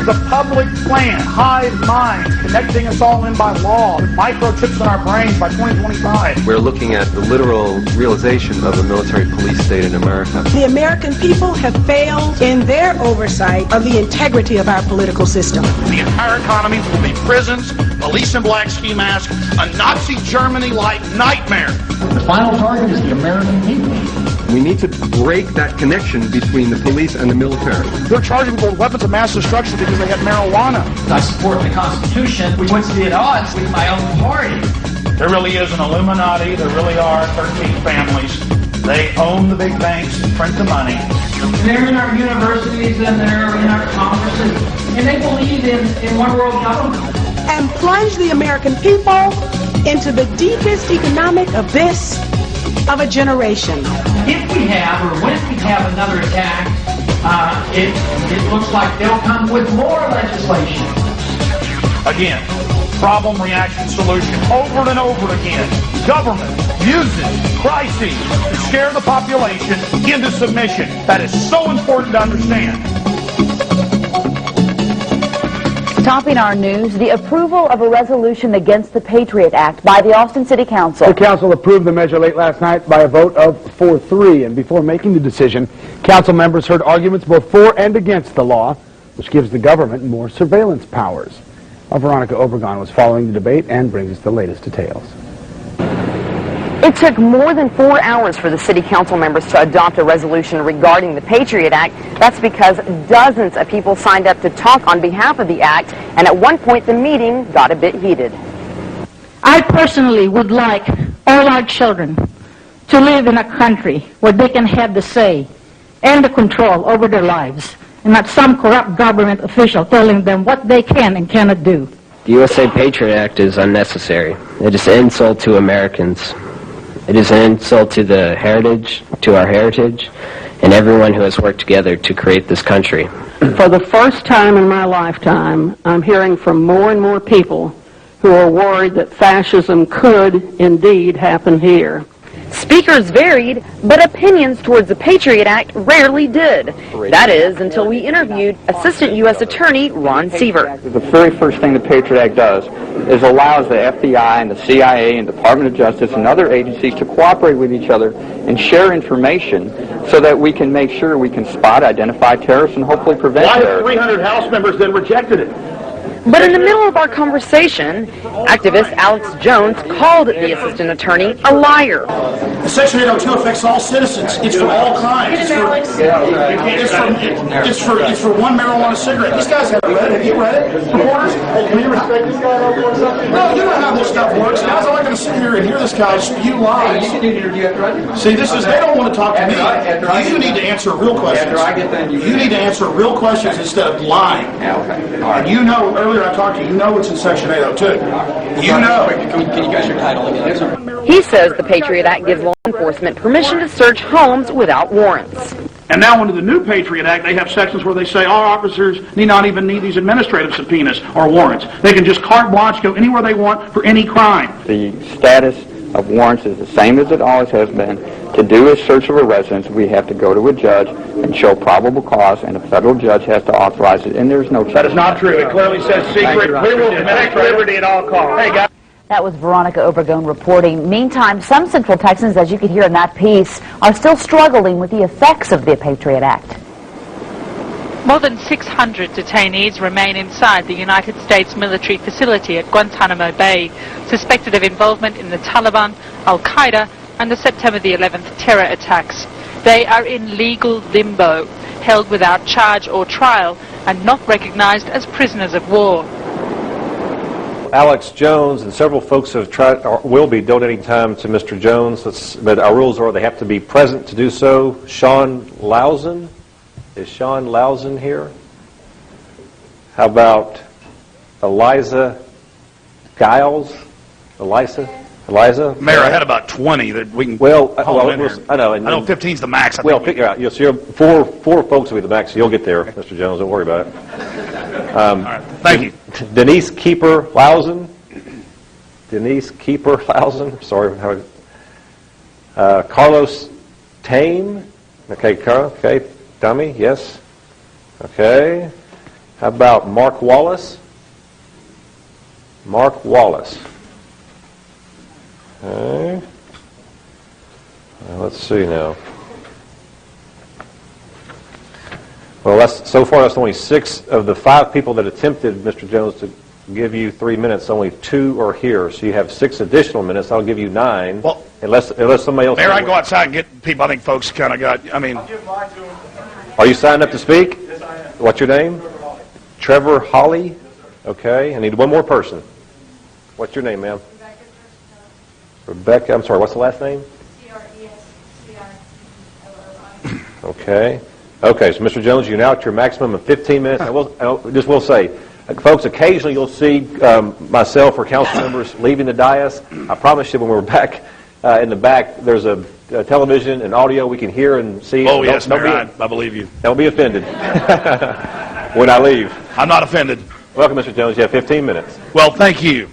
The public plan, hive mind, connecting us all in by law, with microchips in our brains by 2025. We're looking at the literal realization of a military police state in America. The American people have failed in their oversight of the integrity of our political system. The entire economy will be prisons, police in black ski masks, a Nazi Germany-like nightmare. The final target is the American people. We need to break that connection between the police and the military. They're charging people with weapons of mass destruction because they had marijuana. I support the Constitution, which would be at odds with my own party. There really is an Illuminati. There really are 13 families. They own the big banks and print the money. They're in our universities and they're in our congresses, and they believe in one world government. And plunge the American people into the deepest economic abyss of a generation. If we have, or when we have another attack, it looks like they'll come with more legislation. Again, problem, reaction, solution, over and over again. Government uses crises to scare the population into submission. That is so important to understand. Topping our news, the approval of a resolution against the Patriot Act by the Austin City Council. The council approved the measure late last night by a vote of 4-3, and before making the decision, council members heard arguments both for and against the law, which gives the government more surveillance powers. Our Veronica Obregon was following the debate and brings us the latest details. It took more than 4 hours for the city council members to adopt a resolution regarding the Patriot Act. That's because dozens of people signed up to talk on behalf of the act, and at one point the meeting got a bit heated. I personally would like all our children to live in a country where they can have the say and the control over their lives, and not some corrupt government official telling them what they can and cannot do. The USA Patriot Act is unnecessary. It is an insult to Americans. It is an insult to the heritage, to our heritage, and everyone who has worked together to create this country. For the first time in my lifetime, I'm hearing from more and more people who are worried that fascism could indeed happen here. Speakers varied, but opinions towards the Patriot Act rarely did. That is, until we interviewed Assistant U.S. Attorney Ron Seaver. The very first thing the Patriot Act does is allows the FBI and the CIA and Department of Justice and other agencies to cooperate with each other and share information so that we can make sure we can spot, identify terrorists, and hopefully prevent terrorism. Why have 300 House members then rejected it? But in the middle of our conversation, activist Alex Jones called the assistant attorney a liar. Section 802 affects all citizens. It's for all kinds. It's for one marijuana cigarette. These guys haven't read it. Have you read it? Reporters? Hey, can you respect this guy? No, you know how this stuff works. Guys are not going to sit here and hear this guy spew lies. See, this is, they don't want to talk to me. You need to answer real questions. You need to answer real questions instead of lying. And you know, earlier I talked to you, you know it's in Section 802. You know. Can you guys your title again? He says the Patriot Act gives law enforcement permission to search homes without warrants. And now under the new Patriot Act, they have sections where they say our officers need not even need these administrative subpoenas or warrants. They can just carte blanche go anywhere they want for any crime. The status of warrants is the same as it always has been. To do a search of a residence, we have to go to a judge and show probable cause, and a federal judge has to authorize it, and there's no... That is not true. It clearly says secret. We will protect liberty at all costs. Hey, guys. That was Veronica Obregon reporting. Meantime, some Central Texans, as you could hear in that piece, are still struggling with the effects of the Patriot Act. More than 600 detainees remain inside the United States military facility at Guantanamo Bay, suspected of involvement in the Taliban, Al-Qaeda, and the September the 11th terror attacks. They are in legal limbo, held without charge or trial, and not recognized as prisoners of war. Alex Jones and several folks have tried, or will be donating time to Mr. Jones, but our rules are they have to be present to do so. Sean Lausen. Is Sean Lausen here? How about Eliza Giles? Eliza? Eliza? Mayor, I had about 20 that we can haul in here. I know. I know 15's the max. Well, figure out. So four folks will be the max, so you'll get there, Mr. Jones. Don't worry about it. All right. Thank you. Denise Keeper-Lowson. Denise Keeper-Lowson. Sorry. Carlos Tame. Okay, Carl. Okay. Dummy. Yes. Okay. How about Mark Wallace? Mark Wallace. Okay. Let's see now. Well, so far that's only 6 of the 5 people that attempted, Mr. Jones, to give you 3 minutes. Only 2 are here, so you have 6 additional minutes. I'll give you 9. Well, unless somebody else. Mayor, I can go outside and get people. I think folks kind of got. I mean, are you signed up to speak? Yes, I am. What's your name? Trevor Holly. Okay. I need one more person. What's your name, ma'am? Rebecca. I'm sorry. What's the last name? C-R-E-S-C-I-L-L-I. Okay. Okay, so Mr. Jones, you're now at your maximum of 15 minutes. I will say, folks, occasionally you'll see myself or council members leaving the dais. I promise you when we're back in the back, there's a television and audio we can hear and see. Oh, yes, Mayor, I believe you. Don't be offended when I leave. I'm not offended. Welcome, Mr. Jones. You have 15 minutes. Well, thank you.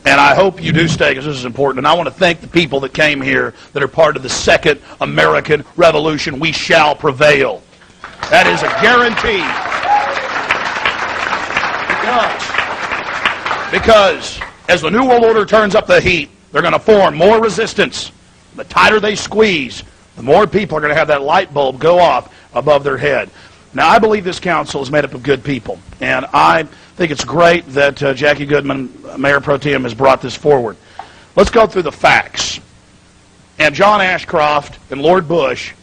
And I hope you do stay because this is important. And I want to thank the people that came here that are part of the Second American Revolution. We shall prevail. That is a guarantee. Because as the New World Order turns up the heat, they're going to form more resistance. The tighter they squeeze, the more people are going to have that light bulb go off above their head. Now, I believe this council is made up of good people. And I think it's great that Jackie Goodman, Mayor Pro Tem, has brought this forward. Let's go through the facts. And John Ashcroft and Lord Bush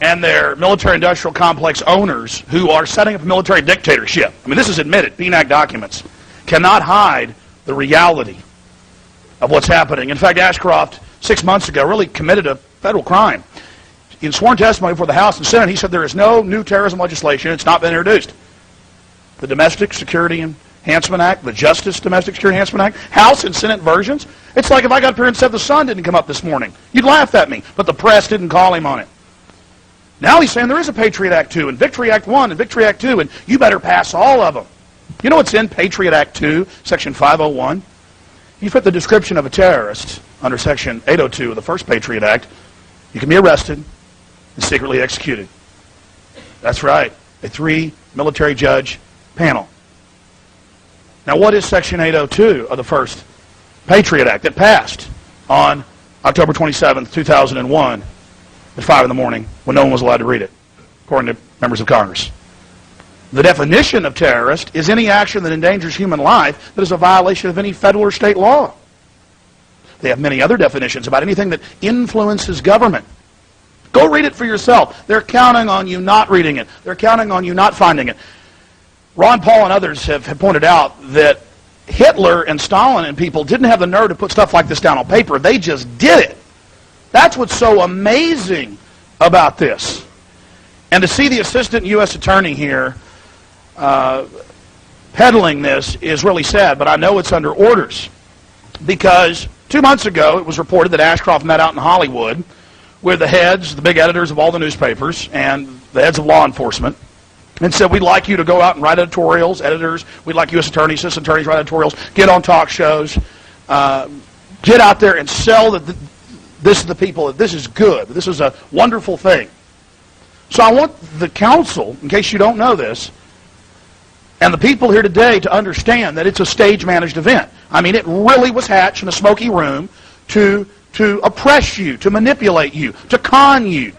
and their military-industrial complex owners who are setting up a military dictatorship. I mean, this is admitted. PNAC documents cannot hide the reality of what's happening. In fact, Ashcroft, 6 months ago, really committed a federal crime. In sworn testimony before the House and Senate, he said there is no new terrorism legislation. It's not been introduced. The Domestic Security Enhancement Act, the Justice Domestic Security Enhancement Act, House and Senate versions. It's like if I got up here and said the sun didn't come up this morning. You'd laugh at me, but the press didn't call him on it. Now he's saying there is a Patriot Act 2 and Victory Act 1 and Victory Act 2, and you better pass all of them. You know what's in Patriot Act 2, Section 501? You fit the description of a terrorist under Section 802 of the first Patriot Act, you can be arrested and secretly executed. That's right, a 3-military judge panel. Now what is Section 802 of the first Patriot Act that passed on October 27, 2001 at 5 in the morning when no one was allowed to read it, according to members of Congress? The definition of terrorist is any action that endangers human life that is a violation of any federal or state law. They have many other definitions about anything that influences government. Go read it for yourself. They're counting on you not reading it. They're counting on you not finding it. Ron Paul and others have pointed out that Hitler and Stalin and people didn't have the nerve to put stuff like this down on paper. They just did it. That's what's so amazing about this. And to see the assistant U.S. attorney here peddling this is really sad, but I know it's under orders. Because 2 months ago, it was reported that Ashcroft met out in Hollywood with the heads, the big editors of all the newspapers, and the heads of law enforcement, and said, we'd like you to go out and write editorials, editors, we'd like U.S. attorneys, assistant attorneys write editorials, get on talk shows, get out there and sell that this is the people, that this is good, that this is a wonderful thing. So I want the council, in case you don't know this, and the people here today to understand that it's a stage-managed event. I mean, it really was hatched in a smoky room to oppress you, to manipulate you, to con you.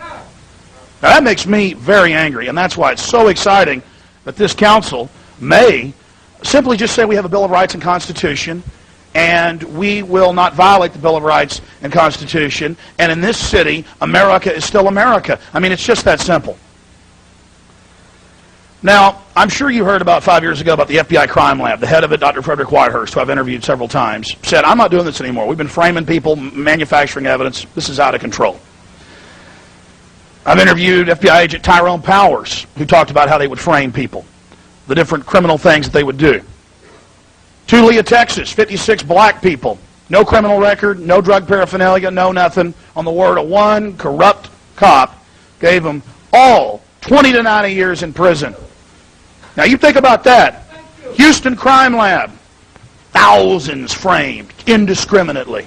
Now that makes me very angry, and that's why it's so exciting that this council may simply just say we have a Bill of Rights and Constitution, and we will not violate the Bill of Rights and Constitution, and in this city, America is still America. I mean, it's just that simple. Now, I'm sure you heard about 5 years ago about the FBI crime lab. The head of it, Dr. Frederick Whitehurst, who I've interviewed several times, said, I'm not doing this anymore. We've been framing people, manufacturing evidence. This is out of control. I've interviewed FBI agent Tyrone Powers, who talked about how they would frame people, the different criminal things that they would do. Tulia, Texas, 56 black people No criminal record, no drug paraphernalia, no nothing. On the word of one corrupt cop, gave them all 20 to 90 years in prison. Now you think about that. Houston Crime Lab, thousands framed indiscriminately.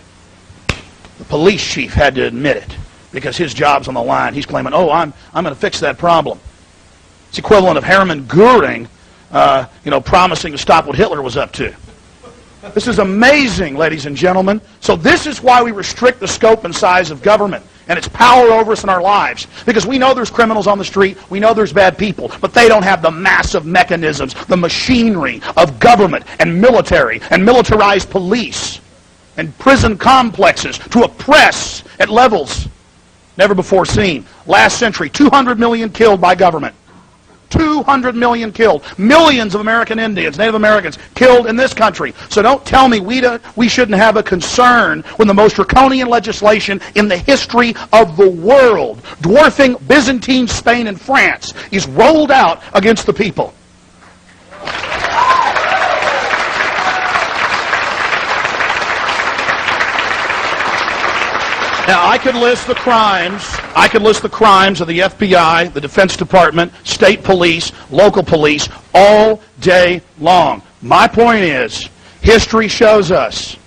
The police chief had to admit it because his job's on the line. He's claiming, oh, I'm going to fix that problem. It's equivalent of Hermann Goering, promising to stop what Hitler was up to. This is amazing, ladies and gentlemen. So this is why we restrict the scope and size of government and its power over us in our lives. Because we know there's criminals on the street, we know there's bad people, but they don't have the massive mechanisms, the machinery of government and military and militarized police and prison complexes to oppress at levels never before seen. Last century, 200 million killed by government. 200 million killed. Millions of American Indians, Native Americans, killed in this country. So don't tell me we shouldn't have a concern when the most draconian legislation in the history of the world, dwarfing Byzantine Spain and France, is rolled out against the people. Now, I could list the crimes. I could list the crimes of the FBI, the Defense Department, state police, local police, all day long. My point is, history shows us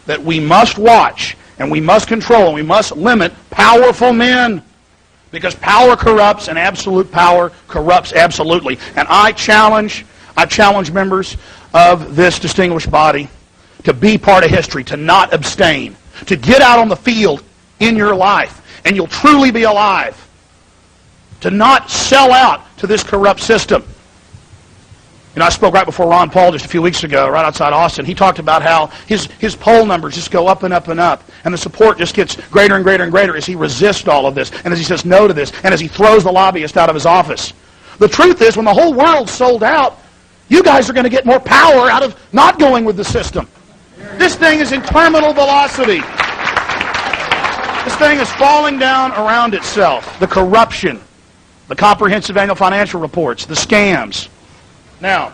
that we must watch and we must control and we must limit powerful men, because power corrupts and absolute power corrupts absolutely. And I challenge members of this distinguished body to be part of history, to not abstain, to get out on the field in your life, and you'll truly be alive. To not sell out to this corrupt system. I spoke right before Ron Paul just a few weeks ago, right outside Austin. He talked about how his poll numbers just go up and up and up, and the support just gets greater and greater and greater as he resists all of this, and as he says no to this, and as he throws the lobbyist out of his office. The truth is, when the whole world's sold out, you guys are going to get more power out of not going with the system. This thing is in terminal velocity. This thing is falling down around itself. The corruption, the comprehensive annual financial reports, the scams. Now,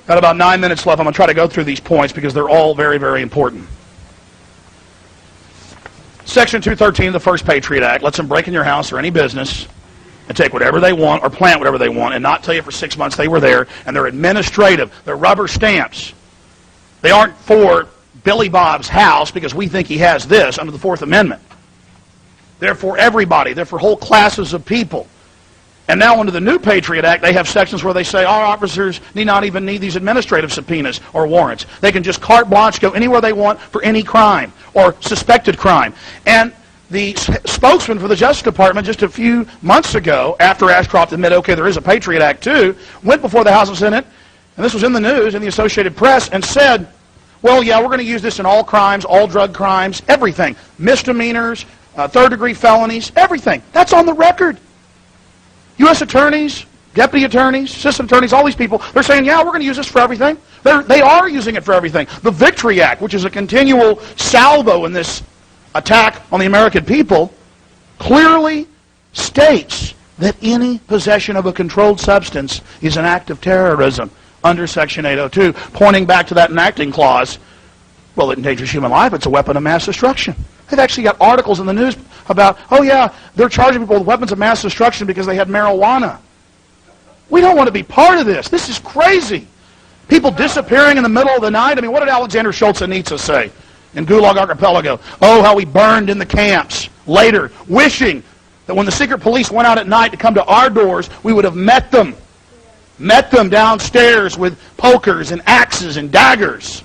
got about 9 minutes left. I'm going to try to go through these points because they're all very, very important. Section 213 of the First Patriot Act lets them break in your house or any business and take whatever they want or plant whatever they want and not tell you for 6 months they were there, and they're administrative. They're rubber stamps. They aren't for Billy Bob's house because we think he has this under the Fourth Amendment. They're for everybody. They're for whole classes of people. And now under the new Patriot Act, they have sections where they say our officers need not even need these administrative subpoenas or warrants. They can just carte blanche go anywhere they want for any crime or suspected crime. And the spokesman for the Justice Department just a few months ago, after Ashcroft admitted, okay, there is a Patriot Act too, went before the House and Senate, and this was in the news, in the Associated Press, and said, well, yeah, we're going to use this in all crimes, all drug crimes, everything. Misdemeanors, third-degree felonies, everything. That's on the record. U.S. attorneys, deputy attorneys, assistant attorneys, all these people, they're saying, yeah, we're going to use this for everything. They are using it for everything. The Victory Act, which is a continual salvo in this attack on the American people, clearly states that any possession of a controlled substance is an act of terrorism under Section 802, pointing back to that enacting clause. Well, it endangers human life. It's a weapon of mass destruction. They've actually got articles in the news about, oh yeah, they're charging people with weapons of mass destruction because they had marijuana. We don't want to be part of this. This is crazy. People disappearing in the middle of the night. I mean, what did Alexander Solzhenitsyn say in Gulag Archipelago? Oh, how we burned in the camps. Later, wishing that when the secret police went out at night to come to our doors, we would have met them. Met them downstairs with pokers and axes and daggers.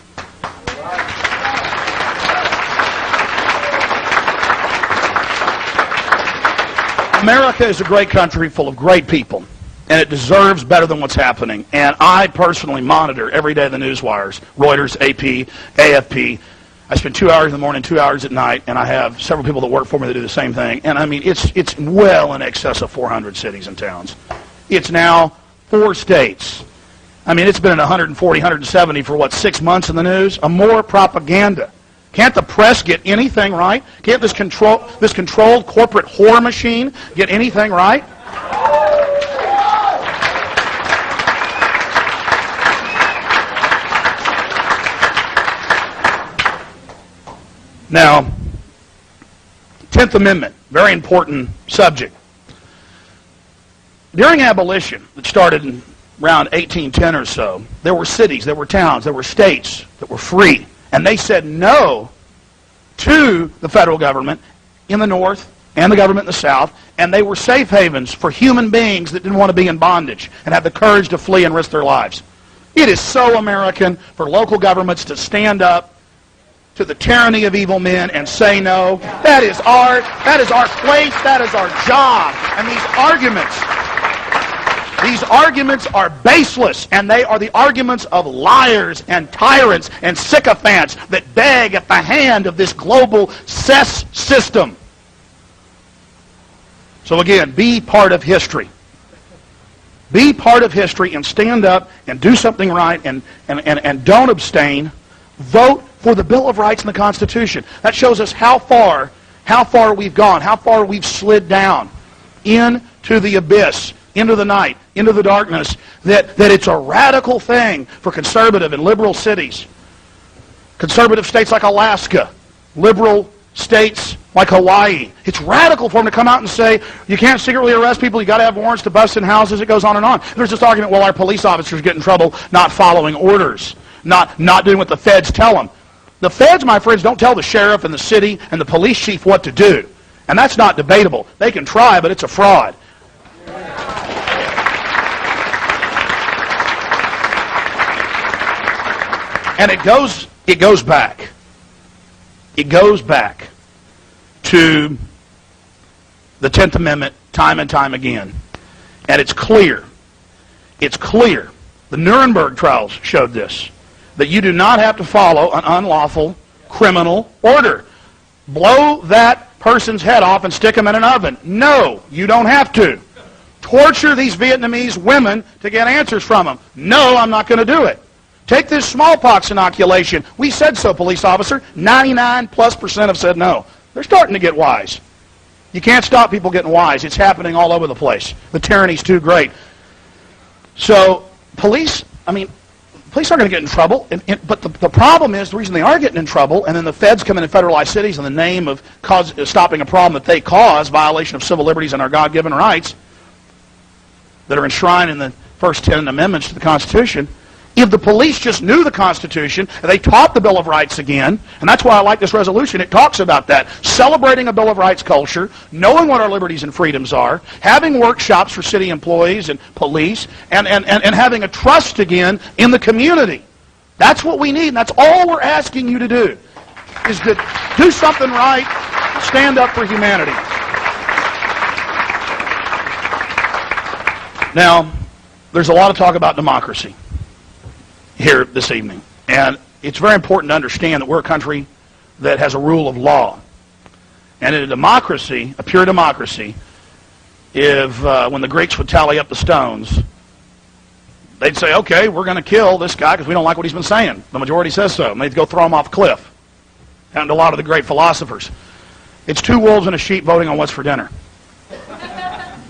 America is a great country full of great people, and it deserves better than what's happening. And I personally monitor every day the news wires, Reuters, AP, AFP. I spend 2 hours in the morning, 2 hours at night, and I have several people that work for me that do the same thing. And I mean, it's well in excess of 400 cities and towns. It's now 4 states. I mean, it's been at 140, 170 for, 6 months in the news? More propaganda. Can't the press get anything right? Can't this controlled corporate whore machine get anything right? Now, 10th Amendment, very important subject. During abolition, that started in around 1810 or so, there were cities, there were towns, there were states that were free. And they said no to the federal government in the North and the government in the South, and they were safe havens for human beings that didn't want to be in bondage and have the courage to flee and risk their lives. It is so American for local governments to stand up to the tyranny of evil men and say no. That is our place, that is our job. And these arguments are baseless, and they are the arguments of liars and tyrants and sycophants that beg at the hand of this global cess system. So again, be part of history. Be part of history and stand up and do something right and don't abstain. Vote for the Bill of Rights and the Constitution. That shows us how far we've gone, how far we've slid down into the abyss, into the night, into the darkness, that it's a radical thing for conservative and liberal cities. Conservative states like Alaska, liberal states like Hawaii. It's radical for them to come out and say, you can't secretly arrest people, you got to have warrants to bust in houses, it goes on and on. There's this argument, well, our police officers get in trouble not following orders, not doing what the feds tell them. The feds, my friends, don't tell the sheriff and the city and the police chief what to do. And that's not debatable. They can try, but it's a fraud. And it goes back. It goes back to the 10th Amendment time and time again. And it's clear. It's clear. The Nuremberg trials showed this. That you do not have to follow an unlawful criminal order. Blow that person's head off and stick him in an oven. No, you don't have to. Torture these Vietnamese women to get answers from them. No, I'm not going to do it. Take this smallpox inoculation. We said so, police officer. 99+% have said no. They're starting to get wise. You can't stop people getting wise. It's happening all over the place. The tyranny's too great. So, police are going to get in trouble. But the problem is, the reason they are getting in trouble, and then the feds come in and federalize cities in the name of stopping a problem that they cause, violation of civil liberties and our God-given rights that are enshrined in the first 10 amendments to the Constitution. If the police just knew the Constitution, and they taught the Bill of Rights again, and that's why I like this resolution, it talks about that, celebrating a Bill of Rights culture, knowing what our liberties and freedoms are, having workshops for city employees and police, and having a trust again in the community. That's what we need, and that's all we're asking you to do, is to do something right, stand up for humanity. Now, there's a lot of talk about democracy here this evening. And it's very important to understand that we're a country that has a rule of law. And in a democracy, a pure democracy, when the Greeks would tally up the stones, they'd say, okay, we're going to kill this guy because we don't like what he's been saying. The majority says so. And they'd go throw him off a cliff. Happened to a lot of the great philosophers. It's two wolves and a sheep voting on what's for dinner.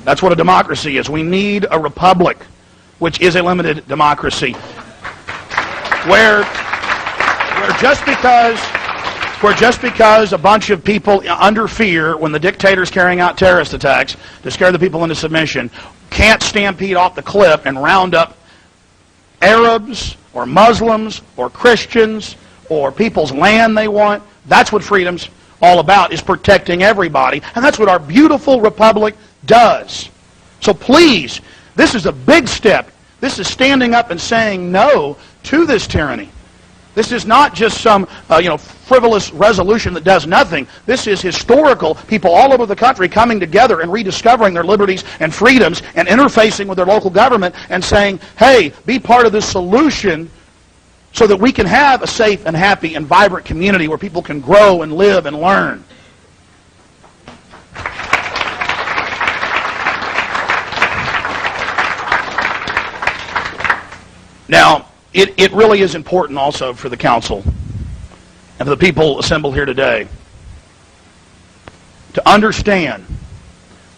That's what a democracy is. We need a republic, which is a limited democracy, where just because a bunch of people under fear, when the dictator's carrying out terrorist attacks to scare the people into submission, can't stampede off the cliff and round up Arabs or Muslims or Christians or people's land they want. That's what freedom's all about, is protecting everybody. And that's what our beautiful republic does. So please, this is a big step. This is standing up and saying no to this tyranny. This is not just some frivolous resolution that does nothing. This is historical. People all over the country coming together and rediscovering their liberties and freedoms and interfacing with their local government and saying, hey, be part of this solution so that we can have a safe and happy and vibrant community where people can grow and live and learn. Now, it really is important also for the council and for the people assembled here today to understand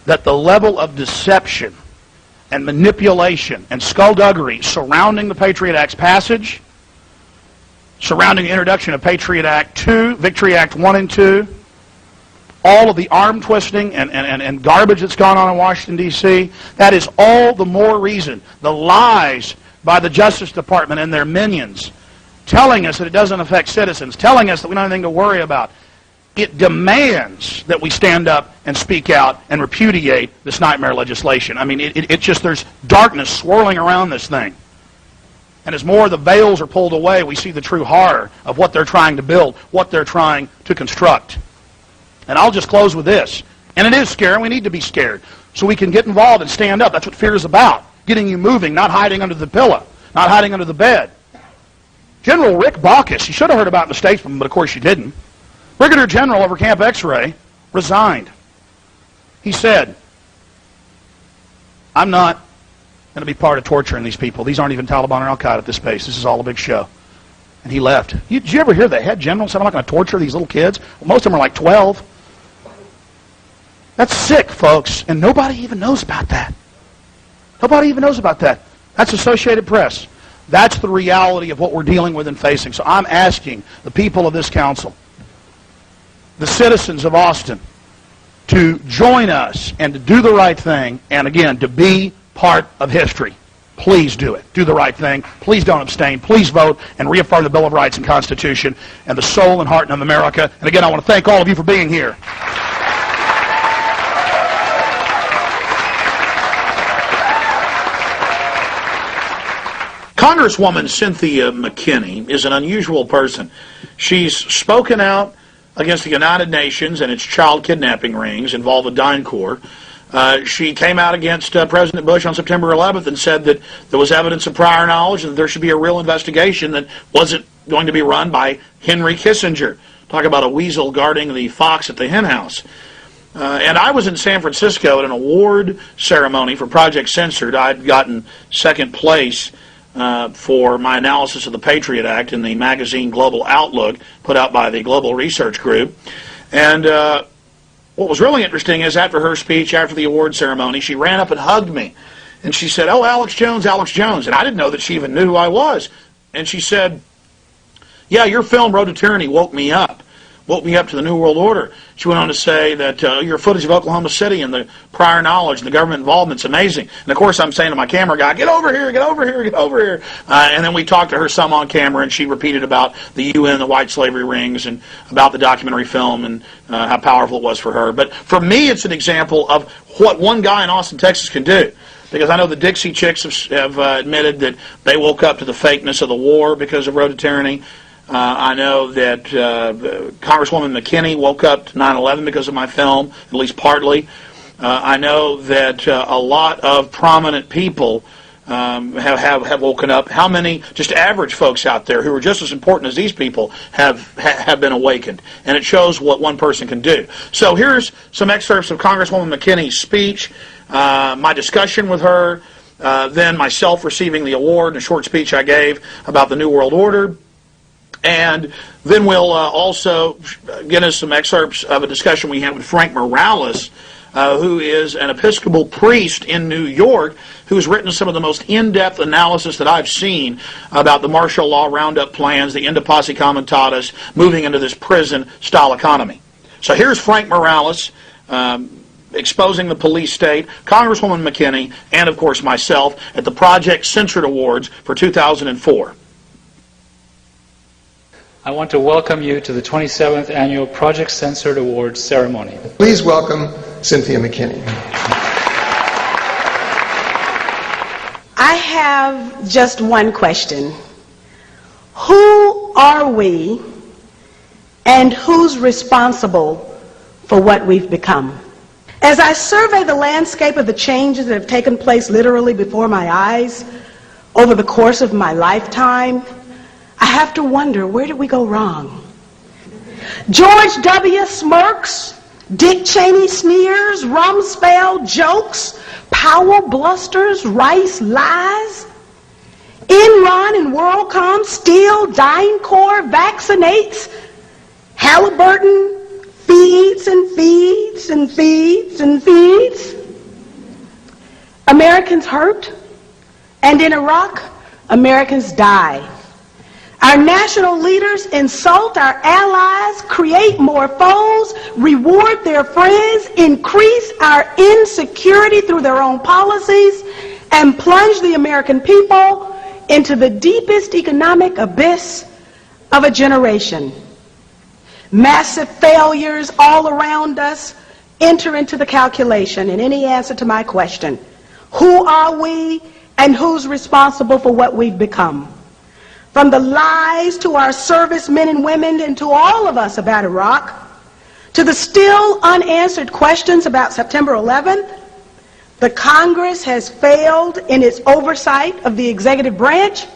that the level of deception and manipulation and skullduggery surrounding the Patriot Act's passage, surrounding the introduction of Patriot Act 2, Victory Act 1 and 2, all of the arm twisting and garbage that's gone on in Washington, D.C., that is all the more reason. The lies by the Justice Department and their minions telling us that it doesn't affect citizens, telling us that we don't have anything to worry about. It demands that we stand up and speak out and repudiate this nightmare legislation. I mean, it's just, there's darkness swirling around this thing. And as more of the veils are pulled away, we see the true horror of what they're trying to build, what they're trying to construct. And I'll just close with this. And it is scary. We need to be scared so we can get involved and stand up. That's what fear is about. Getting you moving, not hiding under the pillow, not hiding under the bed. General Rick Baucus, you should have heard about it in the statesman, but of course you didn't. Brigadier General over Camp X-Ray resigned. He said, I'm not going to be part of torturing these people. These aren't even Taliban or Al-Qaeda at this pace. This is all a big show. And he left. Did you ever hear the head general say, I'm not going to torture these little kids? Well, most of them are like 12. That's sick, folks, and nobody even knows about that. Nobody even knows about that. That's Associated Press. That's the reality of what we're dealing with and facing. So I'm asking the people of this council, the citizens of Austin, to join us and to do the right thing, and again, to be part of history. Please do it. Do the right thing. Please don't abstain. Please vote and reaffirm the Bill of Rights and Constitution and the soul and heart of America. And again, I want to thank all of you for being here. Congresswoman Cynthia McKinney is an unusual person. She's spoken out against the United Nations and its child kidnapping rings involved with DynCorp. She came out against President Bush on September 11th and said that there was evidence of prior knowledge and that there should be a real investigation that wasn't going to be run by Henry Kissinger. Talk about a weasel guarding the fox at the hen house. And I was in San Francisco at an award ceremony for Project Censored. I'd gotten second place for my analysis of the Patriot Act in the magazine Global Outlook, put out by the Global Research Group. And what was really interesting is after her speech, after the award ceremony, she ran up and hugged me. And she said, oh, Alex Jones, Alex Jones. And I didn't know that she even knew who I was. And she said, yeah, your film, Road to Tyranny, woke me up to the New World Order. She went on to say that your footage of Oklahoma City and the prior knowledge and the government involvement's amazing. And of course I'm saying to my camera guy, get over here, get over here, get over here. And then we talked to her some on camera, and she repeated about the UN, the white slavery rings, and about the documentary film and how powerful it was for her. But for me, it's an example of what one guy in Austin, Texas can do. Because I know the Dixie Chicks have admitted that they woke up to the fakeness of the war because of Road to Tyranny. I know that Congresswoman McKinney woke up to 9/11 because of my film, at least partly. I know that a lot of prominent people have woken up. How many just average folks out there who are just as important as these people have been awakened? And it shows what one person can do. So here's some excerpts of Congresswoman McKinney's speech, my discussion with her, then myself receiving the award, and a short speech I gave about the New World Order. And then we'll also get us some excerpts of a discussion we had with Frank Morales, who is an Episcopal priest in New York, who's written some of the most in-depth analysis that I've seen about the martial law roundup plans, the Inter Passe Comitatus, moving into this prison-style economy. So here's Frank Morales exposing the police state, Congresswoman McKinney, and of course myself at the Project Censored Awards for 2004. I want to welcome you to the 27th Annual Project Censored Awards ceremony. Please welcome Cynthia McKinney. I have just one question. Who are we and who's responsible for what we've become? As I survey the landscape of the changes that have taken place literally before my eyes over the course of my lifetime, I have to wonder, where did we go wrong? George W. smirks, Dick Cheney sneers, Rumsfeld jokes, Powell blusters, Rice lies, Enron and WorldCom steal, DynCorp vaccinates, Halliburton feeds and feeds and feeds and feeds. Americans hurt, and in Iraq, Americans die. Our national leaders insult our allies, create more foes, reward their friends, increase our insecurity through their own policies, and plunge the American people into the deepest economic abyss of a generation. Massive failures all around us enter into the calculation in any answer to my question. Who are we and who's responsible for what we've become? From the lies to our servicemen and women and to all of us about Iraq, to the still unanswered questions about September 11th, the Congress has failed in its oversight of the executive branch,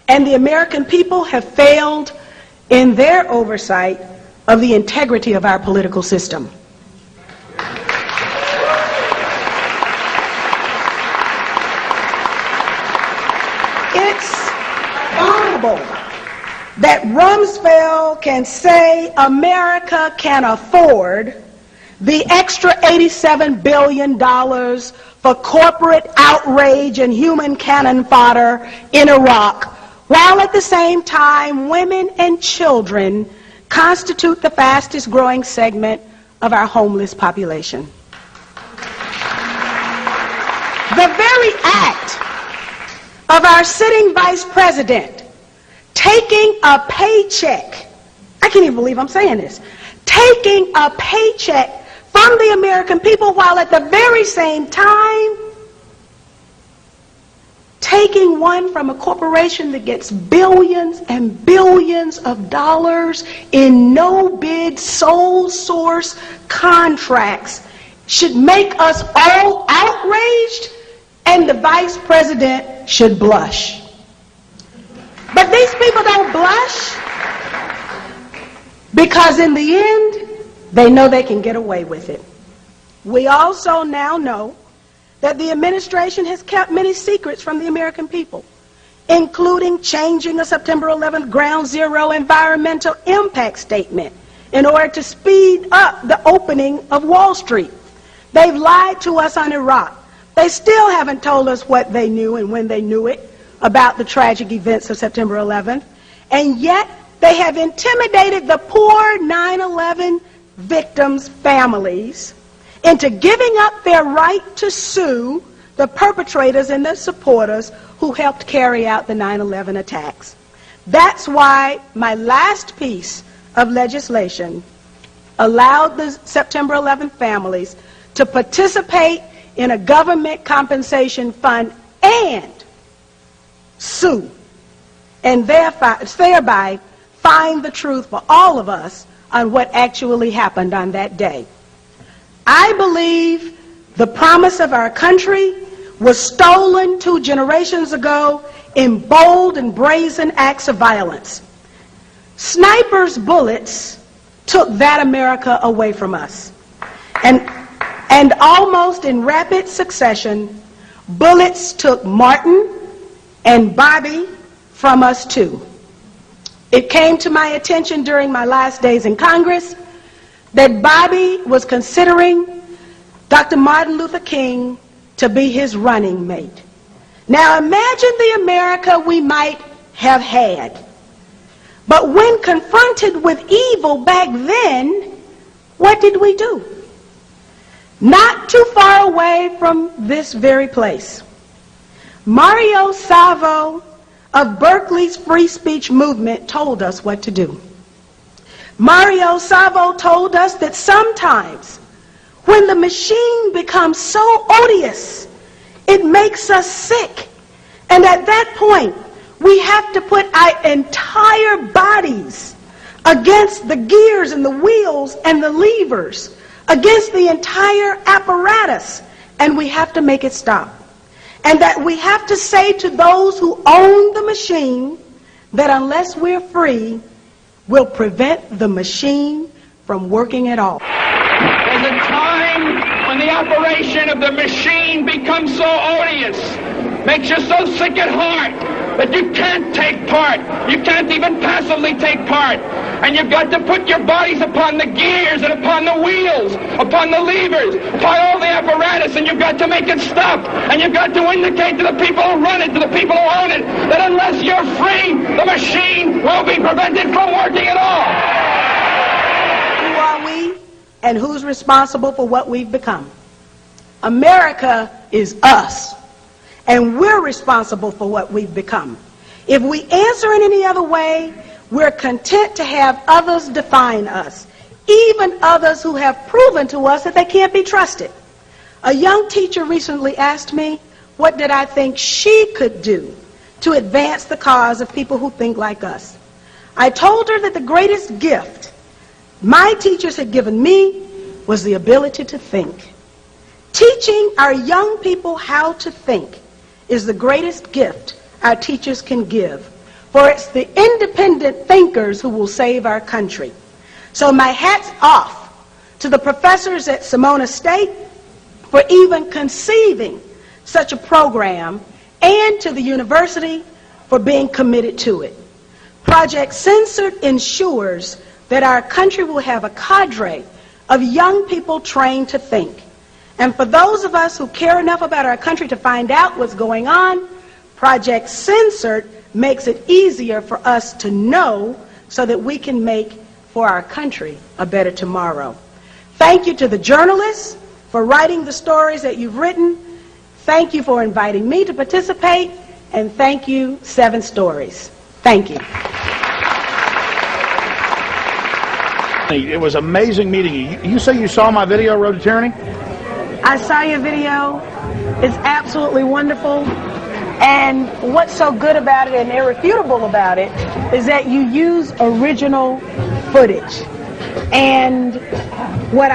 and the American people have failed in their oversight of the integrity of our political system. It's that Rumsfeld can say America can afford the extra $87 billion for corporate outrage and human cannon fodder in Iraq, while at the same time women and children constitute the fastest growing segment of our homeless population. The very act of our sitting vice president taking a paycheck, I can't even believe I'm saying this, taking a paycheck from the American people while at the very same time taking one from a corporation that gets billions and billions of dollars in no-bid sole source contracts should make us all outraged, and the vice president should blush. But these people don't blush because in the end, they know they can get away with it. We also now know that the administration has kept many secrets from the American people, including changing a September 11th ground zero environmental impact statement in order to speed up the opening of Wall Street. They've lied to us on Iraq. They still haven't told us what they knew and when they knew it about the tragic events of September 11th, and yet they have intimidated the poor 9/11 victims' families into giving up their right to sue the perpetrators and their supporters who helped carry out the 9/11 attacks. That's why my last piece of legislation allowed the September 11th families to participate in a government compensation fund and sue, and thereby find the truth for all of us on what actually happened on that day. I believe the promise of our country was stolen 2 generations ago in bold and brazen acts of violence. Snipers' bullets took that America away from us. And almost in rapid succession, bullets took Martin and Bobby from us too. It came to my attention during my last days in Congress that Bobby was considering Dr. Martin Luther King to be his running mate. Now imagine the America we might have had. But when confronted with evil back then, what did we do? Not too far away from this very place, Mario Savio of Berkeley's free speech movement told us what to do. Mario Savio told us that sometimes when the machine becomes so odious, it makes us sick. And at that point, we have to put our entire bodies against the gears and the wheels and the levers, against the entire apparatus, and we have to make it stop. And that we have to say to those who own the machine that unless we're free, we'll prevent the machine from working at all. There's a time when the operation of the machine becomes so odious, makes you so sick at heart that you can't take part. You can't even passively take part. And you've got to put your bodies upon the gears and upon upon the wheels, upon the levers, upon all the apparatus, and you've got to make it stop. And you've got to indicate to the people who run it, to the people who own it, that unless you're free, the machine will be prevented from working at all. Who are we and who's responsible for what we've become? America is us, and we're responsible for what we've become. If we answer in any other way, we're content to have others define us, even others who have proven to us that they can't be trusted. A young teacher recently asked me, what did I think she could do to advance the cause of people who think like us? I told her that the greatest gift my teachers had given me was the ability to think. Teaching our young people how to think is the greatest gift our teachers can give, for it's the independent thinkers who will save our country. So my hat's off to the professors at Simona State for even conceiving such a program, and to the university for being committed to it. Project Censored ensures that our country will have a cadre of young people trained to think. And for those of us who care enough about our country to find out what's going on, Project Censored makes it easier for us to know so that we can make for our country a better tomorrow. Thank you to the journalists for writing the stories that you've written. Thank you for inviting me to participate. And thank you, 7 Stories. Thank you. It was amazing meeting you. You say you saw my video, Road to Tyranny? I saw your video. It's absolutely wonderful. And what's so good about it and irrefutable about it is that you use original footage. And what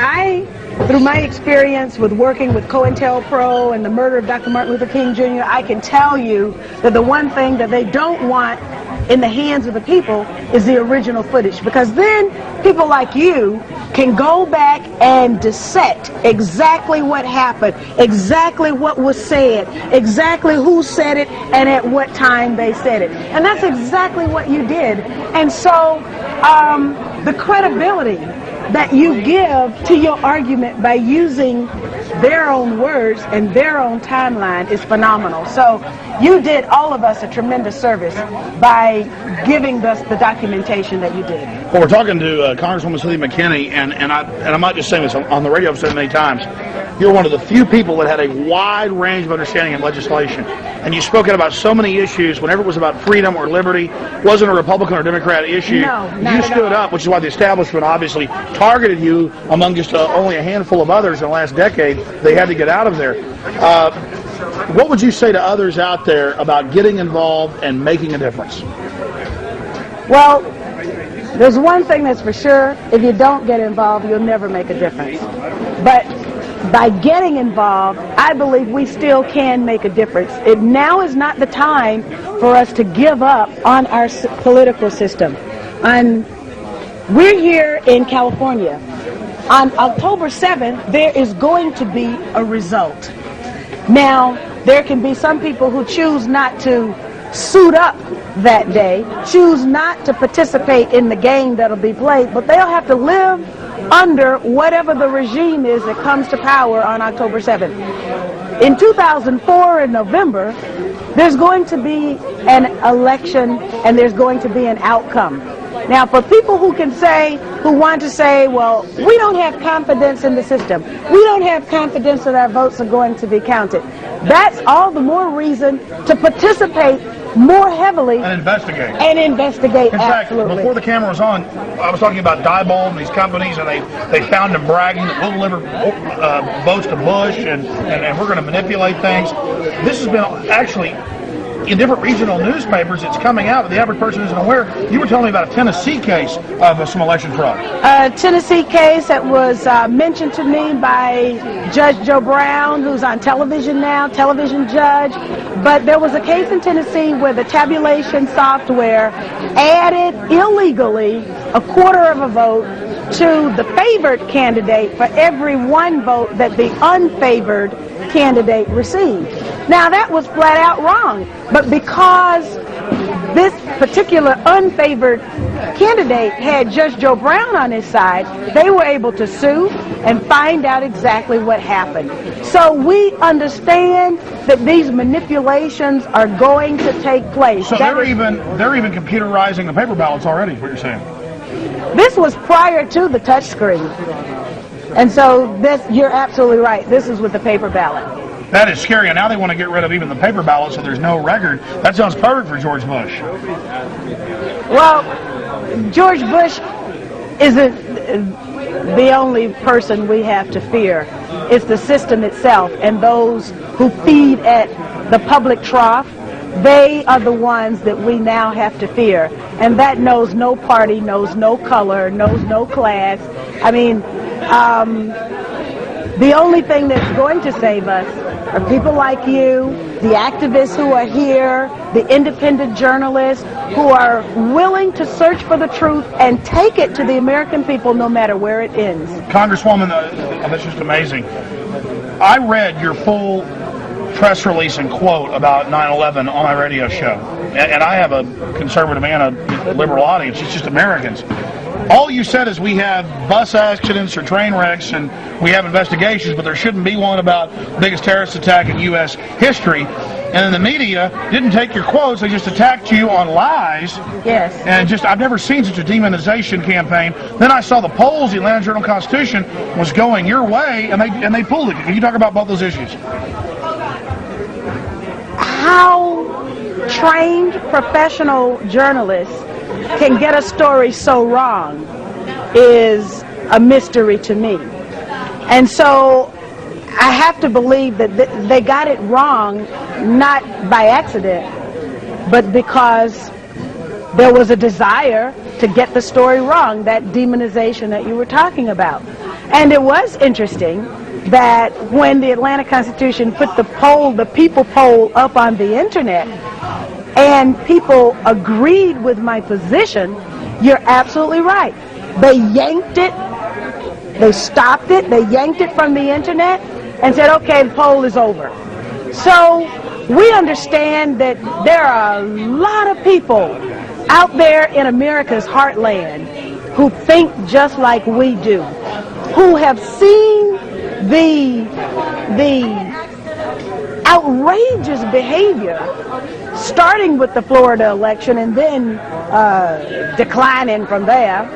through my experience with working with COINTELPRO and the murder of Dr. Martin Luther King Jr., I can tell you that the one thing that they don't want in the hands of the people is the original footage, because then people like you can go back and dissect exactly what happened, exactly what was said, exactly who said it, and at what time they said it. And that's exactly what you did. And so the credibility that you give to your argument by using their own words and their own timeline is phenomenal. So you did all of us a tremendous service by giving us the documentation that you did. Well, we're talking to Congresswoman Cynthia McKinney, and I'm not just saying this on the radio. I've said it many times. You're one of the few people that had a wide range of understanding in legislation, and you spoke out about so many issues. Whenever it was about freedom or liberty, wasn't a Republican or Democrat issue. No, you stood up, which is why the establishment obviously targeted you among just only a handful of others in the last decade. They had to get out of there. What would you say to others out there about getting involved and making a difference? Well, there's one thing that's for sure. If you don't get involved, you'll never make a difference. But by getting involved, I believe we still can make a difference. Now is not the time for us to give up on our political system. We're here in California. On October 7th, there is going to be a result. Now, there can be some people who choose not to suit up that day, choose not to participate in the game that'll be played, but they'll have to live under whatever the regime is that comes to power on October 7th. In 2004, in November, there's going to be an election and there's going to be an outcome. Now, for people who want to say, well, we don't have confidence in the system, we don't have confidence that our votes are going to be counted, that's all the more reason to participate more heavily and investigate. In fact, absolutely. Before the camera was on, I was talking about Diebold and these companies, and they found them bragging that we'll deliver votes to Bush, and we're going to manipulate things. This has been actually in different regional newspapers. It's coming out, but the average person isn't aware. You were telling me about a Tennessee case of some election fraud. A Tennessee case that was mentioned to me by Judge Joe Brown, who's on television now, television judge. But there was a case in Tennessee where the tabulation software added illegally a quarter of a vote to the favored candidate for every one vote that the unfavored candidate received. Now, that was flat out wrong, but because this particular unfavored candidate had Judge Joe Brown on his side, they were able to sue and find out exactly what happened. So we understand that these manipulations are going to take place. So they're even computerizing the paper ballots already, is what you're saying? This was prior to the touchscreen. And so you're absolutely right. This is with the paper ballot. That is scary, and now they want to get rid of even the paper ballot so there's no record. That sounds perfect for George Bush. Well, George Bush isn't the only person we have to fear. It's the system itself, and those who feed at the public trough, they are the ones that we now have to fear. And that knows no party, knows no color, knows no class. I mean, the only thing that's going to save us are people like you, the activists who are here, the independent journalists who are willing to search for the truth and take it to the American people no matter where it ends. Congresswoman, that's just amazing. I read your full press release and quote about 9/11 on my radio show. And I have a conservative and a liberal audience. It's just Americans. All you said is we have bus accidents or train wrecks and we have investigations, but there shouldn't be one about the biggest terrorist attack in U.S. history. And then the media didn't take your quotes, they just attacked you on lies. Yes. And I've never seen such a demonization campaign. Then I saw the polls, the Atlanta Journal-Constitution was going your way, and they pulled it. Can you talk about both those issues? How trained professional journalists can get a story so wrong is a mystery to me. And so I have to believe that they got it wrong, not by accident, but because there was a desire to get the story wrong, that demonization that you were talking about. And it was interesting that when the Atlanta Constitution put the people poll up on the internet, and people agreed with my position, you're absolutely right. They yanked it, they stopped it, they yanked it from the internet and said, okay, the poll is over. So we understand that there are a lot of people out there in America's heartland who think just like we do, who have seen the outrageous behavior starting with the Florida election and then declining from there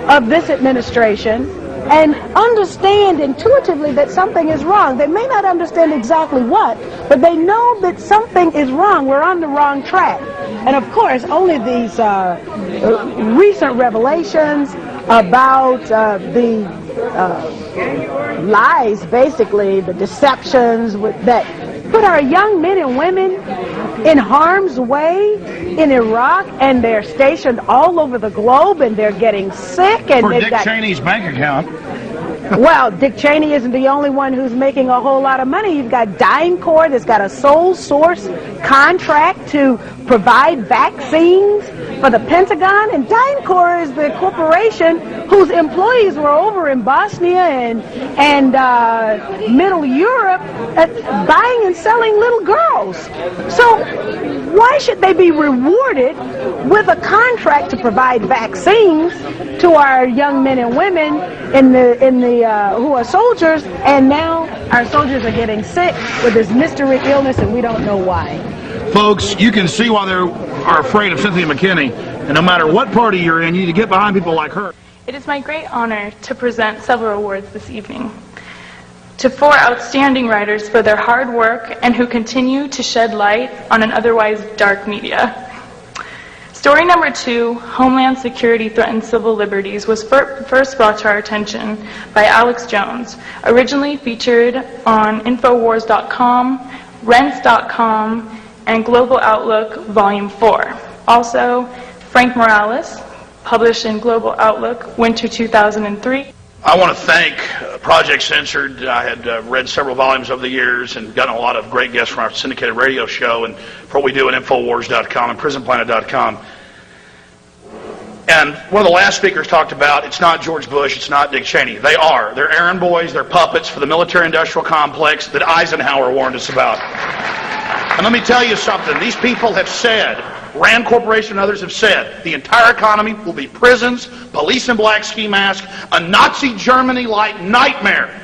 of this administration, and understand intuitively that something is wrong. They may not understand exactly what, but they know that something is wrong. We're on the wrong track. And of course, only these recent revelations about the lies, basically, the deceptions that put our young men and women in harm's way in Iraq, and they're stationed all over the globe, and they're getting sick. And for Dick Cheney's bank account. Well, Dick Cheney isn't the only one who's making a whole lot of money. You've got DynCorp that's got a sole source contract to provide vaccines for the Pentagon, and DynCorp is the corporation whose employees were over in Bosnia and Middle Europe buying and selling little girls. So why should they be rewarded with a contract to provide vaccines to our young men and women who are soldiers, and now our soldiers are getting sick with this mystery illness and we don't know why? Folks, you can see why they are afraid of Cynthia McKinney, and no matter what party you're in, you need to get behind people like her. It is my great honor to present several awards this evening to 4 outstanding writers for their hard work and who continue to shed light on an otherwise dark media. Story number 2, Homeland Security Threatens Civil Liberties, was first brought to our attention by Alex Jones, originally featured on Infowars.com, Rents.com, and Global Outlook Volume 4. Also, Frank Morales, published in Global Outlook, Winter 2003. I want to thank Project Censored. I had read several volumes over the years and gotten a lot of great guests from our syndicated radio show and for what we do at Infowars.com and PrisonPlanet.com. And one of the last speakers talked about, it's not George Bush, it's not Dick Cheney. They are. They're errand boys, they're puppets for the military-industrial complex that Eisenhower warned us about. And let me tell you something. These people have said Rand Corporation and others have said the entire economy will be prisons, police in black ski masks, a Nazi Germany-like nightmare.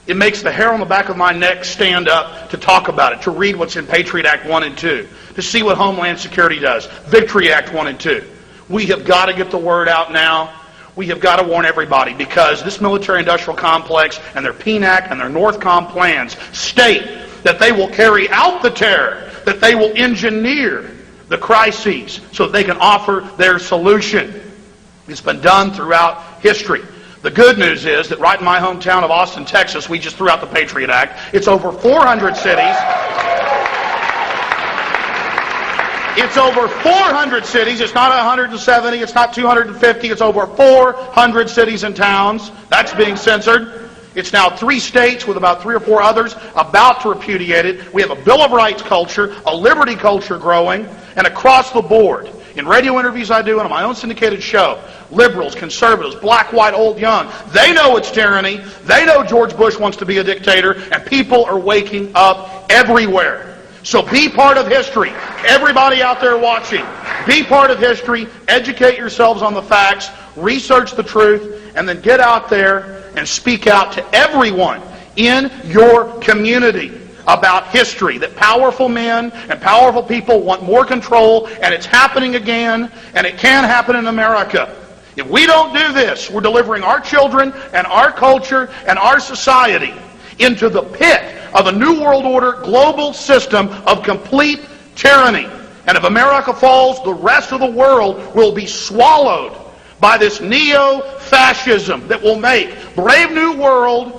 It makes the hair on the back of my neck stand up to talk about it, to read what's in Patriot Act 1 and 2, to see what Homeland Security does, Victory Act 1 and 2. We have got to get the word out now. We have got to warn everybody, because this military-industrial complex and their PNAC and their NORTHCOM plans state that they will carry out the terror, that they will engineer the crises so that they can offer their solution. It's been done throughout history. The good news is that right in my hometown of Austin, Texas, we just threw out the Patriot Act. It's over 400 cities. It's over 400 cities. It's not 170. It's not 250. It's over 400 cities and towns. That's being censored. It's now 3 states with about 3 or 4 others about to repudiate it. We have a Bill of Rights culture, a liberty culture growing, and across the board. In radio interviews I do and on my own syndicated show, liberals, conservatives, black, white, old, young, they know it's tyranny. They know George Bush wants to be a dictator, and people are waking up everywhere. So be part of history. Everybody out there watching, be part of history. Educate yourselves on the facts. Research the truth. And then get out there and speak out to everyone in your community about history. That powerful men and powerful people want more control. And it's happening again. And it can happen in America. If we don't do this, we're delivering our children and our culture and our society into the pit of a New World Order global system of complete tyranny. And if America falls, the rest of the world will be swallowed by this neo-fascism that will make Brave New World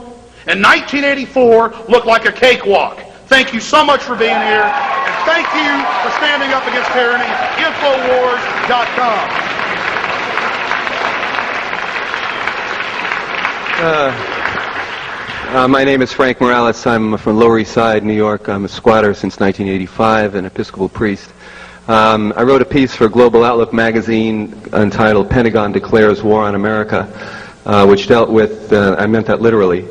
in 1984 look like a cakewalk. Thank you so much for being here, and thank you for standing up against tyranny. Infowars.com. My name is Frank Morales. I'm from Lower East Side, New York. I'm a squatter since 1985, an Episcopal priest. I wrote a piece for Global Outlook magazine entitled Pentagon Declares War on America, which dealt with, I meant that literally,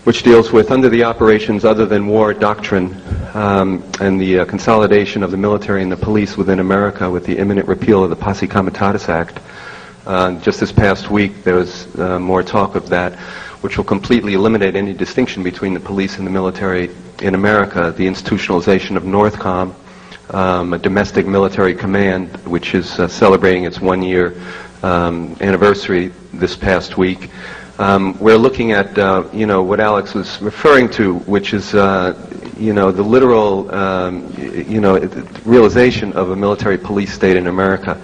which deals with under the operations other than war doctrine and the consolidation of the military and the police within America with the imminent repeal of the Posse Comitatus Act. Just this past week there was more talk of that, which will completely eliminate any distinction between the police and the military in America. The institutionalization of NORTHCOM, a domestic military command, which is celebrating its 1-year anniversary this past week. We're looking at, what Alex was referring to, which is, the literal, realization of a military police state in America.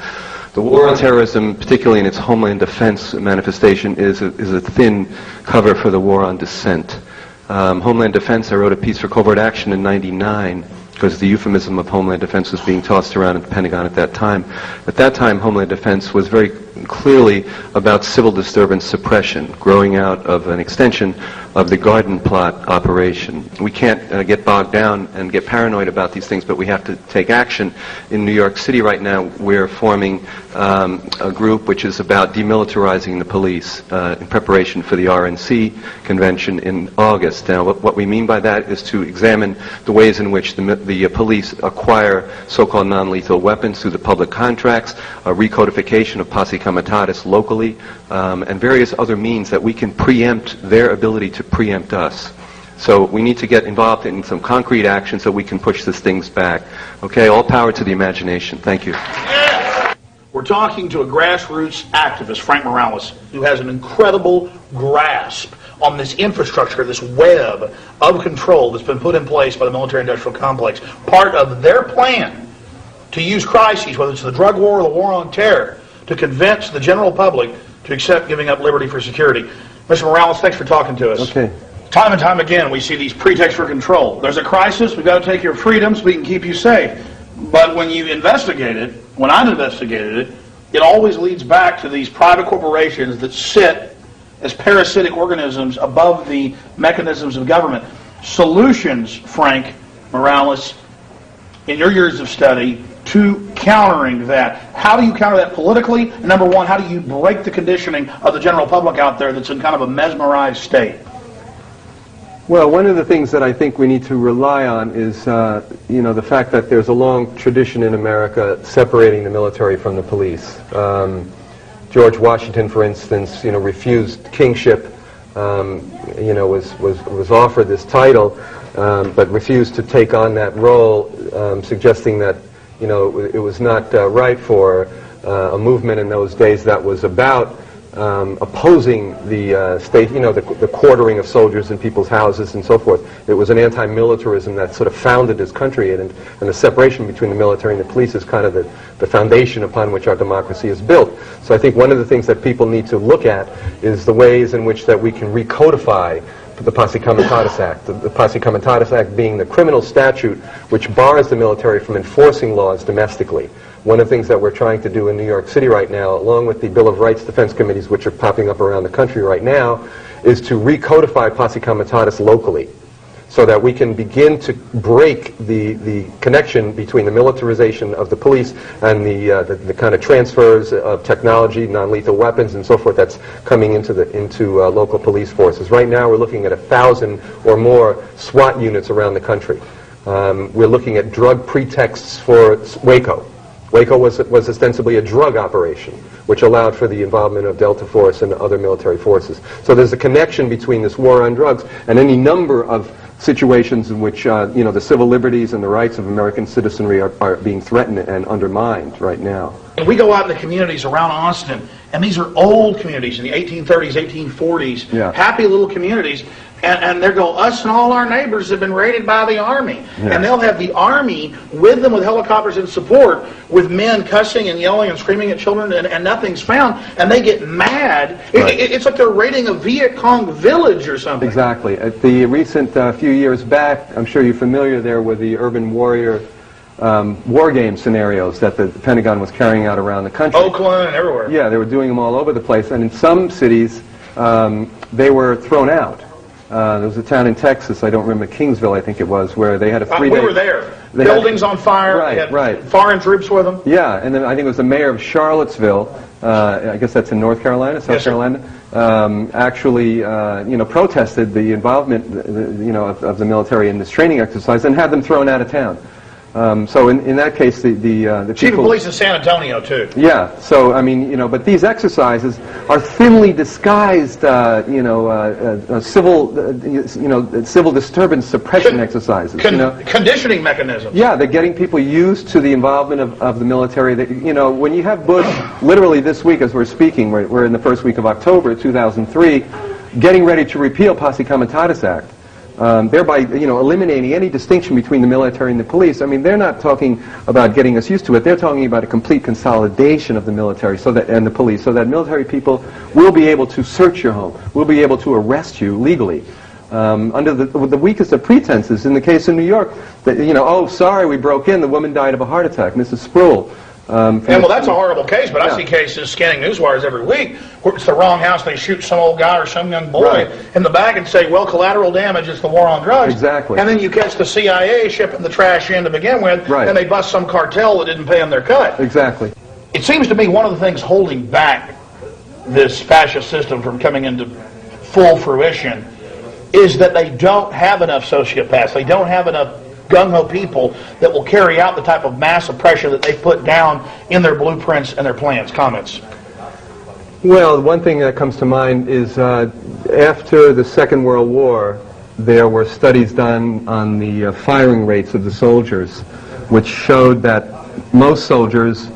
The war on terrorism, particularly in its homeland defense manifestation, is a thin cover for the war on dissent. Homeland defense, I wrote a piece for Covert Action in '99, because the euphemism of Homeland Defense was being tossed around at the Pentagon at that time. At that time, Homeland Defense was very clearly about civil disturbance suppression, growing out of an extension of the Garden Plot operation. We can't get bogged down and get paranoid about these things, but we have to take action. In New York City right now, we're forming a group which is about demilitarizing the police in preparation for the RNC convention in August. Now, what we mean by that is to examine the ways in which the police acquire so-called non-lethal weapons through the public contracts, a recodification of Posse Comitatus locally, and various other means that we can preempt their ability to preempt us. So we need to get involved in some concrete action so we can push these things back. Okay, all power to the imagination. Thank you. Yes. We're talking to a grassroots activist, Frank Morales, who has an incredible grasp on this infrastructure, this web of control that's been put in place by the military-industrial complex. Part of their plan to use crises, whether it's the drug war or the war on terror, to convince the general public to accept giving up liberty for security. Mr. Morales, thanks for talking to us. Okay. Time and time again, we see these pretexts for control. There's a crisis, we've got to take your freedoms, we can keep you safe. But when you investigate it, when I've investigated it, it always leads back to these private corporations that sit as parasitic organisms above the mechanisms of government. Solutions, Frank Morales, in your years of study, to countering that. How do you counter that politically? And number one, how do you break the conditioning of the general public out there that's in kind of a mesmerized state? Well, one of the things that I think we need to rely on is, the fact that there's a long tradition in America separating the military from the police. George Washington, for instance, refused kingship, was offered this title, but refused to take on that role, suggesting that, it was not right for a movement in those days that was about opposing the state, the quartering of soldiers in people's houses and so forth. It was an anti-militarism that sort of founded this country, and the separation between the military and the police is kind of the foundation upon which our democracy is built. So I think one of the things that people need to look at is the ways in which that we can recodify the Posse Comitatus Act. The Posse Comitatus Act being the criminal statute which bars the military from enforcing laws domestically. One of the things that we're trying to do in New York City right now, along with the Bill of Rights defense committees which are popping up around the country right now, is to recodify Posse Comitatus locally, so that we can begin to break the connection between the militarization of the police and the kind of transfers of technology, non-lethal weapons, and so forth that's coming into local police forces. Right now, we're looking at 1,000 or more SWAT units around the country. We're looking at drug pretexts for Waco. Waco was ostensibly a drug operation, which allowed for the involvement of Delta Force and other military forces. So there's a connection between this war on drugs and any number of situations in which the civil liberties and the rights of American citizenry are being threatened and undermined right now. And we go out in the communities around Austin, and these are old communities in the 1830s, 1840s, happy little communities, and they go, us and all our neighbors have been raided by the Army. Yeah. And they'll have the Army with them with helicopters in support, with men cussing and yelling and screaming at children, and nothing's found, and they get mad. Right. It's like they're raiding a Viet Cong village or something. Exactly. At the recent few years back, I'm sure you're familiar there with the urban warrior war game scenarios that the Pentagon was carrying out around the country. Oakland and everywhere. Yeah, they were doing them all over the place, and in some cities they were thrown out. There was a town in Texas, I don't remember, Kingsville I think it was, where they had a 3-day... We were there. Buildings on fire, they had foreign troops with them. Yeah, and then I think it was the mayor of Charlottesville, I guess that's in North Carolina, South Carolina, actually protested the involvement of the military in this training exercise and had them thrown out of town. So in that case, the Chief of Police in San Antonio too. Yeah. So I mean, but these exercises are thinly disguised, civil disturbance suppression exercises. Conditioning mechanisms. Yeah, they're getting people used to the involvement of the military. That, when you have Bush, literally this week as we're speaking, we're in the first week of October 2003, getting ready to repeal Posse Comitatus Act. Thereby, eliminating any distinction between the military and the police. I mean, they're not talking about getting us used to it. They're talking about a complete consolidation of the military and the police, so that military people will be able to search your home, will be able to arrest you legally. Under the weakest of pretenses. In the case of New York, oh, sorry, we broke in. The woman died of a heart attack, Mrs. Sproul. That's a horrible case, but I see cases scanning newswires every week where it's the wrong house, they shoot some old guy or some young boy in the back and say, well, collateral damage is the war on drugs. Exactly. And then you catch the CIA shipping the trash in to begin with, and they bust some cartel that didn't pay them their cut. Exactly. It seems to me one of the things holding back this fascist system from coming into full fruition is that they don't have enough sociopaths. They don't have enough gung-ho people that will carry out the type of mass oppression that they put down in their blueprints and their plans. Comments? Well, one thing that comes to mind is after the Second World War, there were studies done on the firing rates of the soldiers, which showed that most soldiers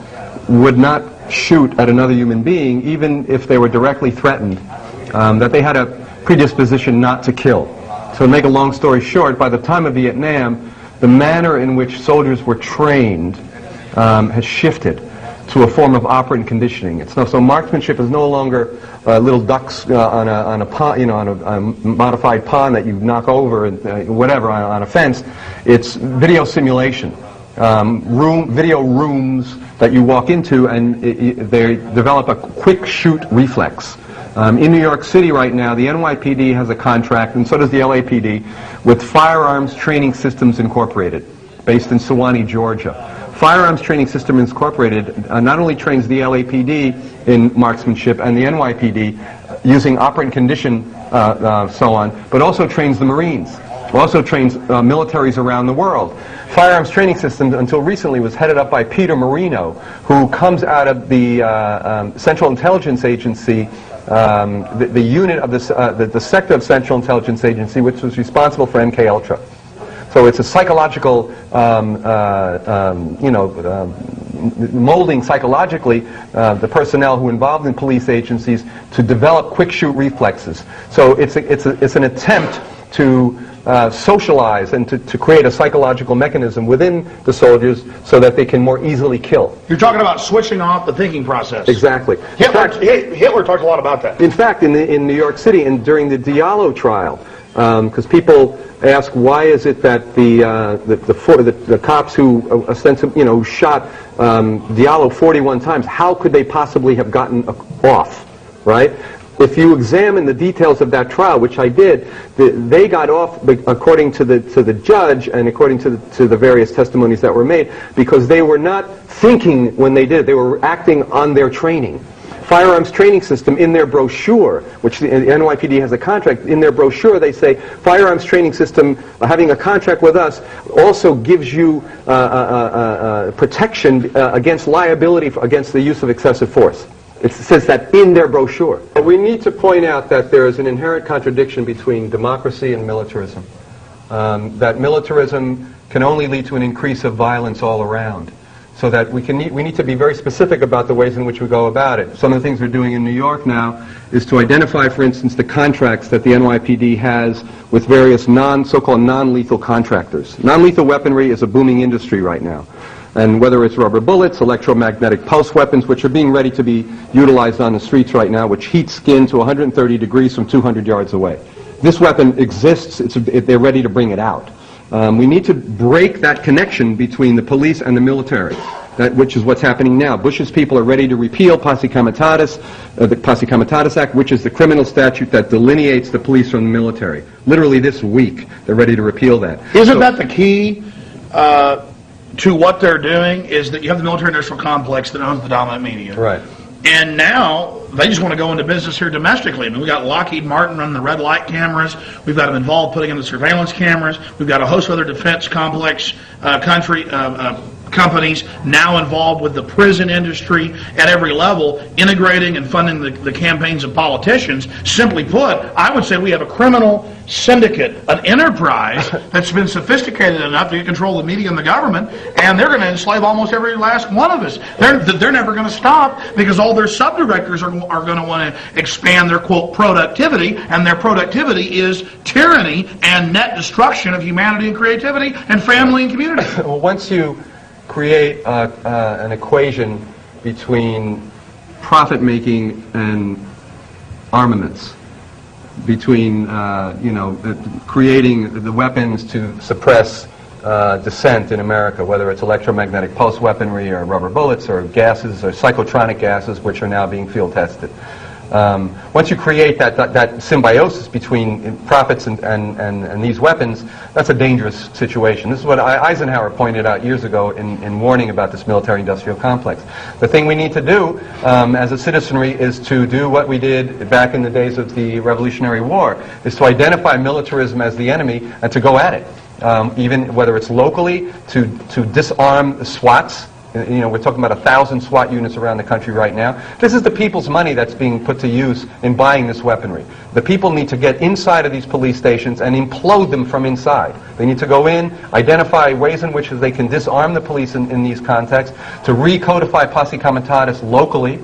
would not shoot at another human being, even if they were directly threatened, that they had a predisposition not to kill. So to make a long story short, by the time of Vietnam, the manner in which soldiers were trained has shifted to a form of operant conditioning. So marksmanship is no longer little ducks on a pond, on a modified pond that you knock over and whatever on a fence. It's video simulation, video rooms that you walk into, and they develop a quick shoot reflex. In New York City right now, the NYPD has a contract, and so does the LAPD, with Firearms Training Systems Incorporated, based in Sewanee, Georgia. Firearms Training Systems Incorporated not only trains the LAPD in marksmanship and the NYPD, using operant condition, so on, but also trains the Marines, also trains militaries around the world. Firearms training system, until recently, was headed up by Peter Marino, who comes out of the Central Intelligence Agency, the unit of the sector of Central Intelligence Agency, which was responsible for MKUltra. So it's a psychological, molding psychologically the personnel who are involved in police agencies to develop quick shoot reflexes. So it's an attempt to socialize and to create a psychological mechanism within the soldiers so that they can more easily kill. You're talking about switching off the thinking process. Exactly. Hitler talked a lot about that. In fact, in New York City, and during the Diallo trial, because people ask why is it that the cops who ostensibly shot Diallo 41 times, how could they possibly have gotten off, right? If you examine the details of that trial, which I did, they got off according to the judge and according to the various testimonies that were made because they were not thinking when they did. They were acting on their training. Firearms training system, in their brochure, which the NYPD has a contract, in their brochure they say, firearms training system, having a contract with us, also gives you protection against liability against the use of excessive force. It says that in their brochure. We need to point out that there is an inherent contradiction between democracy and militarism. That militarism can only lead to an increase of violence all around. So that we need to be very specific about the ways in which we go about it. Some of the things we're doing in New York now is to identify, for instance, the contracts that the NYPD has with various so-called non-lethal contractors. Non-lethal weaponry is a booming industry right now. And whether it's rubber bullets, electromagnetic pulse weapons, which are being ready to be utilized on the streets right now, which heat skin to 130 degrees from 200 yards away. This weapon exists. They're ready to bring it out. We need to break that connection between the police and the military, which is what's happening now. Bush's people are ready to repeal Posse Comitatus, the Posse Comitatus Act, which is the criminal statute that delineates the police from the military. Literally this week, they're ready to repeal that. Isn't that the key to what they're doing, is that you have the military-industrial complex that owns the dominant media. Right. And now they just want to go into business here domestically. I mean, we've got Lockheed Martin running the red light cameras. We've got them involved putting in the surveillance cameras. We've got a host of other defense complex companies now involved with the prison industry at every level, integrating and funding the campaigns of politicians. Simply put, I would say we have a criminal syndicate, an enterprise that's been sophisticated enough to get control of the media and the government, and they're going to enslave almost every last one of us. They're never going to stop because all their subdirectors are going to want to expand their, quote, productivity, and their productivity is tyranny and net destruction of humanity and creativity and family and community. Well, once you create an equation between profit-making and armaments, between creating the weapons to suppress dissent in America, whether it's electromagnetic pulse weaponry or rubber bullets or gases or psychotronic gases, which are now being field tested. Once you create that symbiosis between profits and these weapons, that's a dangerous situation. This is what Eisenhower pointed out years ago in warning about this military-industrial complex. The thing we need to do as a citizenry is to do what we did back in the days of the Revolutionary War, is to identify militarism as the enemy and to go at it. Even whether it's locally, to disarm the SWATs. We're talking about 1,000 SWAT units around the country right now. This is the people's money that's being put to use in buying this weaponry. The people need to get inside of these police stations and implode them from inside. They need to go in, identify ways in which they can disarm the police in these contexts, to recodify Posse Comitatus locally.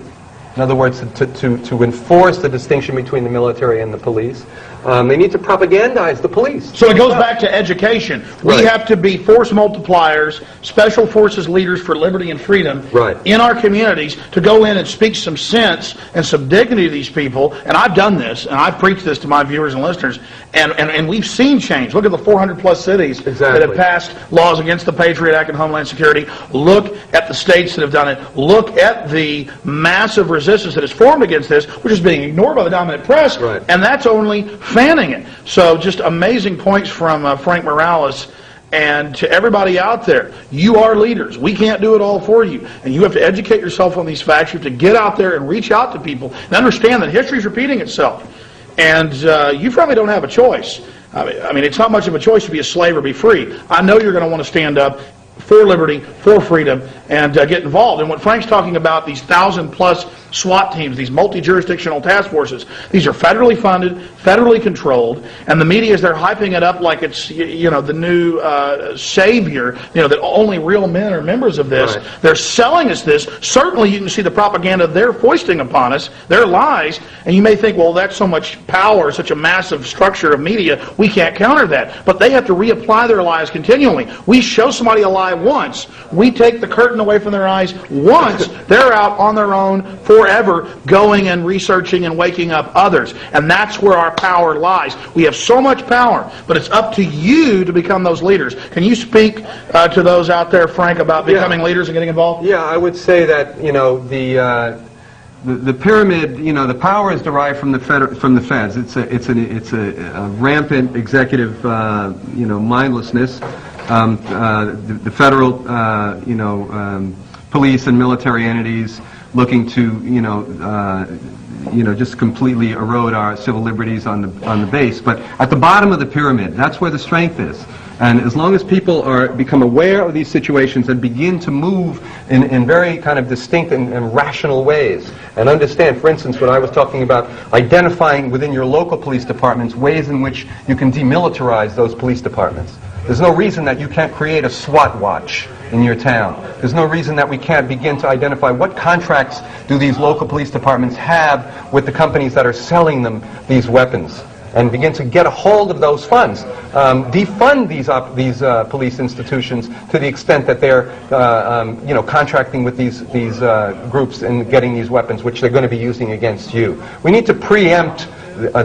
In other words, to enforce the distinction between the military and the police. They need to propagandize the police. So it goes back to education. We have to be force multipliers, special forces leaders for liberty and freedom in our communities to go in and speak some sense and some dignity to these people. And I've done this, and I've preached this to my viewers and listeners, and we've seen change. Look at the 400-plus cities that have passed laws against the Patriot Act and Homeland Security. Look at the states that have done it. Look at the massive resistance that has formed against this, which is being ignored by the dominant press, and that's only fanning it. So just amazing points from Frank Morales. And to everybody out there, you are leaders. We can't do it all for you. And you have to educate yourself on these facts. You have to get out there and reach out to people and understand that history is repeating itself. And you probably don't have a choice. I mean, it's not much of a choice to be a slave or be free. I know you're going to want to stand up for liberty, for freedom, and get involved. And what Frank's talking about, these 1,000-plus SWAT teams, these multi-jurisdictional task forces, these are federally funded, federally controlled, and the media is there hyping it up like it's, you know, the new savior, you know, that only real men are members of this. Right. They're selling us this. Certainly you can see the propaganda they're foisting upon us, their lies, and you may think, well, that's so much power, such a massive structure of media, we can't counter that. But they have to reapply their lies continually. We show somebody a lie once, we take the curtain away from their eyes once, they're out on their own forever going and researching and waking up others. And that's where our power lies. We have so much power, but it's up to you to become those leaders. Can you speak to those out there, Frank, about becoming leaders and getting involved? Yeah, I would say that, you know, the pyramid, you know, the power is derived from the feds. It's a rampant executive, you know, mindlessness. The federal, you know, police and military entities looking to, you know, just completely erode our civil liberties on the base. But at the bottom of the pyramid, that's where the strength is. And as long as people become aware of these situations and begin to move in very kind of distinct and rational ways, and understand, for instance, what I was talking about, identifying within your local police departments ways in which you can demilitarize those police departments. There's no reason that you can't create a SWAT watch in your town. There's no reason that we can't begin to identify what contracts do these local police departments have with the companies that are selling them these weapons, and begin to get a hold of those funds. Defund these police institutions to the extent that they're you know, contracting with these groups and getting these weapons, which they're going to be using against you. We need to preempt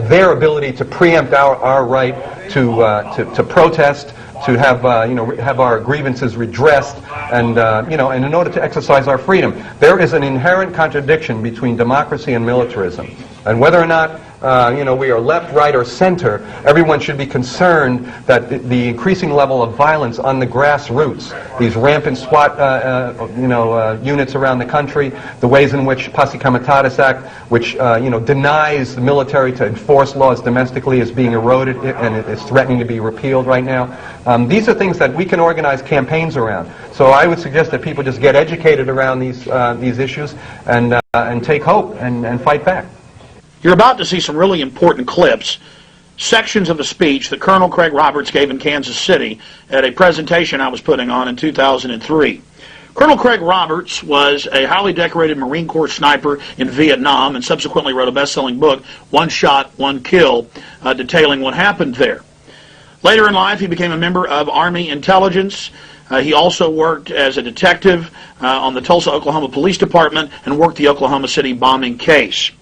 their ability to preempt our right to protest, to have you know, have our grievances redressed, and you know, and in order to exercise our freedom. There is an inherent contradiction between democracy and militarism, and whether or not you know, we are left, right, or center, everyone should be concerned that the increasing level of violence on the grassroots, these rampant SWAT you know, units around the country, the ways in which Posse Comitatus Act, which you know, denies the military to enforce laws domestically, is being eroded and it is threatening to be repealed right now. These are things that we can organize campaigns around. So I would suggest that people just get educated around these issues and take hope and fight back. You're about to see some really important clips, sections of a speech that Colonel Craig Roberts gave in Kansas City at a presentation I was putting on in 2003. Colonel Craig Roberts was a highly decorated Marine Corps sniper in Vietnam and subsequently wrote a best-selling book, One Shot, One Kill, detailing what happened there. Later in life, he became a member of Army intelligence. He also worked as a detective on the Tulsa, Oklahoma Police Department and worked the Oklahoma City bombing case.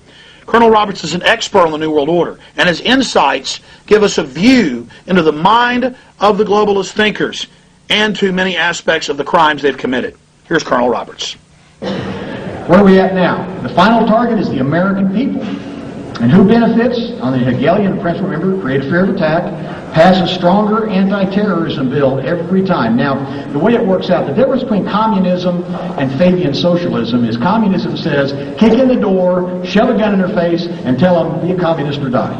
Colonel Roberts is an expert on the New World Order, and his insights give us a view into the mind of the globalist thinkers and to many aspects of the crimes they've committed. Here's Colonel Roberts. Where are we at now? The final target is the American people. And who benefits? On the Hegelian principle, remember, create a fear of attack, pass a stronger anti-terrorism bill every time. Now, the way it works out, the difference between communism and Fabian socialism is communism says, kick in the door, shove a gun in their face, and tell them, be a communist or die.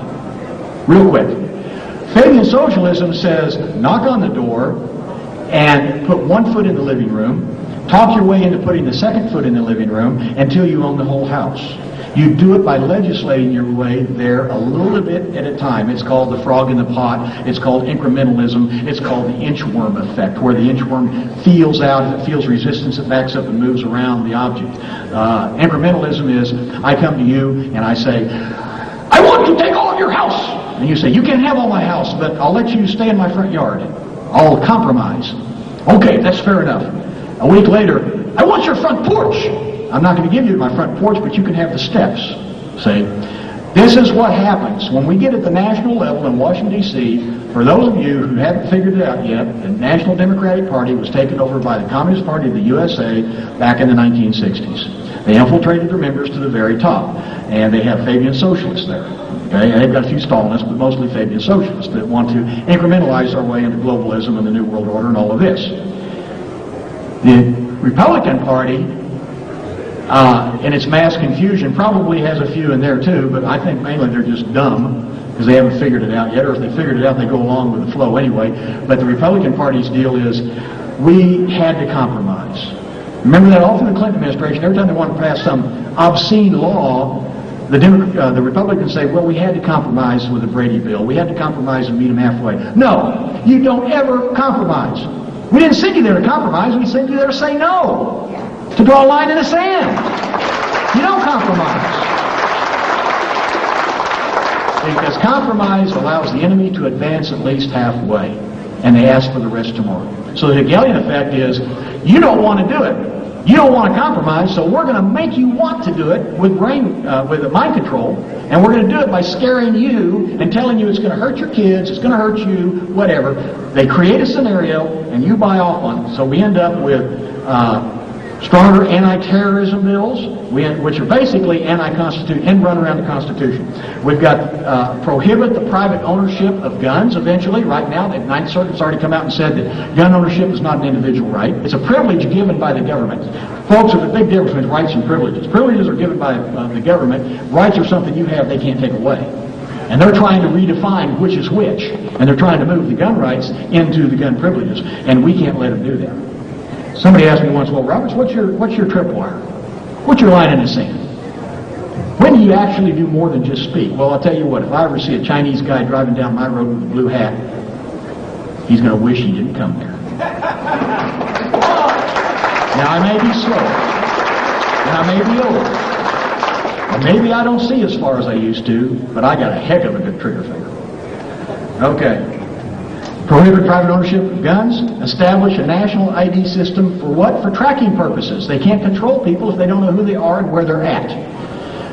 Real quick. Fabian socialism says, knock on the door and put one foot in the living room, talk your way into putting the second foot in the living room until you own the whole house. You do it by legislating your way there a little bit at a time. It's called the frog in the pot. It's called incrementalism. It's called the inchworm effect, where the inchworm feels out. If it feels resistance, it backs up and moves around the object. Incrementalism is, I come to you and I say, I want to take all of your house. And you say, you can't have all my house, but I'll let you stay in my front yard. I'll compromise. Okay, that's fair enough. A week later, I want your front porch. I'm not going to give you my front porch, but you can have the steps. See? This is what happens when we get at the national level in Washington, D.C. For those of you who haven't figured it out yet, the National Democratic Party was taken over by the Communist Party of the USA back in the 1960s. They infiltrated their members to the very top, and they have Fabian socialists there. Okay, and they've got a few Stalinists, but mostly Fabian socialists that want to incrementalize our way into globalism and the New World Order and all of this. The Republican Party, in its mass confusion, probably has a few in there too, but I think mainly they're just dumb because they haven't figured it out yet, or if they figured it out, they go along with the flow anyway. But the Republican Party's deal is, we had to compromise. Remember that all through the Clinton administration, every time they want to pass some obscene law, the Republicans say, well, we had to compromise with the Brady bill. We had to compromise and meet them halfway. No, you don't ever compromise. We didn't send you there to compromise. We sent you there to say no, to draw a line in the sand. You don't compromise. Because compromise allows the enemy to advance at least halfway, and they ask for the rest tomorrow. So the Hegelian effect is, you don't want to do it. You don't want to compromise, so we're going to make you want to do it with mind control, and we're going to do it by scaring you and telling you it's going to hurt your kids, it's going to hurt you, whatever. They create a scenario, and you buy off on it. So we end up with stronger anti-terrorism bills, which are basically anti-constitution, and run around the Constitution. We've got prohibit the private ownership of guns eventually. Right now, the Ninth Circuit's already come out and said that gun ownership is not an individual right. It's a privilege given by the government. Folks, there's a big difference between rights and privileges. Privileges are given by the government. Rights are something you have they can't take away. And they're trying to redefine which is which. And they're trying to move the gun rights into the gun privileges. And we can't let them do that. Somebody asked me once, well, Roberts, what's your tripwire? What's your line in the sand? When do you actually do more than just speak? Well, I'll tell you what, if I ever see a Chinese guy driving down my road with a blue hat, he's going to wish he didn't come there. Now, I may be slow, and I may be old, and maybe I don't see as far as I used to, but I got a heck of a good trigger finger. Okay. Prohibit private ownership of guns. Establish a national ID system for what? For tracking purposes. They can't control people if they don't know who they are and where they're at.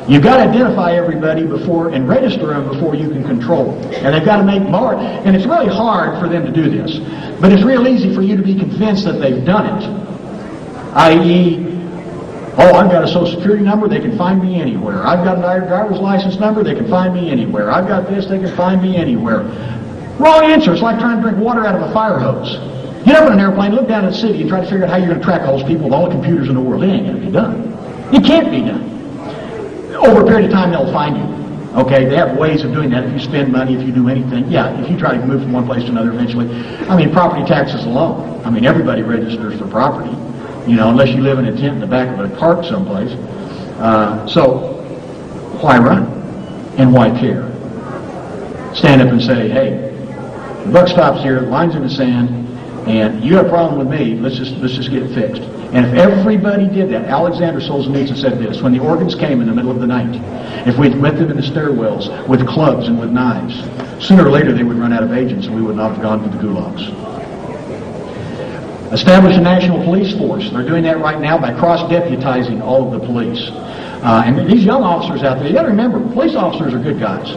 You've got to identify everybody before and register them before you can control them. And they've got to make more. And it's really hard for them to do this. But it's real easy for you to be convinced that they've done it. I.e., oh, I've got a social security number, they can find me anywhere. I've got a driver's license number, they can find me anywhere. I've got this, they can find me anywhere. Wrong answer. It's like trying to drink water out of a fire hose. Get up in an airplane, look down at the city, and try to figure out how you're going to track all those people with all the computers in the world. It ain't going to be done. It can't be done. Over a period of time, they'll find you. Okay, they have ways of doing that. If you spend money, if you do anything, yeah, if you try to move from one place to another eventually. I mean, property taxes alone. I mean, everybody registers for property, you know, unless you live in a tent in the back of a park someplace. So, why run? And why care? Stand up and say, hey, the buck stops here, the line's in the sand, and you have a problem with me, let's just get it fixed. And if everybody did that, Alexander Solzhenitsyn said this, when the organs came in the middle of the night, if we'd met them in the stairwells with clubs and with knives, sooner or later they would run out of agents and we would not have gone to the gulags. Establish a national police force. They're doing that right now by cross-deputizing all of the police. And these young officers out there, you got to remember, police officers are good guys.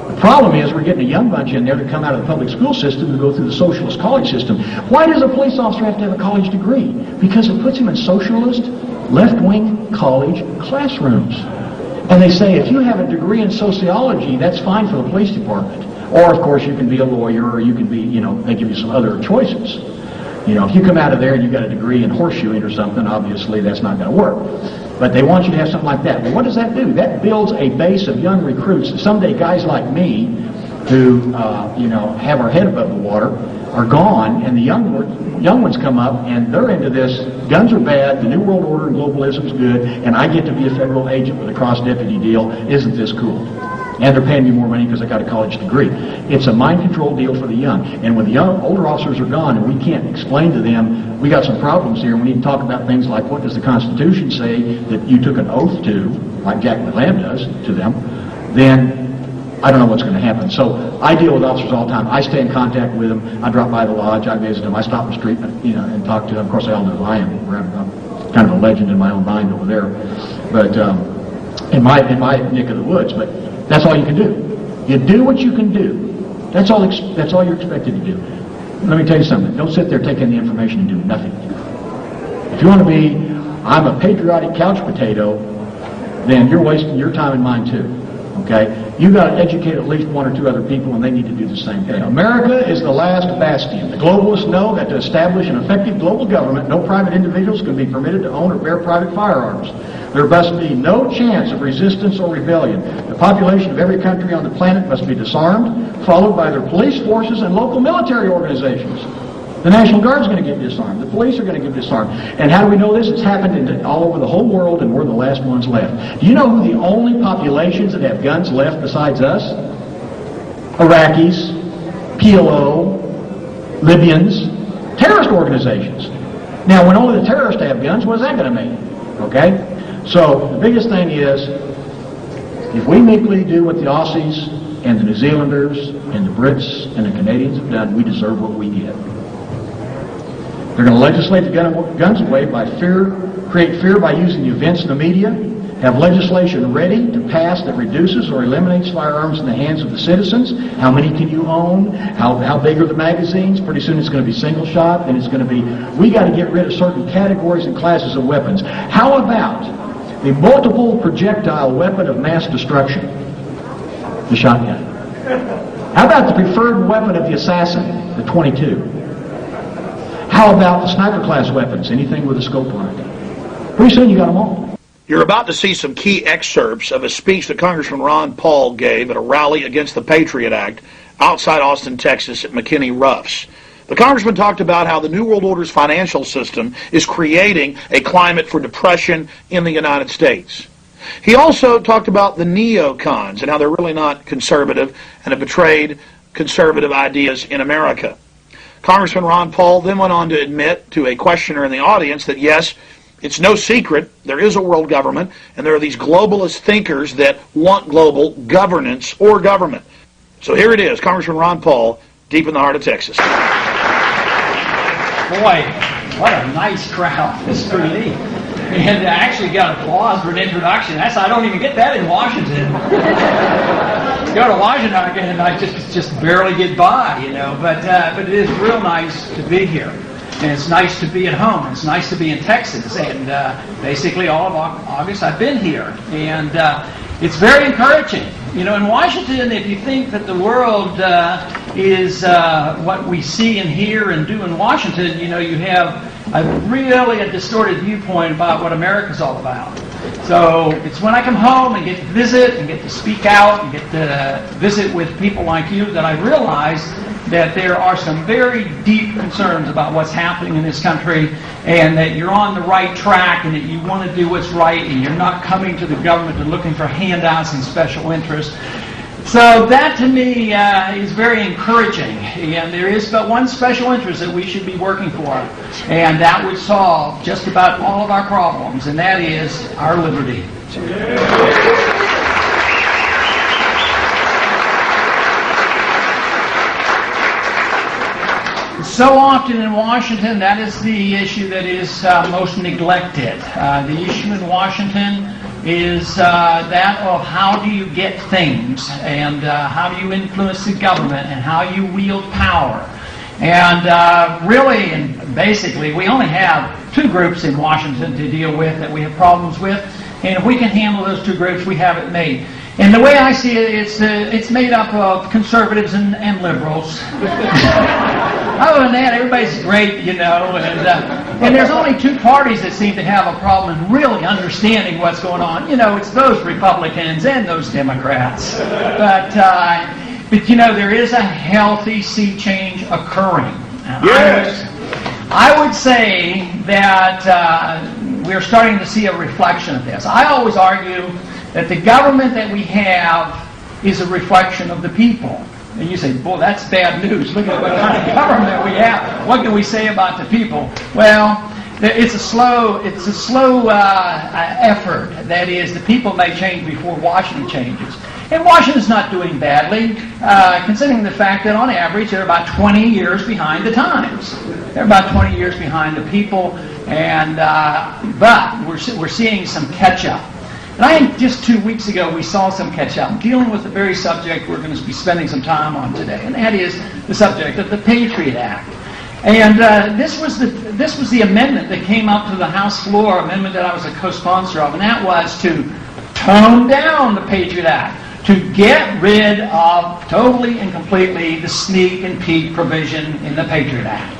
The problem is we're getting a young bunch in there to come out of the public school system to go through the socialist college system. Why does a police officer have to have a college degree? Because it puts him in socialist, left-wing college classrooms. And they say, if you have a degree in sociology, that's fine for the police department. Or, of course, you can be a lawyer, or you can be, you know, they give you some other choices. You know, if you come out of there and you've got a degree in horseshoeing or something, obviously that's not going to work. But they want you to have something like that. Well, what does that do? That builds a base of young recruits. Someday guys like me who, you know, have our head above the water are gone, and the young ones come up, and they're into this. Guns are bad, the New World Order and globalism is good, and I get to be a federal agent with a cross-deputy deal. Isn't this cool? And they're paying me more money because I got a college degree. It's a mind control deal for the young. And when the older officers are gone and we can't explain to them, we got some problems here, we need to talk about things like, what does the Constitution say that you took an oath to, like Jack McLam does to them, then I don't know what's going to happen. So I deal with officers all the time. I stay in contact with them. I drop by the lodge. I visit them. I stop in the street, you know, and talk to them. Of course, they all know who I am. I'm kind of a legend in my own mind over there. But in my neck of the woods. But that's all you can do. You do what you can do. That's all you're expected to do. Let me tell you something. Don't sit there taking the information and do nothing. If you want to be, I'm a patriotic couch potato, then you're wasting your time and mine too. Okay? you've got to educate at least one or two other people, and they need to do the same thing. America is the last bastion. The globalists know that to establish an effective global government, no private individuals can be permitted to own or bear private firearms. There must be no chance of resistance or rebellion. The population of every country on the planet must be disarmed, followed by their police forces and local military organizations. The National Guard is going to get disarmed. The police are going to get disarmed. And how do we know this? It's happened all over the whole world, and we're the last ones left. Do you know who the only populations that have guns left besides us? Iraqis, PLO, Libyans, terrorist organizations. Now, when only the terrorists have guns, what is that going to mean? Okay? So, the biggest thing is, if we meekly do what the Aussies and the New Zealanders and the Brits and the Canadians have done, we deserve what we get. They're going to legislate the guns away by create fear by using the events in the media, have legislation ready to pass that reduces or eliminates firearms in the hands of the citizens. How many can you own? How big are the magazines? Pretty soon it's going to be single shot, and it's going to be, we got to get rid of certain categories and classes of weapons. How about the multiple projectile weapon of mass destruction, the shotgun? How about the preferred weapon of the assassin, the .22? How about the sniper class weapons, anything with a scope on it? Pretty soon you got them all. You're about to see some key excerpts of a speech that Congressman Ron Paul gave at a rally against the Patriot Act outside Austin, Texas at McKinney Ruff's. The congressman talked about how the New World Order's financial system is creating a climate for depression in the United States. He also talked about the neocons and how they're really not conservative and have betrayed conservative ideas in America. Congressman Ron Paul then went on to admit to a questioner in the audience that yes, it's no secret, there is a world government, and there are these globalist thinkers that want global governance or government. So here it is, Congressman Ron Paul, deep in the heart of Texas. Boy, what a nice crowd. This is pretty neat. And I actually got applause for an introduction. I don't even get that in Washington. Go to Washington and I just barely get by, you know. But it is real nice to be here. And it's nice to be at home. It's nice to be in Texas. And basically all of August I've been here. And it's very encouraging. You know, in Washington, if you think that the world is what we see and hear and do in Washington, you know, you have a distorted viewpoint about what America's all about. So it's when I come home and get to visit and get to speak out and get to visit with people like you that I realize that there are some very deep concerns about what's happening in this country and that you're on the right track and that you want to do what's right and you're not coming to the government and looking for handouts and special interests. So that to me is very encouraging, and there is but one special interest that we should be working for, and that would solve just about all of our problems, and that is our liberty. So often in Washington, that is the issue that is most neglected. The issue in Washington is that of how do you get things and how do you influence the government and how you wield power. And really and basically we only have two groups in Washington to deal with that we have problems with, and if we can handle those two groups, we have it made. And the way I see it, it's made up of conservatives and liberals. Other than that, everybody's great, you know, and there's only two parties that seem to have a problem in really understanding what's going on. You know, it's those Republicans and those Democrats. But you know, there is a healthy sea change occurring. Yes. I would say that we're starting to see a reflection of this. I always argue that the government that we have is a reflection of the people. And you say, boy, that's bad news. Look at what kind of government we have. What can we say about the people? Well, it's a slow effort. That is, the people may change before Washington changes. And Washington's not doing badly, considering the fact that on average they're about 20 years behind the times. They're about 20 years behind the people, and but we're seeing some catch-up. And I think just 2 weeks ago we saw some catch-up dealing with the very subject we're going to be spending some time on today, and that is the subject of the Patriot Act. And this was the amendment that came up to the House floor, amendment that I was a co-sponsor of, and that was to tone down the Patriot Act. to get rid of totally and completely the sneak and peek provision in the Patriot Act.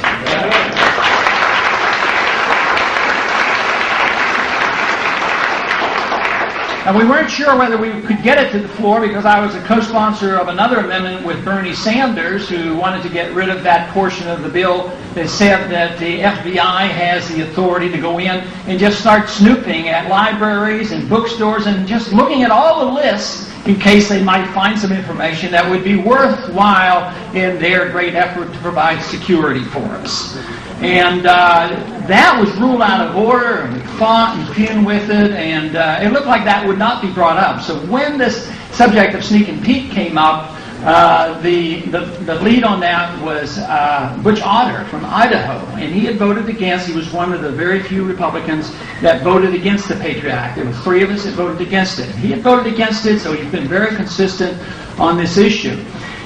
And we weren't sure whether we could get it to the floor because I was a co-sponsor of another amendment with Bernie Sanders who wanted to get rid of that portion of the bill that said that the FBI has the authority to go in and just start snooping at libraries and bookstores and just looking at all the lists in case they might find some information that would be worthwhile in their great effort to provide security for us. And that was ruled out of order, and we fought and fumed with it, and it looked like that would not be brought up. So when this subject of sneak and peek came up, the lead on that was Butch Otter from Idaho, and he had voted against. He was one of the very few Republicans that voted against the Patriot Act. There were 3 of us that voted against it. He had voted against it, so he's been very consistent on this issue.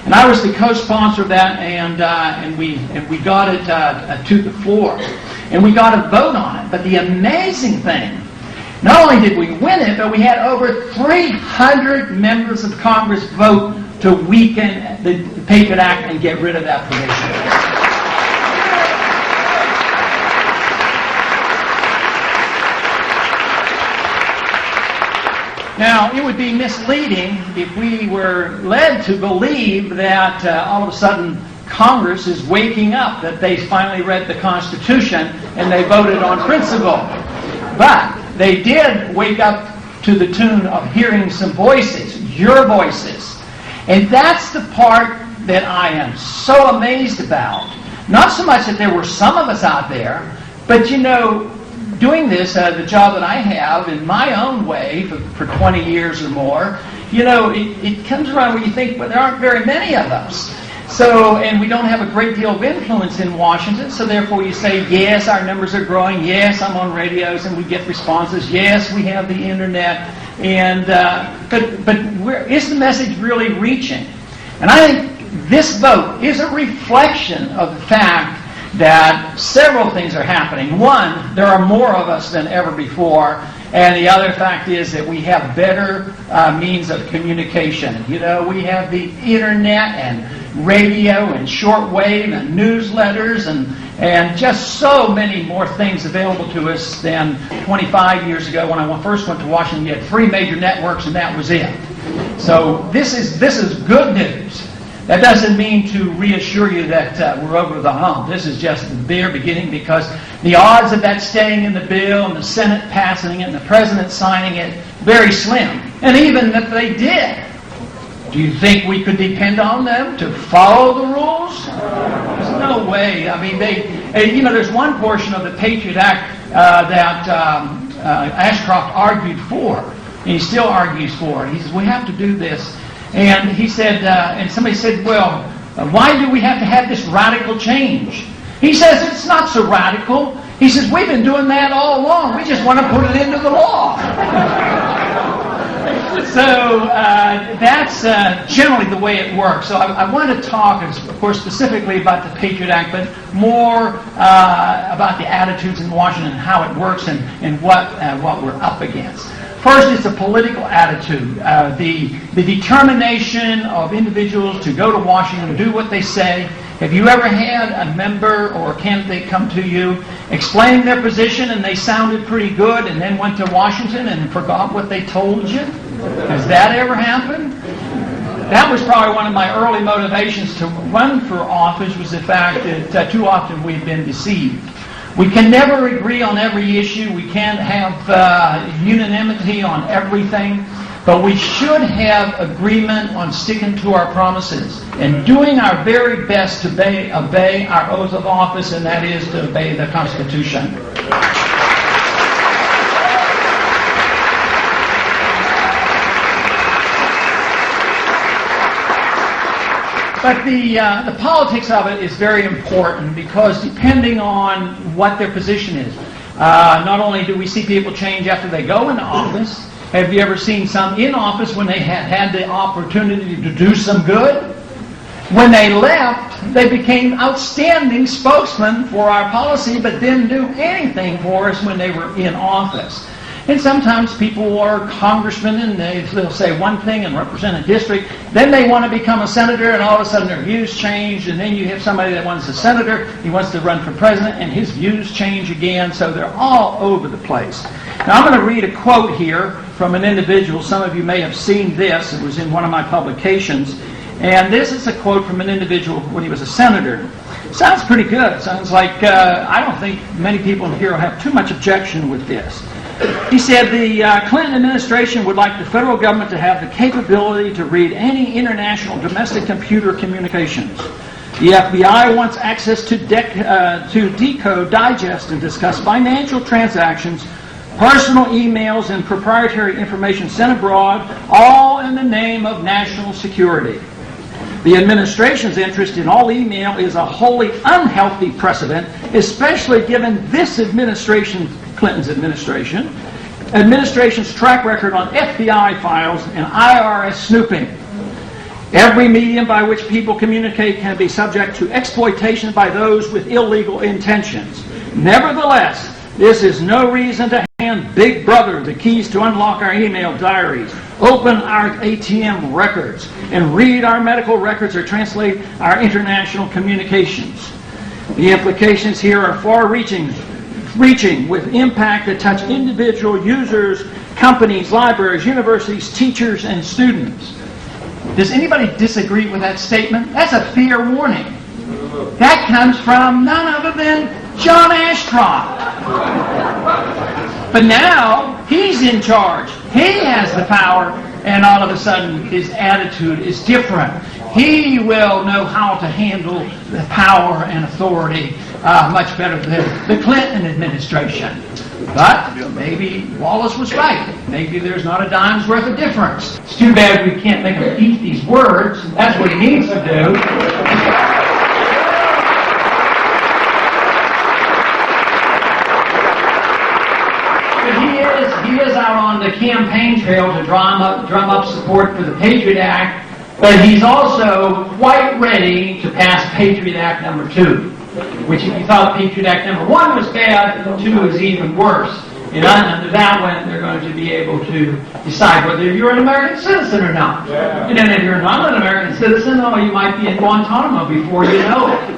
And I was the co-sponsor of that, and we got it to the floor, and we got a vote on it. But the amazing thing, not only did we win it, but we had over 300 members of Congress vote to weaken the Patriot Act and get rid of that provision. Now, it would be misleading if we were led to believe that all of a sudden Congress is waking up, that they finally read the Constitution and they voted on principle. But they did wake up to the tune of hearing some voices, your voices. And that's the part that I am so amazed about. Not so much that there were some of us out there, but you know, doing this, the job that I have in my own way for 20 years or more, you know, it comes around where you think, well, there aren't very many of us. So, and we don't have a great deal of influence in Washington, so therefore you say, yes, our numbers are growing, yes, I'm on radios and we get responses, yes, we have the internet, and but is the message really reaching? And I think this vote is a reflection of the fact that several things are happening. One, there are more of us than ever before, and the other fact is that we have better means of communication. You know, we have the internet and radio and shortwave and newsletters and just so many more things available to us than 25 years ago when I first went to Washington. You had 3 major networks and that was it. So this is good news. That doesn't mean to reassure you that we're over the hump. This is just the bare beginning because the odds of that staying in the bill and the Senate passing it and the President signing it, very slim. And even if they did, do you think we could depend on them to follow the rules? There's no way. I mean, you know, there's one portion of the Patriot Act that Ashcroft argued for, and he still argues for it. He says, we have to do this. And he said, and somebody said, well, why do we have to have this radical change? He says, it's not so radical. He says, we've been doing that all along. We just want to put it into the law. So that's generally the way it works. So I want to talk, of course, specifically about the Patriot Act, but more about the attitudes in Washington and how it works and what we're up against. First, it's a political attitude. The determination of individuals to go to Washington and do what they say. Have you ever had a member or a candidate come to you explaining their position and they sounded pretty good and then went to Washington and forgot what they told you? Has that ever happened? That was probably one of my early motivations to run for office, was the fact that too often we've been deceived. We can never agree on every issue. We can't have unanimity on everything. But we should have agreement on sticking to our promises and doing our very best to obey our oath of office, and that is to obey the Constitution. But the politics of it is very important because depending on what their position is, not only do we see people change after they go into office, have you ever seen some in office when they had the opportunity to do some good? When they left, they became outstanding spokesmen for our policy, but didn't do anything for us when they were in office. And sometimes people are congressmen and they'll say one thing and represent a district. Then they want to become a senator and all of a sudden their views change. And then you have somebody that wants a senator, he wants to run for president and his views change again. So they're all over the place. Now I'm going to read a quote here from an individual. Some of you may have seen this. It was in one of my publications. And this is a quote from an individual when he was a senator. Sounds pretty good. Sounds like I don't think many people here will have too much objection with this. He said the Clinton administration would like the federal government to have the capability to read any international domestic computer communications. The FBI wants access to decode, digest, and discuss financial transactions, personal emails, and proprietary information sent abroad, all in the name of national security. The administration's interest in all email is a wholly unhealthy precedent, especially given this administration, Clinton's administration's track record on FBI files and IRS snooping. Every medium by which people communicate can be subject to exploitation by those with illegal intentions. Nevertheless, this is no reason to hand Big Brother the keys to unlock our email diaries, open our ATM records, and read our medical records or translate our international communications. The implications here are far-reaching with impact that touch individual users, companies, libraries, universities, teachers, and students. Does anybody disagree with that statement? That's a fair warning. That comes from none other than John Ashcroft. But now he's in charge. He has the power, and all of a sudden his attitude is different. He will know how to handle the power and authority much better than the Clinton administration. But maybe Wallace was right. Maybe there's not a dime's worth of difference. It's too bad we can't make him eat these words. That's what he needs to do. He is out on the campaign trail to drum up support for the Patriot Act, but he's also quite ready to pass Patriot Act number 2, which if you thought Patriot Act number 1 was bad, 2 is even worse. And under that one, they're going to be able to decide whether you're an American citizen or not. And then if you're not an American citizen, oh, you might be in Guantanamo before you know it.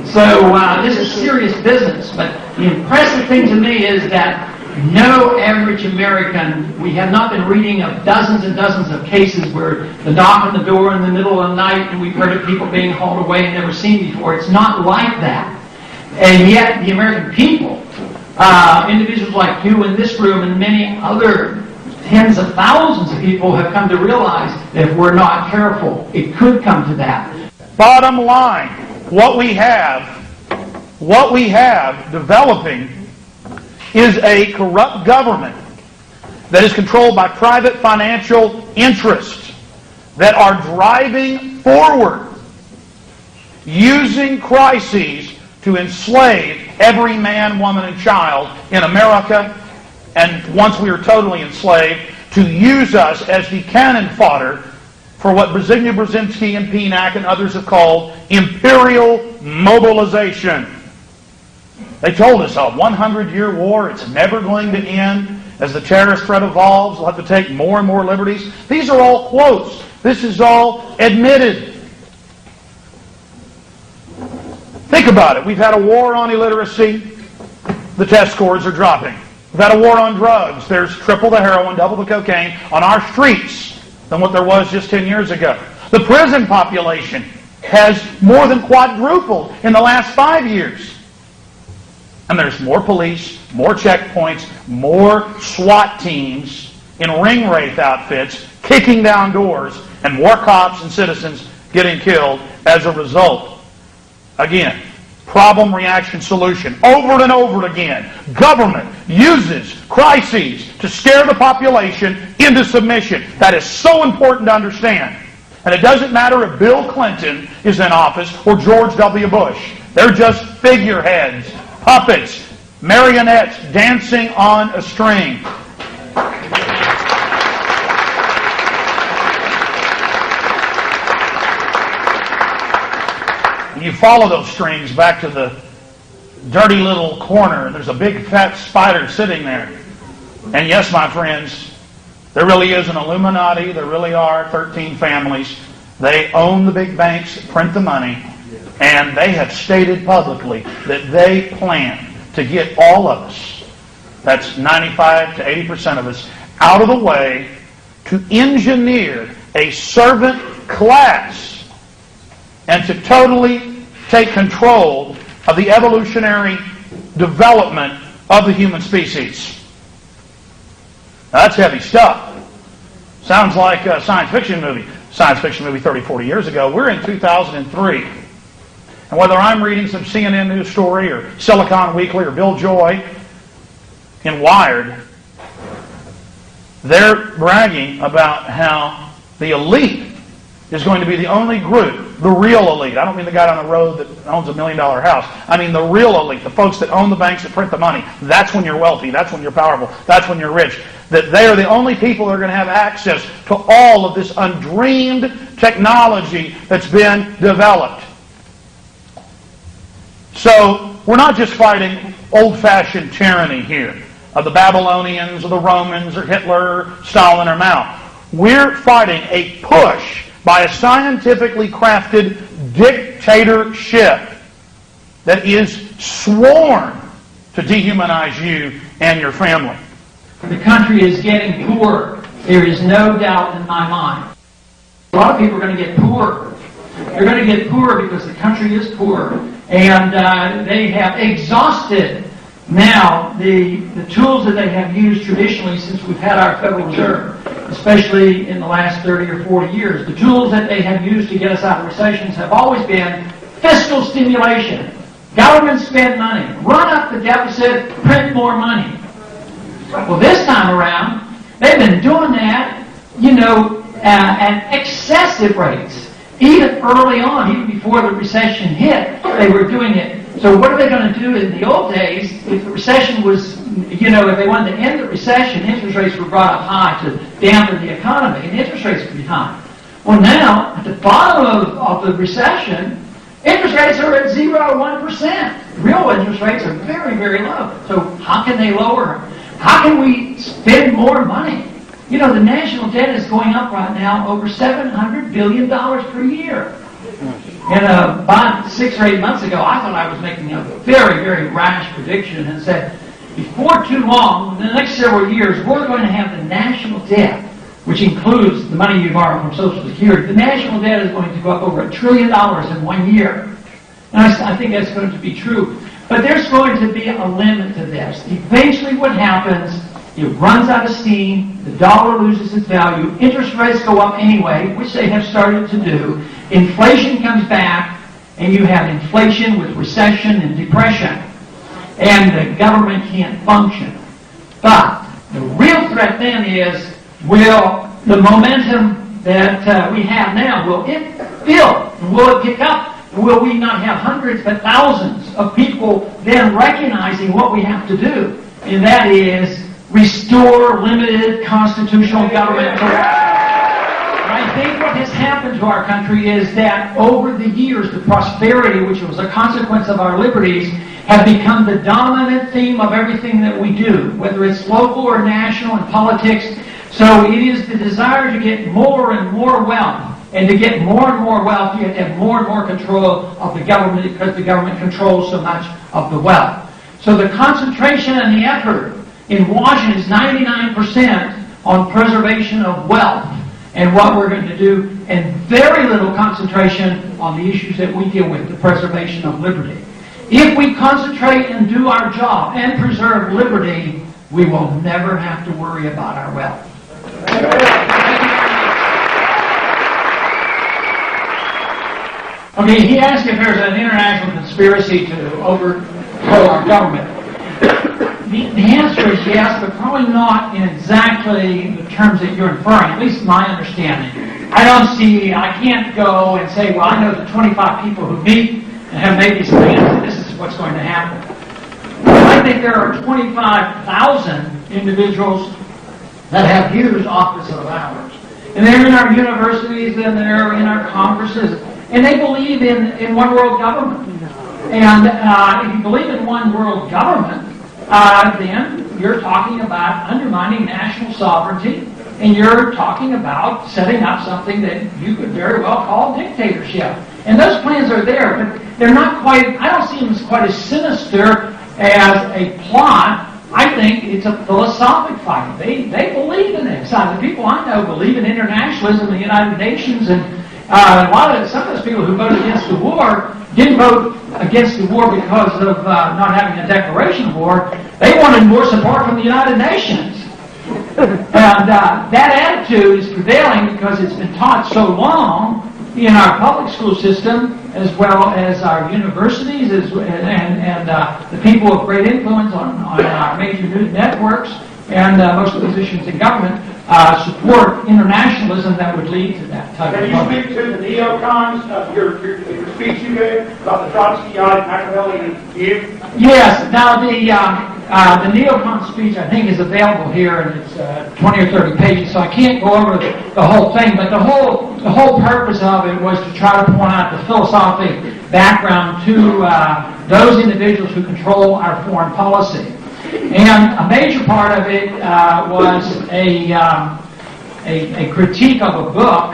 So this is serious business, but the impressive thing to me is that no average American, we have not been reading of dozens and dozens of cases where the knock on the door in the middle of the night and we've heard of people being hauled away and never seen before. It's not like that. And yet the American people, individuals like you in this room and many other tens of thousands of people have come to realize that if we're not careful, it could come to that. Bottom line, what we have developing is a corrupt government that is controlled by private financial interests that are driving forward, using crises to enslave every man, woman, and child in America, and once we are totally enslaved, to use us as the cannon fodder for what Brzezinski, Brzezinski, and Pienack and others have called imperial mobilization. They told us a 100-year war, it's never going to end. As the terrorist threat evolves, we'll have to take more and more liberties. These are all quotes. This is all admitted. Think about it. We've had a war on illiteracy. The test scores are dropping. We've had a war on drugs. There's triple the heroin, double the cocaine on our streets than what there was just 10 years ago. The prison population has more than quadrupled in the last 5 years. And there's more police, more checkpoints, more SWAT teams in ring wraith outfits kicking down doors, and more cops and citizens getting killed as a result. Again, problem, reaction, solution. Over and over again, government uses crises to scare the population into submission. That is so important to understand. And it doesn't matter if Bill Clinton is in office or George W. Bush. They're just figureheads. Puppets, marionettes dancing on a string. And you follow those strings back to the dirty little corner, and there's a big fat spider sitting there. And yes, my friends, there really is an Illuminati. There really are 13 families. They own the big banks, print the money, and they have stated publicly that they plan to get all of us, that's 95 to 80% of us, out of the way to engineer a servant class and to totally take control of the evolutionary development of the human species. Now, that's heavy stuff. Sounds like a science fiction movie 30, 40 years ago. We're in 2003. And whether I'm reading some CNN news story or Silicon Weekly or Bill Joy in Wired, they're bragging about how the elite is going to be the only group, the real elite. I don't mean the guy down the road that owns $1 million house. I mean the real elite, the folks that own the banks that print the money. That's when you're wealthy. That's when you're powerful. That's when you're rich. That they are the only people that are going to have access to all of this undreamed technology that's been developed. So we're not just fighting old-fashioned tyranny here of the Babylonians or the Romans or Hitler, or Stalin or Mao. We're fighting a push by a scientifically crafted dictatorship that is sworn to dehumanize you and your family. The country is getting poorer. There is no doubt in my mind. A lot of people are going to get poorer. They're going to get poorer because the country is poor. And they have exhausted now the tools that they have used traditionally since we've had our Federal Reserve, especially in the last 30 or 40 years. The tools that they have used to get us out of recessions have always been fiscal stimulation. Government spend money, run up the deficit, print more money. Well, this time around, they've been doing that, at excessive rates. Even early on, even before the recession hit, they were doing it. So what are they going to do in the old days if the recession was, if they wanted to end the recession, interest rates were brought up high to dampen the economy, and interest rates would be high. Well, now, at the bottom of the recession, interest rates are at 0 or 1%. Real interest rates are very, very low. So how can they lower them? How can we spend more money? The national debt is going up right now over $700 billion per year. And about 6 or 8 months ago, I thought I was making a very, very rash prediction and said, before too long, in the next several years, we're going to have the national debt, which includes the money you borrow from Social Security. The national debt is going to go up over $1 trillion in 1 year. And I think that's going to be true. But there's going to be a limit to this. Eventually what happens, it runs out of steam, the dollar loses its value, interest rates go up anyway, which they have started to do, inflation comes back, and you have inflation with recession and depression, and the government can't function. But the real threat then is, will the momentum that we have now, will it build? Will it pick up? Will we not have hundreds but thousands of people then recognizing what we have to do? And that is restore limited constitutional government. And I think what has happened to our country is that over the years, the prosperity, which was a consequence of our liberties, have become the dominant theme of everything that we do, whether it's local or national in politics. So it is the desire to get more and more wealth. And to get more and more wealth, you have to have more and more control of the government because the government controls so much of the wealth. So the concentration and the effort in Washington is 99% on preservation of wealth and what we're going to do, and very little concentration on the issues that we deal with, the preservation of liberty. If we concentrate and do our job and preserve liberty, we will never have to worry about our wealth. Okay, he asked if there's an international conspiracy to overthrow our government. The answer is yes, but probably not in exactly the terms that you're inferring, at least my understanding. I can't go and say, well, I know the 25 people who meet and have made these plans, and this is what's going to happen. I think there are 25,000 individuals that have views opposite of ours. And they're in our universities, and they're in our congresses, and they believe in one world government. And if you believe in one world government, then you're talking about undermining national sovereignty, and you're talking about setting up something that you could very well call dictatorship. And those plans are there, but they're not quite, I don't see them as quite as sinister as a plot. I think it's a philosophic fight. They believe in it. Some of the people I know believe in internationalism, the United Nations, and some of those people who voted against the war didn't vote against the war because of not having a declaration of war. They wanted more support from the United Nations. And that attitude is prevailing because it's been taught so long in our public school system, as well as our universities, and the people of great influence on our major news networks, and most of the positions in government support internationalism that would lead to that type of. Can you speak to the neocons of your speech you gave about the Trotskyite, Machiavelli, and you? Yes. Now the neocon speech I think is available here, and it's 20 or 30 pages, so I can't go over the whole thing. But the whole purpose of it was to try to point out the philosophic background to those individuals who control our foreign policy. And a major part of it was a critique of a book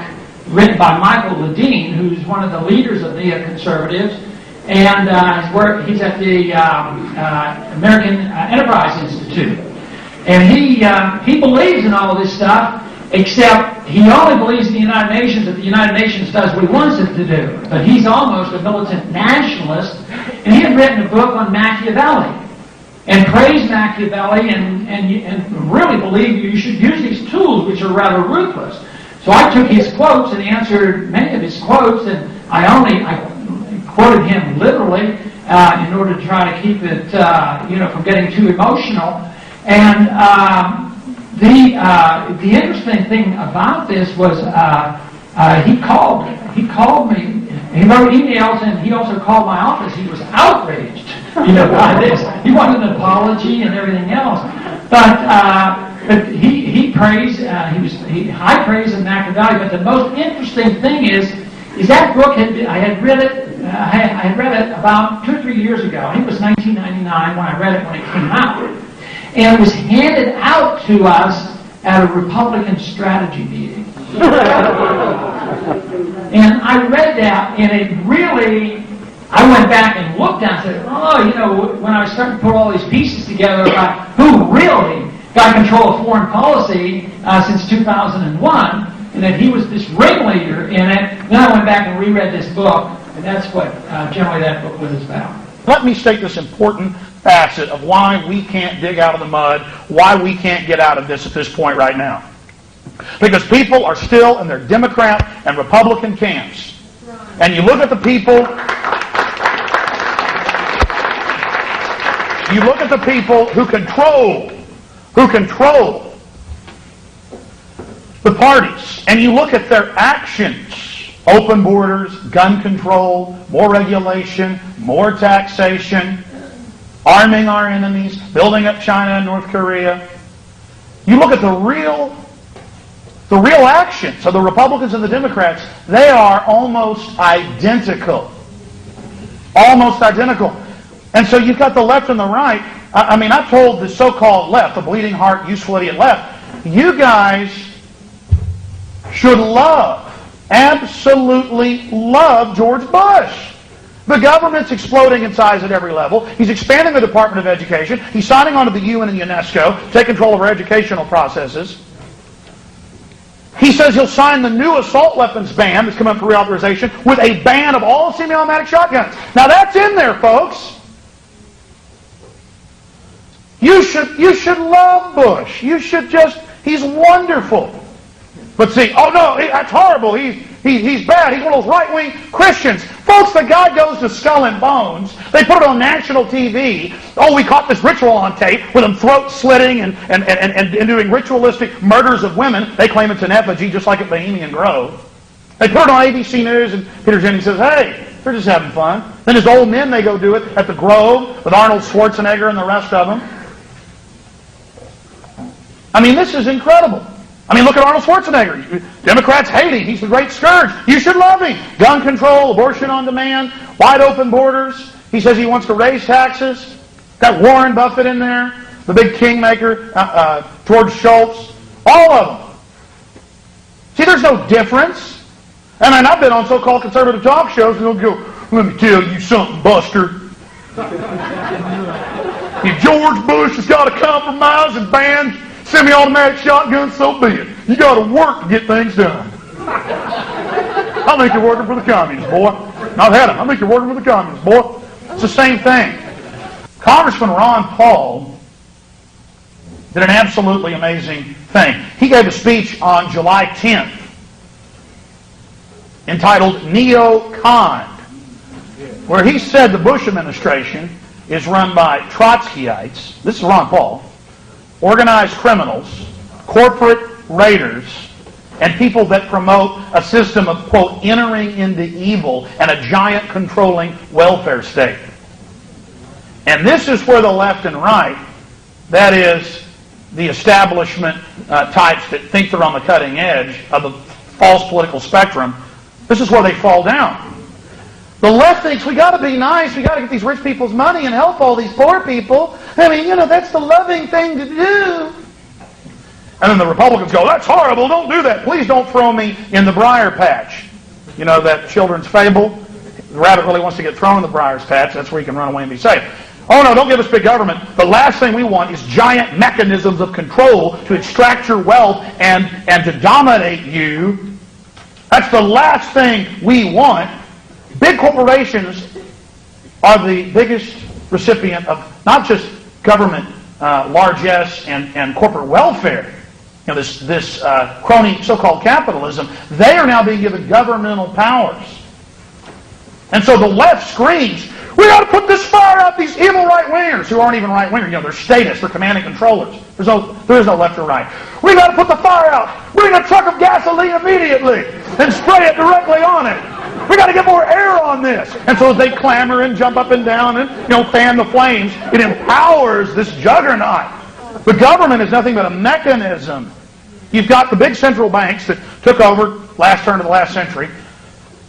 written by Michael Ledeen, who's one of the leaders of neoconservatives, and he's at the American Enterprise Institute. And he believes in all this stuff, except he only believes in the United Nations if the United Nations does what he wants it to do. But he's almost a militant nationalist, and he had written a book on Machiavelli, and praised Machiavelli, and really believed you should use these tools, which are rather ruthless. So I took his quotes and answered many of his quotes, and I quoted him literally in order to try to keep it, from getting too emotional. And the interesting thing about this was he called me. He wrote emails, and he also called my office. He was outraged, by this. He wanted an apology and everything else. But he praised. He high praise of Machiavelli. But the most interesting thing is that book I had read it. I had read it about 2 or 3 years ago. I think it was 1999 when I read it when it came out, and it was handed out to us at a Republican strategy meeting. And I read that, and it really, I went back and looked at it and said, when I started to put all these pieces together about who really got control of foreign policy since 2001, and that he was this ringleader in it, then I went back and reread this book, and that's what generally that book was about. Let me state this important facet of why we can't dig out of the mud, why we can't get out of this at this point right now. Because people are still in their Democrat and Republican camps. And you look at the people who control the parties, and you look at their actions: open borders, gun control, more regulation, more taxation, arming our enemies, building up China and North Korea. You look at the real actions of the Republicans and the Democrats, they are almost identical. Almost identical. And so you've got the left and the right. I've told the so-called left, the bleeding heart, useful idiot left, you guys should absolutely love George Bush. The government's exploding in size at every level. He's expanding the Department of Education. He's signing on to the UN and UNESCO to take control of our educational processes. He says he'll sign the new assault weapons ban that's come up for reauthorization with a ban of all semi-automatic shotguns. Now that's in there, folks. You should love Bush. He's wonderful. But see, oh no, that's horrible. He's bad. He's one of those right-wing Christians. Folks, the guy goes to Skull and Bones. They put it on national TV. Oh, we caught this ritual on tape with them throat slitting and doing ritualistic murders of women. They claim it's an effigy, just like at Bohemian Grove. They put it on ABC News, and Peter Jennings says, hey, they're just having fun. Then as old men, they go do it at the Grove with Arnold Schwarzenegger and the rest of them. This is incredible. Look at Arnold Schwarzenegger. Democrats hate him. He's the great scourge. You should love him. Gun control, abortion on demand, wide open borders. He says he wants to raise taxes. Got Warren Buffett in there. the big kingmaker, George Shultz, all of them. See, there's no difference. And I've been on so-called conservative talk shows, and they'll go, let me tell you something, Buster. If George Bush has got to compromise and ban semi-automatic shotguns, so be it. You got to work to get things done. I think you're working for the communists, boy. I've had them. I think you're working for the communists, boy. It's the same thing. Congressman Ron Paul did an absolutely amazing thing. He gave a speech on July 10th entitled Neo-Con, where he said the Bush administration is run by Trotskyites, this is Ron Paul, organized criminals, corporate raiders, and people that promote a system of, quote, entering into evil and a giant controlling welfare state. And this is where the left and right, that is, the establishment types that think they're on the cutting edge of the false political spectrum, this is where they fall down. The left thinks we got to be nice, we got to get these rich people's money and help all these poor people. I mean, you know, that's the loving thing to do. And then the Republicans go, that's horrible, don't do that. Please don't throw me in the briar patch. You know that children's fable? The rabbit really wants to get thrown in the briar's patch. That's where you can run away and be safe. Oh no, don't give us big government. The last thing we want is giant mechanisms of control to extract your wealth and to dominate you. That's the last thing we want. Big corporations are the biggest recipient of not just government largesse and corporate welfare. You know, this crony so-called capitalism, they are now being given governmental powers. And so the left screams, we got to put this fire out, these evil right-wingers, who aren't even right-wingers, you know, they're statists, they're commanding controllers. There is no left or right. We got to put the fire out, bring a truck of gasoline immediately, and spray it directly on it. We got to get more air on this. And so as they clamor and jump up and down and, you know, fan the flames, it empowers this juggernaut. The government is nothing but a mechanism. You've got the big central banks that took over last turn of the last century,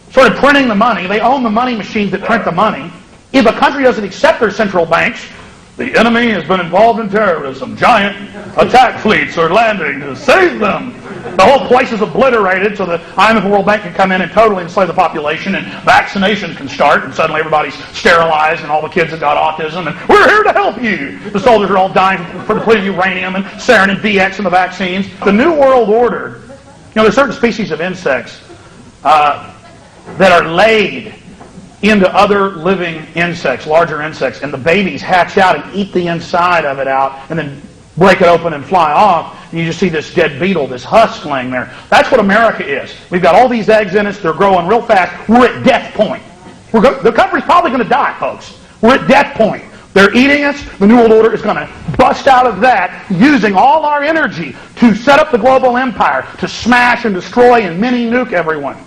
started printing the money. They own the money machines that print the money. If a country doesn't accept their central banks, the enemy has been involved in terrorism. Giant attack fleets are landing to save them. The whole place is obliterated so the IMF and World Bank can come in and totally enslave the population, and vaccination can start, and suddenly everybody's sterilized and all the kids have got autism, and we're here to help you. The soldiers are all dying for depleted uranium and sarin and BX in the vaccines. The New World Order, you know, there's certain species of insects that are laid into other living insects, larger insects, and the babies hatch out and eat the inside of it out and then break it open and fly off, and you just see this dead beetle, this husk laying there. That's what America is. We've got all these eggs in us, they're growing real fast, we're at death point. The country's probably going to die, folks. We're at death point. They're eating us, the New World Order is going to bust out of that, using all our energy to set up the global empire, to smash and destroy and mini-nuke everyone.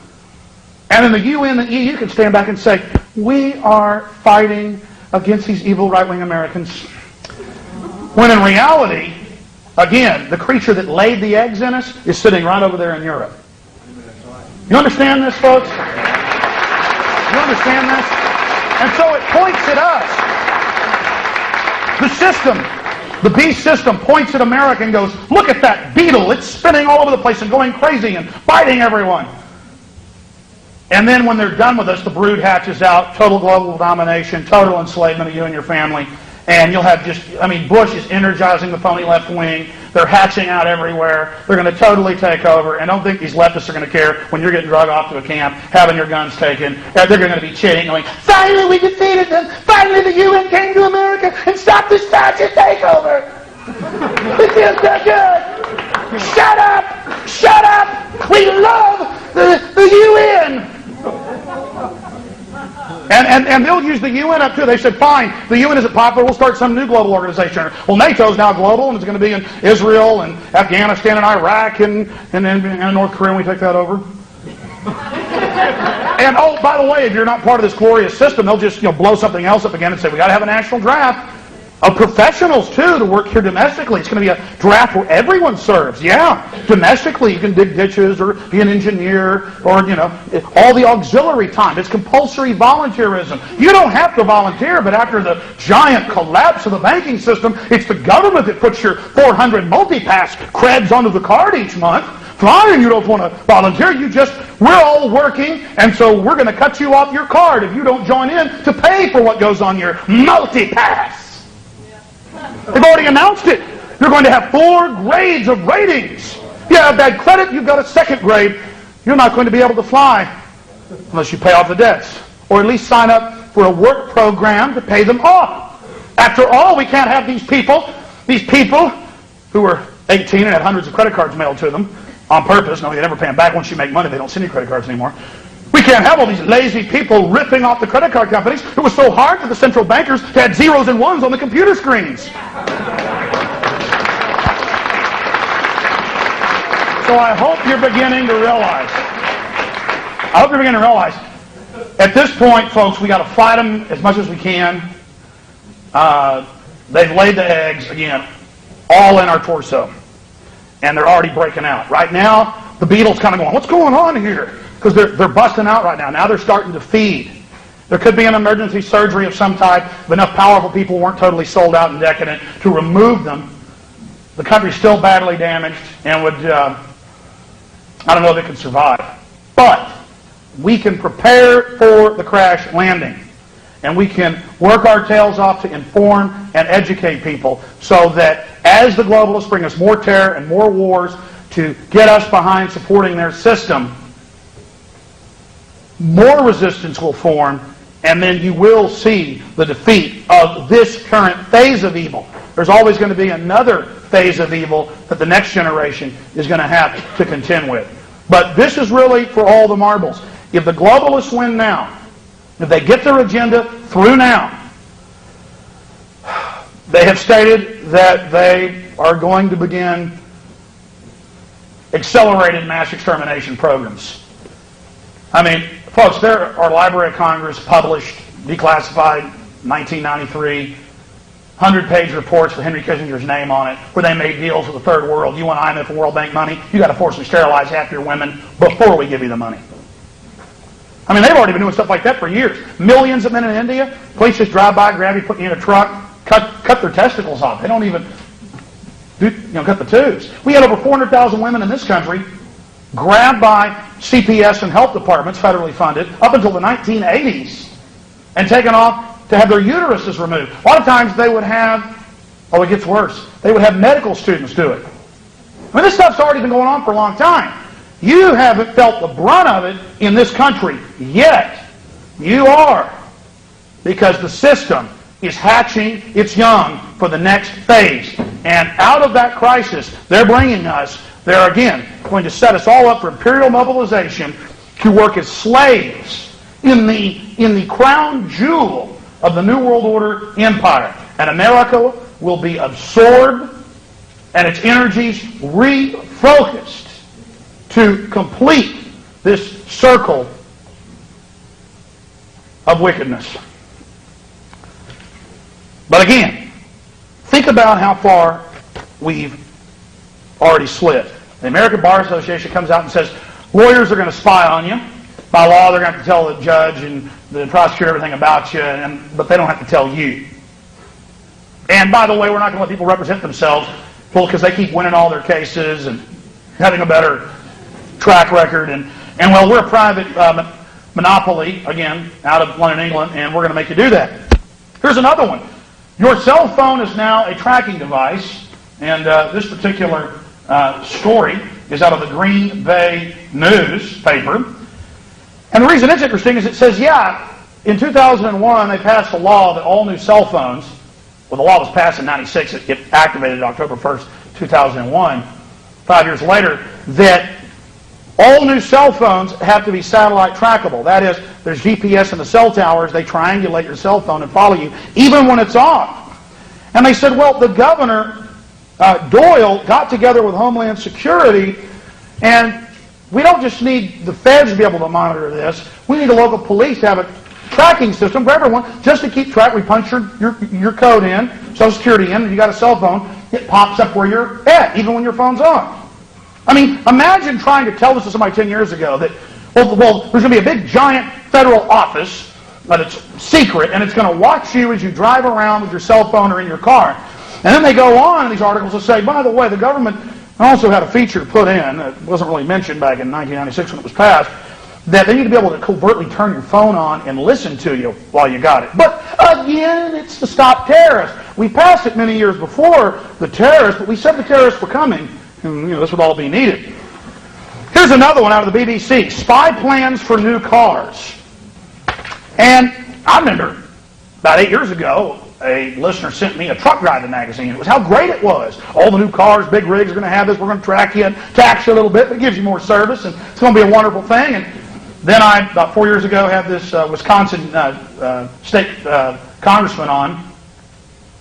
And then the UN, the EU can stand back and say, we are fighting against these evil right-wing Americans. When in reality, again, the creature that laid the eggs in us is sitting right over there in Europe. You understand this, folks? You understand this? And so it points at us. The system, the beast system, points at America and goes, look at that beetle. It's spinning all over the place and going crazy and biting everyone. And then when they're done with us, the brood hatches out, total global domination, total enslavement of you and your family. And you'll have Bush is energizing the phony left wing. They're hatching out everywhere. They're going to totally take over. And don't think these leftists are going to care when you're getting drugged off to a camp, having your guns taken. They're going to be cheating, going, finally we defeated them. Finally the UN came to America and stopped this fascist takeover. It feels so good. Shut up! Shut up! We love the UN! And they'll use the UN up too. They said, fine, the UN isn't popular, we'll start some new global organization. Well, NATO's now global, and it's going to be in Israel and Afghanistan and Iraq and North Korea when we take that over. And oh, by the way, if you're not part of this glorious system, they'll just blow something else up again and say, we got to have a national draft. of professionals, too, to work here domestically. It's going to be a draft where everyone serves. Yeah, domestically, you can dig ditches or be an engineer or, all the auxiliary time. It's compulsory volunteerism. You don't have to volunteer, but after the giant collapse of the banking system, it's the government that puts your 400 multi-pass creds onto the card each month. Fine, you don't want to volunteer. We're all working, and so we're going to cut you off your card if you don't join in to pay for what goes on your multi-pass. They've already announced it. You're going to have 4 grades of ratings. If you have bad credit, you've got a 2nd grade. You're not going to be able to fly unless you pay off the debts. Or at least sign up for a work program to pay them off. After all, we can't have these people who are 18 and had hundreds of credit cards mailed to them on purpose. No, they never pay them back. Once you make money, they don't send you credit cards anymore. We can't have all these lazy people ripping off the credit card companies. It was so hard for the central bankers to add zeros and ones on the computer screens. So I hope you're beginning to realize. At this point, folks, we got to fight them as much as we can. They've laid the eggs, again, all in our torso. And they're already breaking out. Right now, the beetle's kind of going, what's going on here? Because they're busting out right now. Now they're starting to feed. There could be an emergency surgery of some type if enough powerful people weren't totally sold out and decadent to remove them. The country's still badly damaged and would, I don't know if it could survive. But we can prepare for the crash landing. And we can work our tails off to inform and educate people so that as the globalists bring us more terror and more wars to get us behind supporting their system, more resistance will form, and then you will see the defeat of this current phase of evil. There's always going to be another phase of evil that the next generation is going to have to contend with. But this is really for all the marbles. If the globalists win now, if they get their agenda through now, they have stated that they are going to begin accelerated mass extermination programs. I mean, folks, there are Library of Congress published, declassified, 1993, 100-page reports with Henry Kissinger's name on it, where they made deals with the Third World. You want IMF and World Bank money? You got to forcibly sterilize half your women before we give you the money. I mean, they've already been doing stuff like that for years. Millions of men in India, police just drive by, grab you, put you in a truck, cut their testicles off. They don't even cut the tubes. We had over 400,000 women in this country grabbed by CPS and health departments, federally funded, up until the 1980s, and taken off to have their uteruses removed. A lot of times they would have, it gets worse, they would have medical students do it. I mean, this stuff's already been going on for a long time. You haven't felt the brunt of it in this country yet. You are. Because the system is hatching its young for the next phase. And out of that crisis, they're bringing us, they're again going to set us all up for imperial mobilization to work as slaves in the crown jewel of the New World Order empire. And America will be absorbed and its energies refocused to complete this circle of wickedness. But again, think about how far we've already slid. The American Bar Association comes out and says, lawyers are going to spy on you. By law, they're going to have to tell the judge and the prosecutor everything about you, but they don't have to tell you. And by the way, we're not going to let people represent themselves because they keep winning all their cases and having a better track record. And well, we're a private monopoly, again, out of London, England, and we're going to make you do that. Here's another one. Your cell phone is now a tracking device, and this particular story is out of the Green Bay newspaper. And the reason it's interesting is it says, in 2001 they passed a law that all new cell phones, well, the law was passed in 96, it activated October 1st, 2001, 5 years later, that all new cell phones have to be satellite trackable. That is, there's GPS in the cell towers, they triangulate your cell phone and follow you, even when it's off. And they said, well, the governor, Doyle, got together with Homeland Security, and we don't just need the feds to be able to monitor this, we need the local police to have it tracking system for everyone, just to keep track. We punch your code in, Social Security in, and you got a cell phone, it pops up where you're at, even when your phone's on. I mean, imagine trying to tell this to somebody 10 years ago that, well, there's going to be a big, giant federal office, but it's secret, and it's going to watch you as you drive around with your cell phone or in your car. And then they go on in these articles to say, by the way, the government also had a feature put in, it wasn't really mentioned back in 1996 when it was passed, that they need to be able to covertly turn your phone on and listen to you while you got it. But again, it's to stop terrorists. We passed it many years before the terrorists, but we said the terrorists were coming, and this would all be needed. Here's another one out of the BBC, spy plans for new cars. And I remember about 8 years ago, a listener sent me a truck driving magazine. It was how great it was. All the new cars, big rigs are going to have this. We're going to track you and tax you a little bit, but it gives you more service, and it's going to be a wonderful thing. And then I, about 4 years ago, had this Wisconsin state congressman on.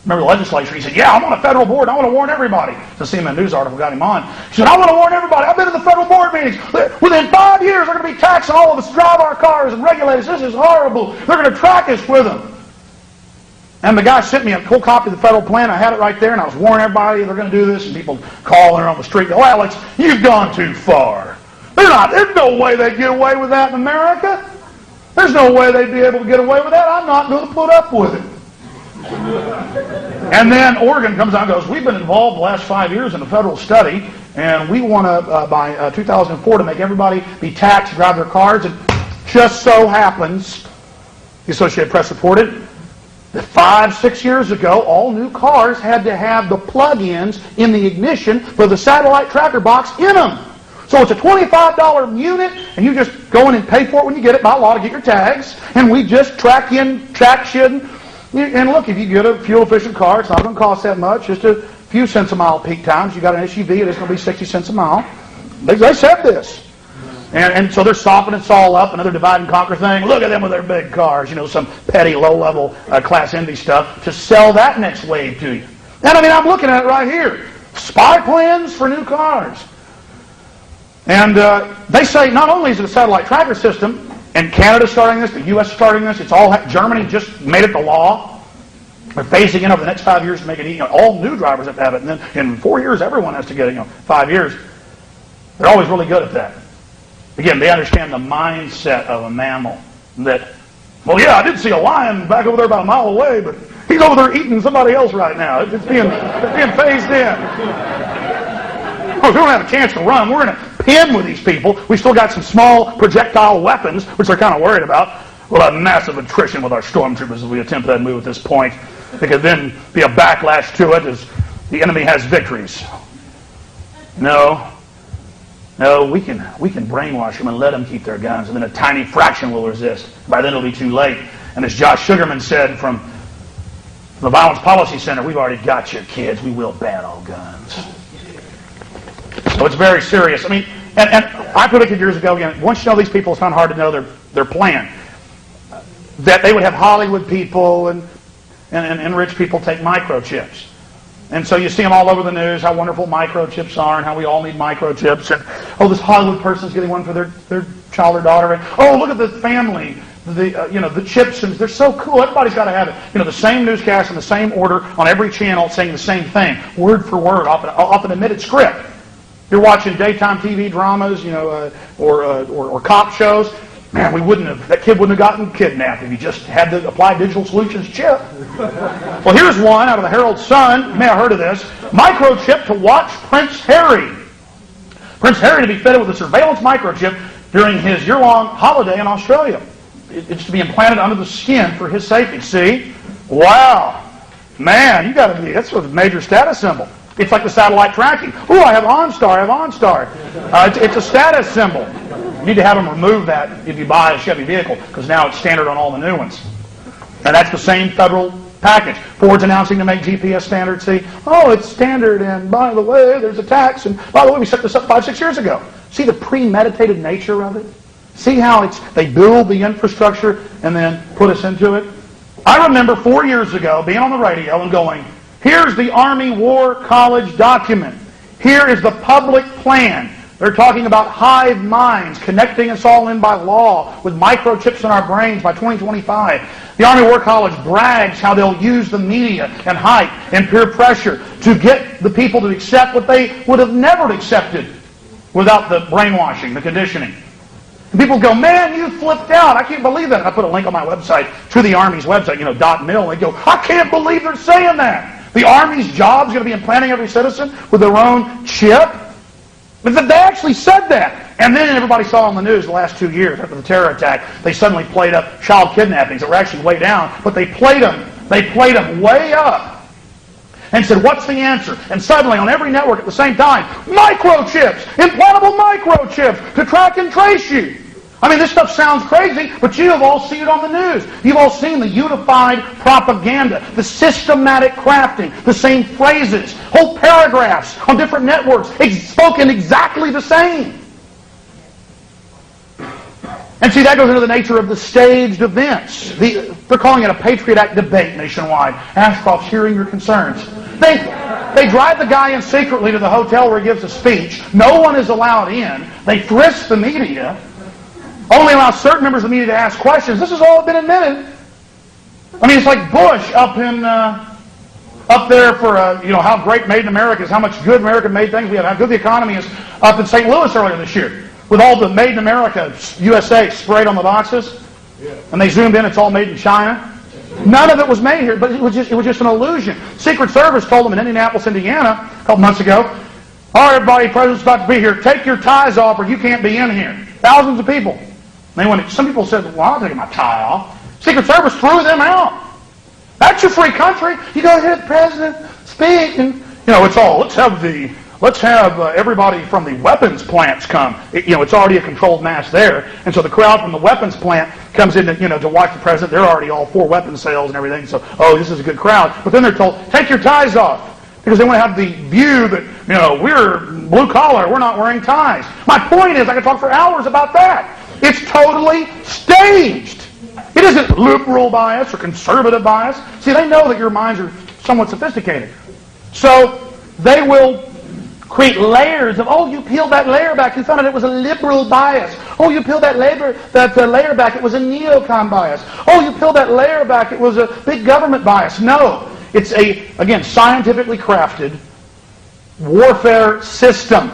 Remember the legislature? He said, yeah, I'm on a federal board. I want to warn everybody. The CNN News article got him on. He said, I want to warn everybody. I've been in the federal board meetings. Within 5 years, they're going to be taxing all of us to drive our cars and regulate us. This is horrible. They're going to track us with them. And the guy sent me a cool copy of the federal plan. I had it right there, and I was warning everybody they're going to do this. And people calling her on the street, go, Alex, you've gone too far. There's no way they'd get away with that in America. There's no way they'd be able to get away with that. I'm not going to put up with it. And then Oregon comes out and goes, we've been involved the last 5 years in a federal study, and we want to, by 2004, to make everybody be taxed to drive their cars. And just so happens, the Associated Press reported, that 5-6 years ago, all new cars had to have the plug-ins in the ignition for the satellite tracker box in them. So it's a $25 unit, and you just go in and pay for it when you get it by law to get your tags, and we just track you. And look, if you get a fuel-efficient car, it's not going to cost that much, just a few cents a mile peak times. You got an SUV, it's going to be 60 cents a mile. They said this. And so they're softening us all up, another divide and conquer thing. Look at them with their big cars, some petty, low-level class envy stuff to sell that next wave to you. And I mean, I'm looking at it right here. Spy plans for new cars. And they say not only is it a satellite tracker system, and Canada's starting this, the U.S. is starting this, Germany just made it the law. They're phasing in over the next 5 years to make it, all new drivers have to have it. And then in 4 years, everyone has to get it, 5 years. They're always really good at that. Again, they understand the mindset of a mammal. That, well, yeah, I did see a lion back over there about a mile away, but he's over there eating somebody else right now. It's being phased in. Of course, we don't have a chance to run. We're in a pen with these people. We've still got some small projectile weapons, which they're kind of worried about. We'll have massive attrition with our stormtroopers as we attempt that move at this point. There could then be a backlash to it as the enemy has victories. No, we can brainwash them and let them keep their guns, and then a tiny fraction will resist. By then it'll be too late. And as Josh Sugarman said from the Violence Policy Center, we've already got your kids. We will ban all guns. So it's very serious. I mean, and I predicted years ago, again, once you know these people, it's not hard to know their plan. That they would have Hollywood people and rich people take microchips. And so you see them all over the news, how wonderful microchips are and how we all need microchips. And, this Hollywood person's getting one for their child or daughter. And, look at the family. The chips, and they're so cool. Everybody's got to have it. The same newscast in the same order on every channel saying the same thing, word for word, off an admitted script. You're watching daytime TV dramas, or cop shows. Man, that kid wouldn't have gotten kidnapped if he just had the Applied Digital Solutions chip. Well, here's one out of the Herald Sun. You may have heard of this. Microchip to watch Prince Harry. Prince Harry to be fitted with a surveillance microchip during his year-long holiday in Australia. It's to be implanted under the skin for his safety. See? Wow. Man, that's a major status symbol. It's like the satellite tracking. Ooh, I have OnStar. It's a status symbol. You need to have them remove that if you buy a Chevy vehicle, because now it's standard on all the new ones. And that's the same federal package. Ford's announcing to make GPS standard. See, it's standard, and by the way, there's a tax, and by the way, we set this up 5-6 years ago. See the premeditated nature of it? See how they build the infrastructure and then put us into it? I remember 4 years ago being on the radio and going, here's the Army War College document. Here is the public plan They're talking about hive minds, connecting us all in by law with microchips in our brains by 2025. The Army War College brags how they'll use the media and hype and peer pressure to get the people to accept what they would have never accepted without the brainwashing, the conditioning. And people go, man, you flipped out. I can't believe that. And I put a link on my website to the Army's website, .mil. They go, I can't believe they're saying that. The Army's job is going to be implanting every citizen with their own chip. But they actually said that. And then everybody saw on the news the last 2 years after the terror attack, they suddenly played up child kidnappings that were actually way down, but they played them way up and said, what's the answer? And suddenly on every network at the same time, microchips, implantable microchips to track and trace you. I mean, this stuff sounds crazy, but you have all seen it on the news. You've all seen the unified propaganda, the systematic crafting, the same phrases, whole paragraphs on different networks, spoken exactly the same. And see, that goes into the nature of the staged events. They're calling it a Patriot Act debate nationwide. Ashcroft's hearing your concerns. They drive the guy in secretly to the hotel where he gives a speech. No one is allowed in. They frisk the media. Only allow certain members of the media to ask questions. This has all been admitted. I mean, it's like Bush up there for how great Made in America is, how much good American-made things we have, how good the economy is up in St. Louis earlier this year, with all the Made in America USA sprayed on the boxes, and they zoomed in. It's all made in China. None of it was made here, but it was just an illusion. Secret Service told them in Indianapolis, Indiana, a couple months ago, all right, everybody, President's about to be here. Take your ties off, or you can't be in here. Thousands of people. Some people said, well, I'm taking my tie off. Secret Service threw them out. That's your free country. You go ahead, President, speak, and it's all. Let's have everybody from the weapons plants come. It's already a controlled mass there, and so the crowd from the weapons plant comes in to watch the president. They're already all for weapons sales and everything. So, this is a good crowd. But then they're told, take your ties off, because they want to have the view that we're blue collar. We're not wearing ties. My point is, I could talk for hours about that. It's totally staged. It isn't liberal bias or conservative bias. See, they know that your minds are somewhat sophisticated. So they will create layers of, you peeled that layer back, you found out it was a liberal bias. You peeled that layer back, it was a neocon bias. You peeled that layer back, it was a big government bias. No, it's again, scientifically crafted warfare system.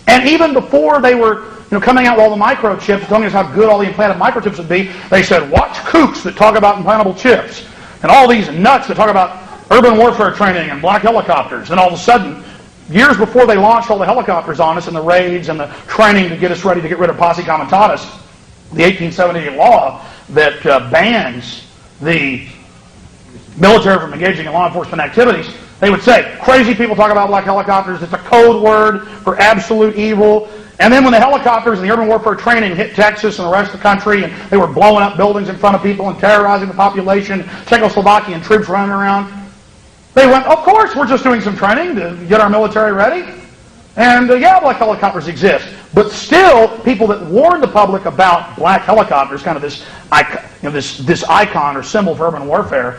And even before they were coming out with all the microchips, telling us how good all the implanted microchips would be, they said, watch kooks that talk about implantable chips, and all these nuts that talk about urban warfare training and black helicopters. And all of a sudden, years before they launched all the helicopters on us and the raids and the training to get us ready to get rid of posse comitatus, the 1878 law that bans the military from engaging in law enforcement activities, they would say, crazy people talk about black helicopters. It's a code word for absolute evil. And then when the helicopters and the urban warfare training hit Texas and the rest of the country, and they were blowing up buildings in front of people and terrorizing the population, Czechoslovakian troops running around, they went, of course, we're just doing some training to get our military ready. And black helicopters exist. But still, people that warn the public about black helicopters, kind of this icon or symbol for urban warfare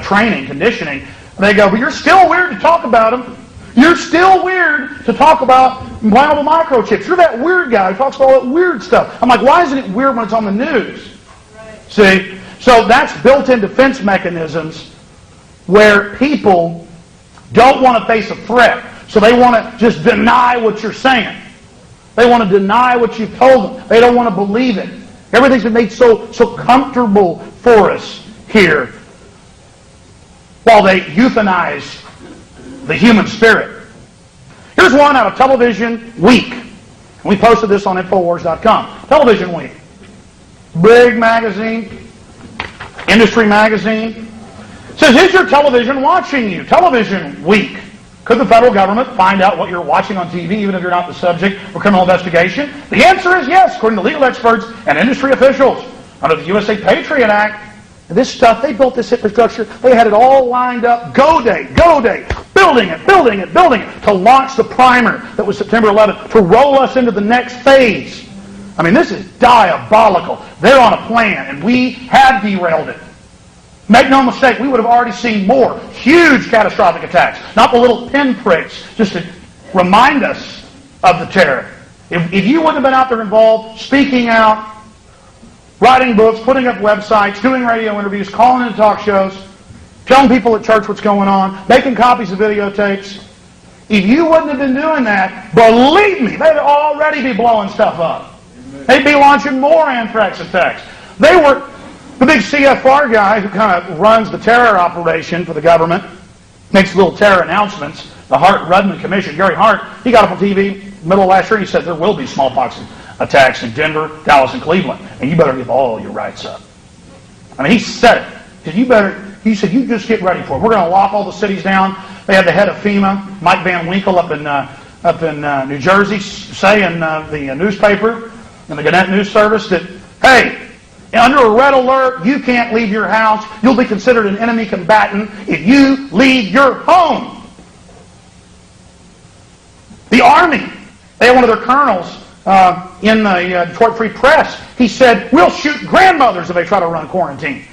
training, conditioning, they go, but you're still weird to talk about them. You're still weird to talk about implantable microchips. You're that weird guy who talks about all that weird stuff. I'm like, why isn't it weird when it's on the news? Right. See? So that's built-in defense mechanisms where people don't want to face a threat. So they want to just deny what you're saying. They want to deny what you've told them. They don't want to believe it. Everything's been made so comfortable for us here while they euthanize the human spirit. Here's one out of Television Week. We posted this on Infowars.com. Television Week. Big magazine, industry magazine. It says, is your television watching you? Television Week. Could the federal government find out what you're watching on TV, even if you're not the subject of criminal investigation? The answer is yes, according to legal experts and industry officials. Under the USA Patriot Act, this stuff, they built this infrastructure. They had it all lined up. Go day. Building it to launch the primer that was September 11th, to roll us into the next phase. I mean, this is diabolical. They're on a plan, and we had derailed it. Make no mistake, we would have already seen more huge catastrophic attacks, not the little pinpricks, just to remind us of the terror. If you wouldn't have been out there involved, speaking out, writing books, putting up websites, doing radio interviews, calling into talk shows, telling people at church what's going on, making copies of videotapes, if you wouldn't have been doing that, believe me, they'd already be blowing stuff up. They'd be launching more anthrax attacks. They were, the big CFR guy who kind of runs the terror operation for the government, makes little terror announcements, the Hart-Rudman Commission, Gary Hart, he got up on TV middle of last year and he said there will be smallpox attacks in Denver, Dallas, and Cleveland, and you better give all your rights up. I mean, he said it. He said, you just get ready for it. We're going to lock all the cities down. They had the head of FEMA, Mike Van Winkle, up in New Jersey, say in the newspaper, in the Gannett News Service, that, hey, under a red alert, you can't leave your house. You'll be considered an enemy combatant if you leave your home. The Army, they had one of their colonels in the Detroit Free Press. He said, we'll shoot grandmothers if they try to run quarantine.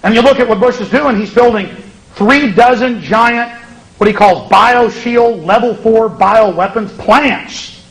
And you look at what Bush is doing, he's building 36 giant, what he calls BioShield Level 4 bioweapons plants.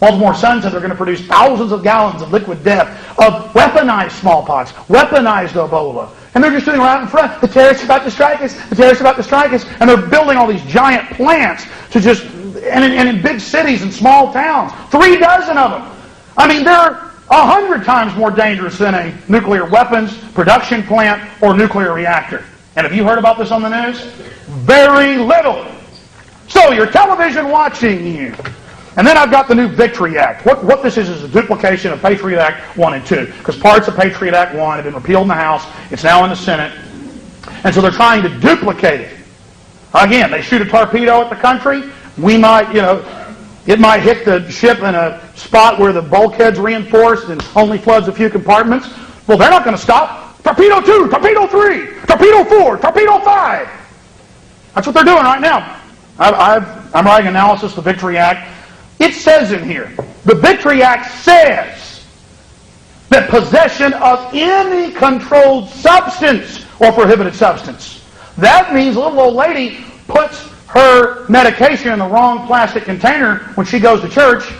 Baltimore Sun said they're going to produce thousands of gallons of liquid death, of weaponized smallpox, weaponized Ebola. And they're just doing right in front. The terrorists are about to strike us. The terrorists are about to strike us. And they're building all these giant plants to just, and in big cities and small towns. 36 of them. I mean, they're 100 times more dangerous than a nuclear weapons production plant or nuclear reactor. And have you heard about this on the news? Very little. So you're television watching you. And then I've got the new Victory Act. What this is a duplication of Patriot Act 1 and 2. Because parts of Patriot Act 1 have been repealed in the House. It's now in the Senate. And so they're trying to duplicate it. Again, they shoot a torpedo at the country. We might, it might hit the ship in a spot where the bulkhead's reinforced and only floods a few compartments. Well, they're not going to stop. Torpedo 2, Torpedo 3, Torpedo 4, Torpedo 5. That's what they're doing right now. I'm writing analysis of the Victory Act. It says in here, the Victory Act says that possession of any controlled substance or prohibited substance. That means a little old lady puts her medication in the wrong plastic container when she goes to church.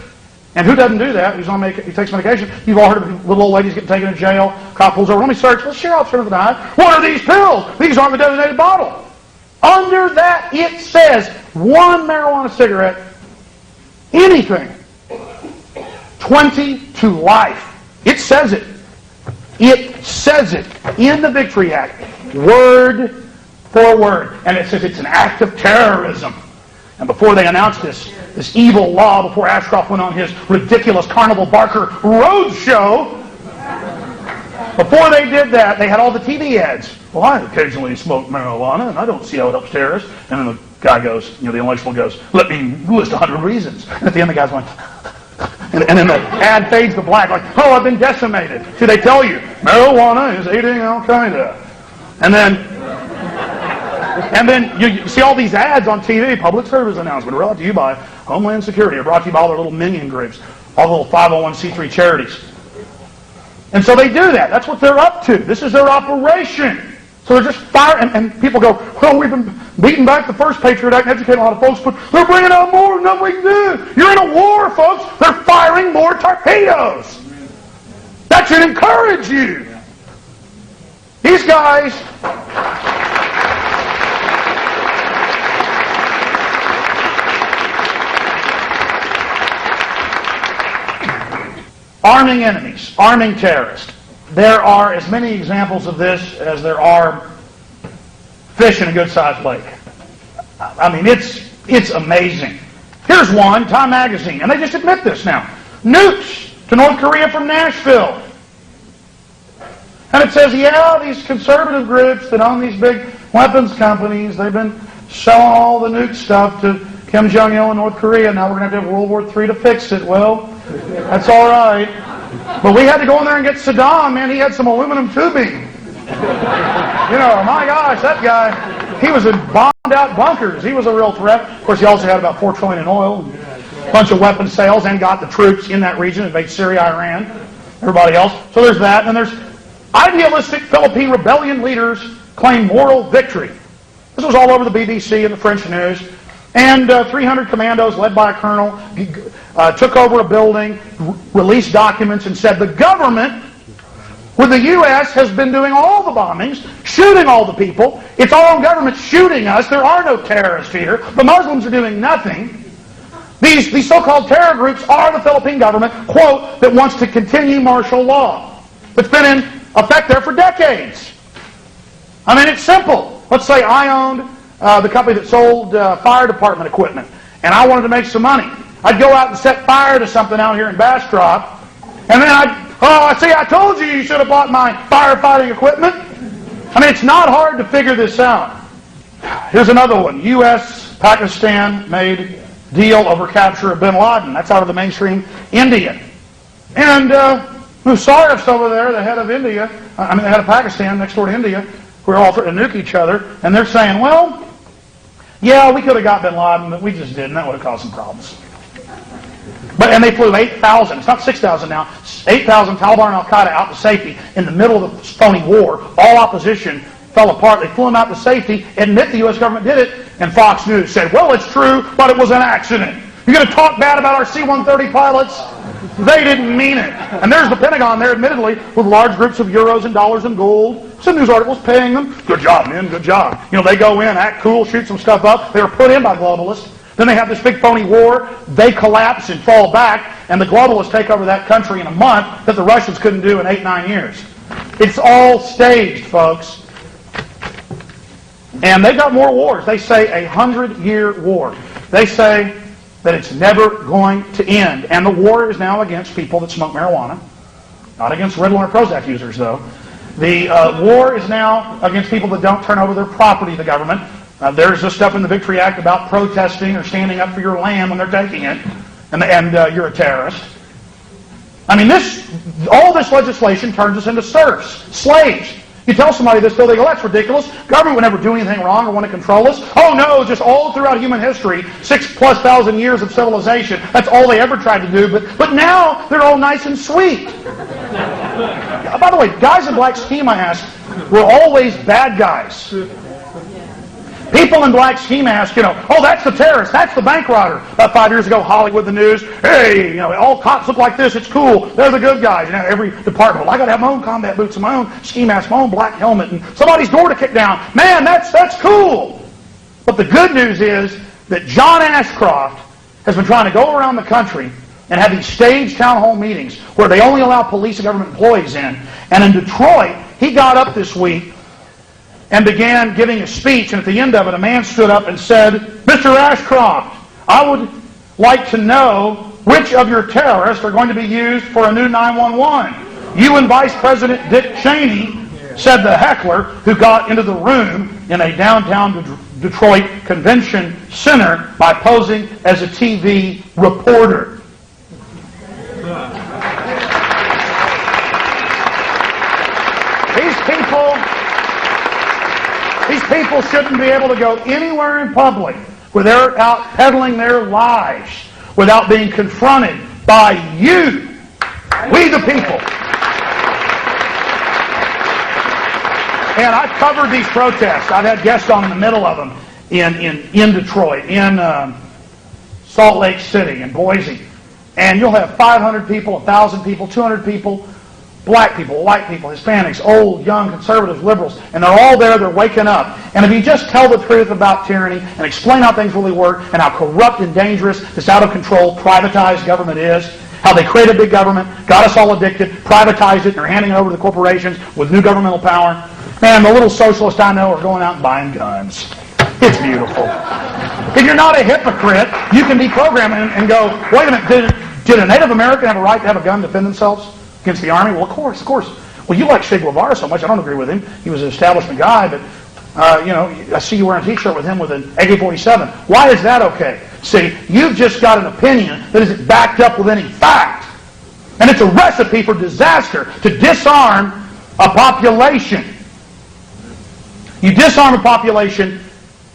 And who doesn't do that? Who takes medication? You've all heard of little old ladies getting taken to jail. Cop pulls over. Let me search. Let's share officer of the night. What are these pills? These aren't the designated bottle. Under that, it says one marijuana cigarette, anything, 20 to life. It says it. It says it in the Victory Act, word for word. And it says it's an act of terrorism. And before they announced this evil law, before Ashcroft went on his ridiculous Carnival Barker road show, before they did that, they had all the TV ads. Well, I occasionally smoke marijuana, and I don't see how it helps terrorists. And then the guy goes, the intellectual goes, let me list 100 reasons. And at the end, the guy's going, and then the ad fades to black, like, oh, I've been decimated. See, they tell you, marijuana is aiding Al-Qaeda. And then you see all these ads on TV, public service announcement, brought to you by Homeland Security, or brought to you by all their little minion groups, all the little 501c3 charities. And so they do that. That's what they're up to. This is their operation. So they're just firing, and people go, well, we've been beating back the first Patriot Act and educating a lot of folks, but they're bringing out more than we can do. You're in a war, folks. They're firing more torpedoes. That should encourage you. These guys... arming enemies, arming terrorists. There are as many examples of this as there are fish in a good-sized lake. I mean, it's amazing. Here's one, Time Magazine, and they just admit this now. Nukes to North Korea from Nashville. And it says, yeah, these conservative groups that own these big weapons companies, they've been selling all the nuke stuff to Kim Jong-il in North Korea. Now we're going to have World War III to fix it. Well, that's all right. But we had to go in there and get Saddam, man. He had some aluminum tubing. My gosh, that guy, he was in bombed-out bunkers. He was a real threat. Of course, he also had about $4 trillion in oil, a bunch of weapons sales, and got the troops in that region, invade Syria, Iran, everybody else. So there's that. And there's idealistic Philippine rebellion leaders claim moral victory. This was all over the BBC and the French news. And 300 commandos led by a colonel took over a building, released documents, and said the government, with the U.S., has been doing all the bombings, shooting all the people. It's our own government shooting us. There are no terrorists here. The Muslims are doing nothing. These so-called terror groups are the Philippine government, quote, that wants to continue martial law. It's been in effect there for decades. I mean, it's simple. Let's say I owned the company that sold fire department equipment, and I wanted to make some money. I'd go out and set fire to something out here in Bastrop, and then I told you you should have bought my firefighting equipment. I mean, it's not hard to figure this out. Here's another one. U.S.-Pakistan made deal over capture of bin Laden. That's out of the mainstream India. And Musharraf's over there, the head of India, the head of Pakistan, next door to India. We're all trying to nuke each other, and they're saying, well, yeah, we could have got bin Laden, but we just didn't. That would have caused some problems. And they flew 8,000, it's not 6,000 now, 8,000 Taliban and Al-Qaeda out to safety in the middle of the phony war. All opposition fell apart. They flew them out to safety, admit the U.S. government did it, and Fox News said, well, it's true, but it was an accident. You're going to talk bad about our C-130 pilots? They didn't mean it. And there's the Pentagon there, admittedly, with large groups of euros and dollars and gold. Some news articles paying them. Good job, men, good job. They go in, act cool, shoot some stuff up. They were put in by globalists. Then they have this big phony war. They collapse and fall back, and the globalists take over that country in a month that the Russians couldn't do in 8-9 years. It's all staged, folks. And they've got more wars. They say a 100-year war. They say that it's never going to end. And the war is now against people that smoke marijuana. Not against Ritalin or Prozac users, though. The war is now against people that don't turn over their property to the government. There's this stuff in the Victory Act about protesting or standing up for your land when they're taking it, and you're a terrorist. I mean, all this legislation turns us into serfs, slaves. You tell somebody this, they go, that's ridiculous. Government would never do anything wrong or want to control us. Oh no, just all throughout human history, 6,000+ years of civilization, that's all they ever tried to do, but now they're all nice and sweet. By the way, guys in black ski masks were always bad guys. People in black ski masks, oh, that's the terrorist, that's the bank robber. About 5 years ago, Hollywood, the news, hey, all cops look like this, it's cool, they're the good guys. Every department, well, I got to have my own combat boots and my own ski mask, my own black helmet, and somebody's door to kick down. Man, that's cool. But the good news is that John Ashcroft has been trying to go around the country and have these staged town hall meetings where they only allow police and government employees in. And in Detroit, he got up this week and began giving a speech, and at the end of it, a man stood up and said, Mr. Ashcroft, I would like to know which of your terrorists are going to be used for a new 911. You and Vice President Dick Cheney, said the heckler who got into the room in a downtown Detroit convention center by posing as a TV reporter. These people shouldn't be able to go anywhere in public where they're out peddling their lies without being confronted by you, we the people. And I've covered these protests. I've had guests on in the middle of them in Detroit, in Salt Lake City, in Boise. And you'll have 500 people, 1,000 people, 200 people, black people, white people, Hispanics, old, young, conservatives, liberals, and they're all there, they're waking up. And if you just tell the truth about tyranny and explain how things really work and how corrupt and dangerous this out-of-control, privatized government is, how they created big government, got us all addicted, privatized it, and are handing it over to the corporations with new governmental power, man, the little socialists I know are going out and buying guns. It's beautiful. If you're not a hypocrite, you can deprogram and go, wait a minute, did a Native American have a right to have a gun to defend themselves against the army? Well, of course. Well, you like Che Guevara so much, I don't agree with him. He was an establishment guy, but, I see you wearing a t-shirt with him with an AK-47. Why is that okay? See, you've just got an opinion that isn't backed up with any fact. And it's a recipe for disaster to disarm a population. You disarm a population.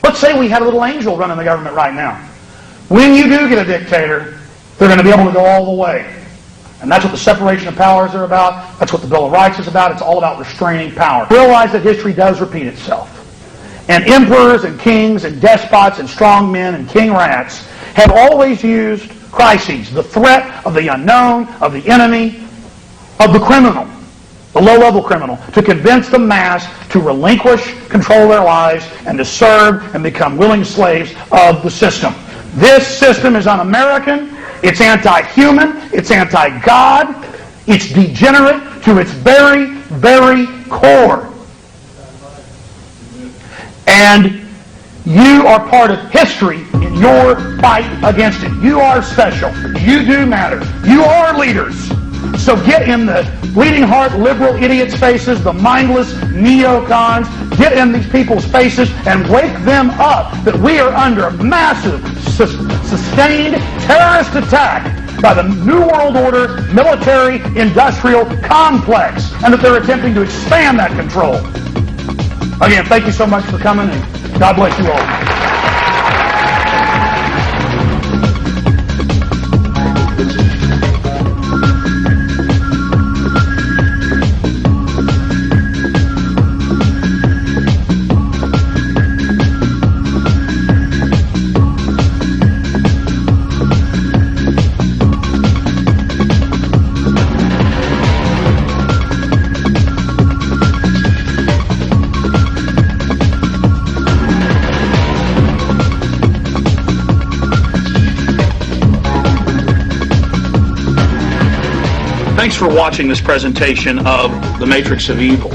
Let's say we had a little angel running the government right now. When you do get a dictator, they're going to be able to go all the way. And that's what the separation of powers are about. That's what the Bill of Rights is about. It's all about restraining power. Realize that history does repeat itself. and emperors and kings and despots and strong men and king rats have always used crises, the threat of the unknown, of the enemy, of the criminal, the low-level criminal, to convince the mass to relinquish control of their lives and to serve and become willing slaves of the system. This system is un-American, it's anti-human, it's anti-God, it's degenerate to its very, very core. And you are part of history in your fight against it. You are special. You do matter. You are leaders. So get in the bleeding heart liberal idiots' faces, the mindless neocons. Get in these people's faces and wake them up that we are under massive, sustained terrorist attack by the New World Order military-industrial complex, and that they're attempting to expand that control. Again, thank you so much for coming, and God bless you all. Thanks for watching this presentation of The Matrix of Evil.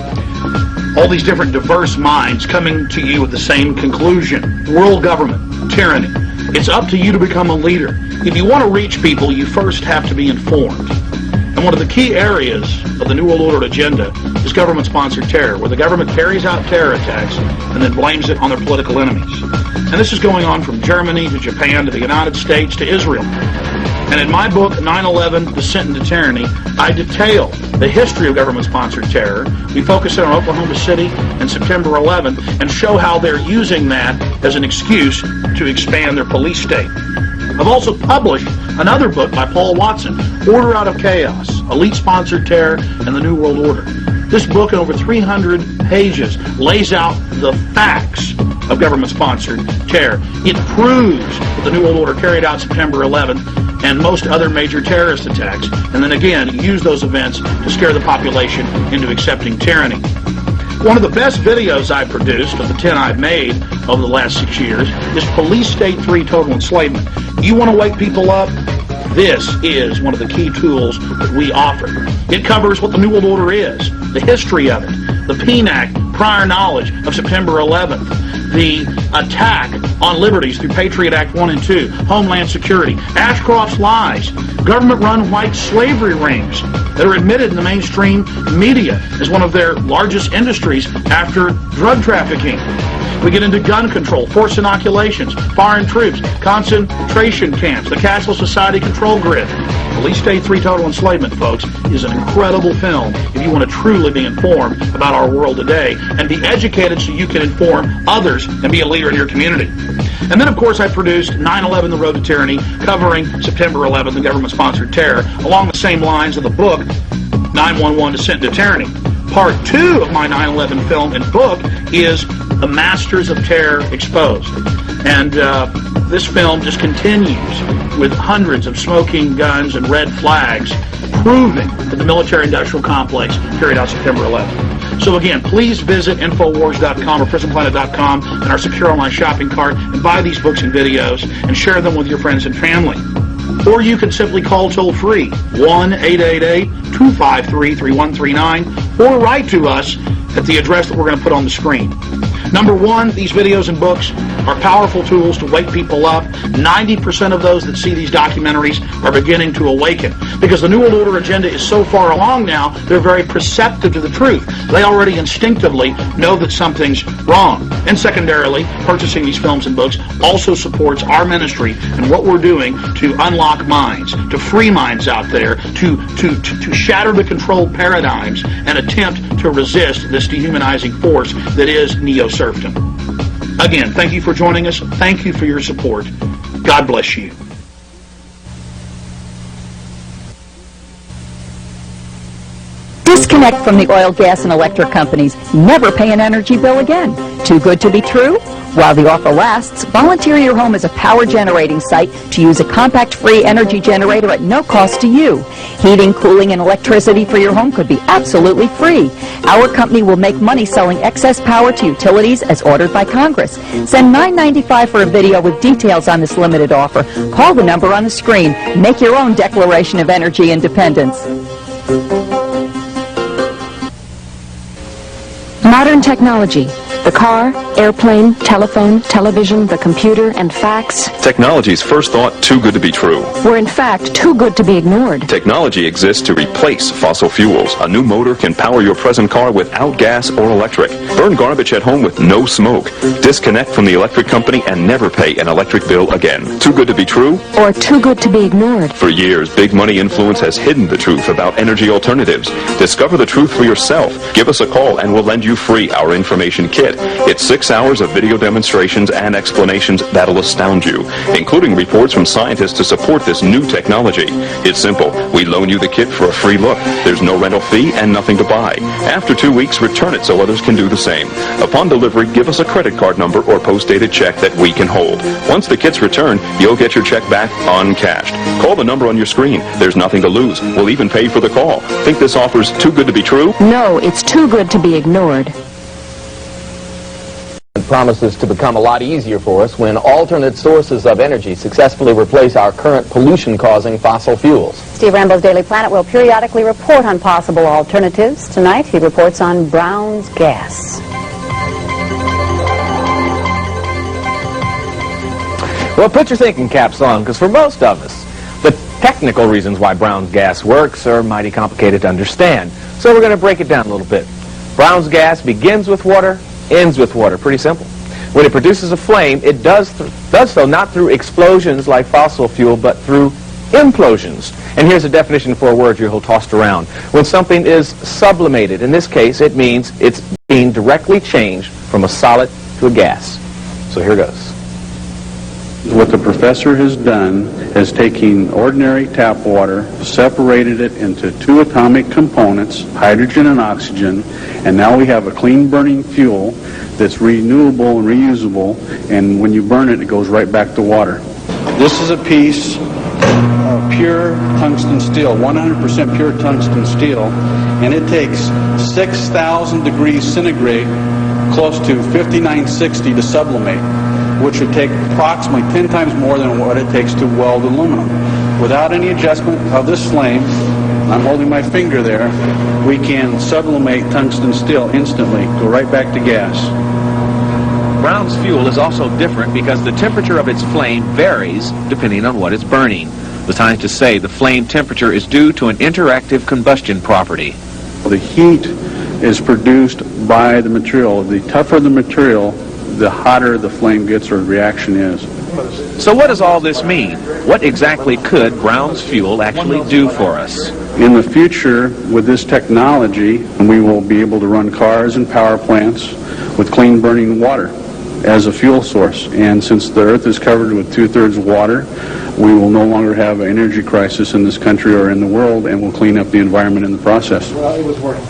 All these different diverse minds coming to you with the same conclusion. World government, tyranny. It's up to you to become a leader. If you want to reach people, you first have to be informed. And one of the key areas of the New World Order agenda is government-sponsored terror, where the government carries out terror attacks and then blames it on their political enemies. And this is going on from Germany to Japan to the United States to Israel. And in my book, 9/11, Descent into Tyranny, I detail the history of government-sponsored terror. We focus on Oklahoma City and September 11 and show how they're using that as an excuse to expand their police state. I've also published another book by Paul Watson, Order Out of Chaos, Elite-Sponsored Terror and the New World Order. This book, in over 300 pages, lays out the facts of government-sponsored terror. It proves that the New World Order carried out September 11 and most other major terrorist attacks, and then again use those events to scare the population into accepting tyranny. One of the best videos I've produced, of the 10 I've made over the last 6 years, is Police State 3 Total Enslavement. You want to wake people up? This is one of the key tools that we offer. It covers what the New World Order is, the history of it, the PNAC prior knowledge of September 11th, the attack on liberties through Patriot Act 1 and 2, Homeland Security, Ashcroft's lies, government-run white slavery rings that are admitted in the mainstream media as one of their largest industries after drug trafficking. We get into gun control, forced inoculations, foreign troops, concentration camps, the cashless society control grid. Police State 3 Total Enslavement, folks, is an incredible film if you want to truly be informed about our world today and be educated so you can inform others and be a leader in your community. And then, of course, I produced 9/11, The Road to Tyranny, covering September 11th and government-sponsored terror, along the same lines of the book, 9/11, Descent into Tyranny. Part 2 of my 9/11 film and book is The Masters of Terror Exposed. And this film just continues with hundreds of smoking guns and red flags proving that the military-industrial complex carried out September 11th. So again, please visit Infowars.com or PrisonPlanet.com and our secure online shopping cart and buy these books and videos and share them with your friends and family. Or you can simply call toll-free 1-888-253-3139 or write to us at the address that we're going to put on the screen. Number one, these videos and books are powerful tools to wake people up. 90% of those that see these documentaries are beginning to awaken. Because the New World Order agenda is so far along now, they're very perceptive to the truth. They already instinctively know that something's wrong. And secondarily, purchasing these films and books also supports our ministry and what we're doing to unlock minds, to free minds out there, to shatter the controlled paradigms and attempt to resist this dehumanizing force that is neo-serfdom. Again, thank you for joining us. Thank you for your support. God bless you. Disconnect from the oil, gas, and electric companies. Never pay an energy bill again. Too good to be true? While the offer lasts, volunteer your home as a power generating site to use a compact-free energy generator at no cost to you. Heating, cooling, and electricity for your home could be absolutely free. Our company will make money selling excess power to utilities as ordered by Congress. Send $9.95 for a video with details on this limited offer. Call the number on the screen. Make your own declaration of energy independence. Modern technology. The car, airplane, telephone, television, the computer, and fax Technology's first thought, too good to be true. were in fact too good to be ignored. Technology exists to replace fossil fuels. A new motor can power your present car without gas or electric. Burn garbage at home with no smoke. Disconnect from the electric company and never pay an electric bill again. Too good to be true? Or too good to be ignored. For years, big money influence has hidden the truth about energy alternatives. Discover the truth for yourself. Give us a call and we'll lend you free our information kit. It's 6 hours of video demonstrations and explanations that'll astound you, including reports from scientists to support this new technology. It's simple. We loan you the kit for a free look. There's no rental fee and nothing to buy. After 2 weeks, return it so others can do the same. Upon delivery, give us a credit card number or post-dated check that we can hold. Once the kit's returned, you'll get your check back uncashed. Call the number on your screen. There's nothing to lose. We'll even pay for the call. Think this offer's too good to be true? No, it's too good to be ignored. It promises to become a lot easier for us when alternate sources of energy successfully replace our current pollution-causing fossil fuels. Steve Rambo's Daily Planet will periodically report on possible alternatives. Tonight, he reports on Brown's gas. Well, put your thinking caps on, because for most of us, the technical reasons why Brown's gas works are mighty complicated to understand. So we're going to break it down a little bit. Brown's gas begins with water, ends with water. Pretty simple. When it produces a flame, it does so not through explosions like fossil fuel, but through implosions. And here's a definition for a word you'll tossed around. When something is sublimated, in this case, it means it's being directly changed from a solid to a gas. So here goes. What the professor has done is taking ordinary tap water, separated it into 2 atomic components, hydrogen and oxygen, and now we have a clean burning fuel that's renewable and reusable, and when you burn it, it goes right back to water. This is a piece of pure tungsten steel, 100% pure tungsten steel, and it takes 6,000 degrees centigrade, close to 5960 to sublimate, which would take approximately 10 times more than what it takes to weld aluminum. Without any adjustment of this flame, I'm holding my finger there, we can sublimate tungsten steel instantly, go right back to gas. Brown's fuel is also different because the temperature of its flame varies depending on what it's burning. The scientists say the flame temperature is due to an interactive combustion property. The heat is produced by the material. The tougher the material, the hotter the flame gets or reaction is. So what does all this mean? What exactly could Brown's fuel actually do for us? In the future, with this technology, we will be able to run cars and power plants with clean burning water as a fuel source. And since the Earth is covered with 2/3 water, we will no longer have an energy crisis in this country or in the world, and we'll clean up the environment in the process. Well, it was working.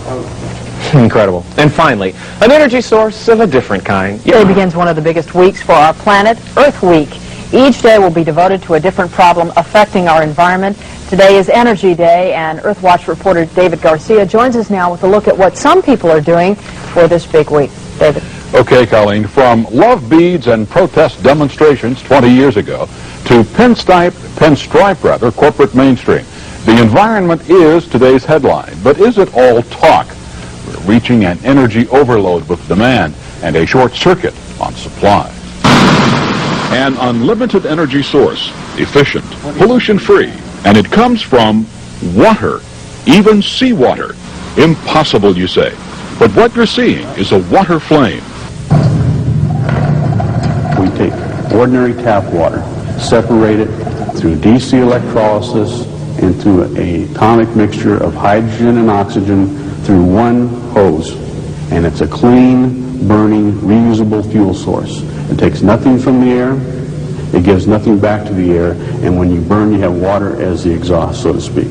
Incredible. And finally, an energy source of a different kind. Today begins one of the biggest weeks for our planet, Earth Week. Each day will be devoted to a different problem affecting our environment. Today is Energy Day, and Earthwatch reporter David Garcia joins us now with a look at what some people are doing for this big week. David. Okay, Colleen, from love beads and protest demonstrations 20 years ago to pinstripe corporate mainstream. The environment is today's headline, but is it all talk? We're reaching an energy overload with demand and a short circuit on supply. An unlimited energy source, efficient, pollution-free, and it comes from water, even seawater. Impossible, you say. But what you're seeing is a water flame. We take ordinary tap water, separate it through DC electrolysis into an atomic mixture of hydrogen and oxygen through one hose, and it's a clean, burning, reusable fuel source. It takes nothing from the air, it gives nothing back to the air, and when you burn, you have water as the exhaust, so to speak.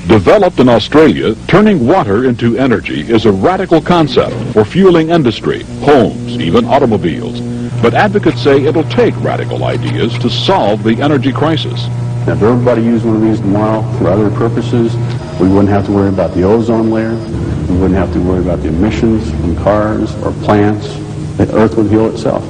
Developed in Australia, turning water into energy is a radical concept for fueling industry, homes, even automobiles. But advocates say it'll take radical ideas to solve the energy crisis. Now, if everybody used one of these tomorrow for other purposes, we wouldn't have to worry about the ozone layer. We wouldn't have to worry about the emissions from cars or plants. The Earth would heal itself.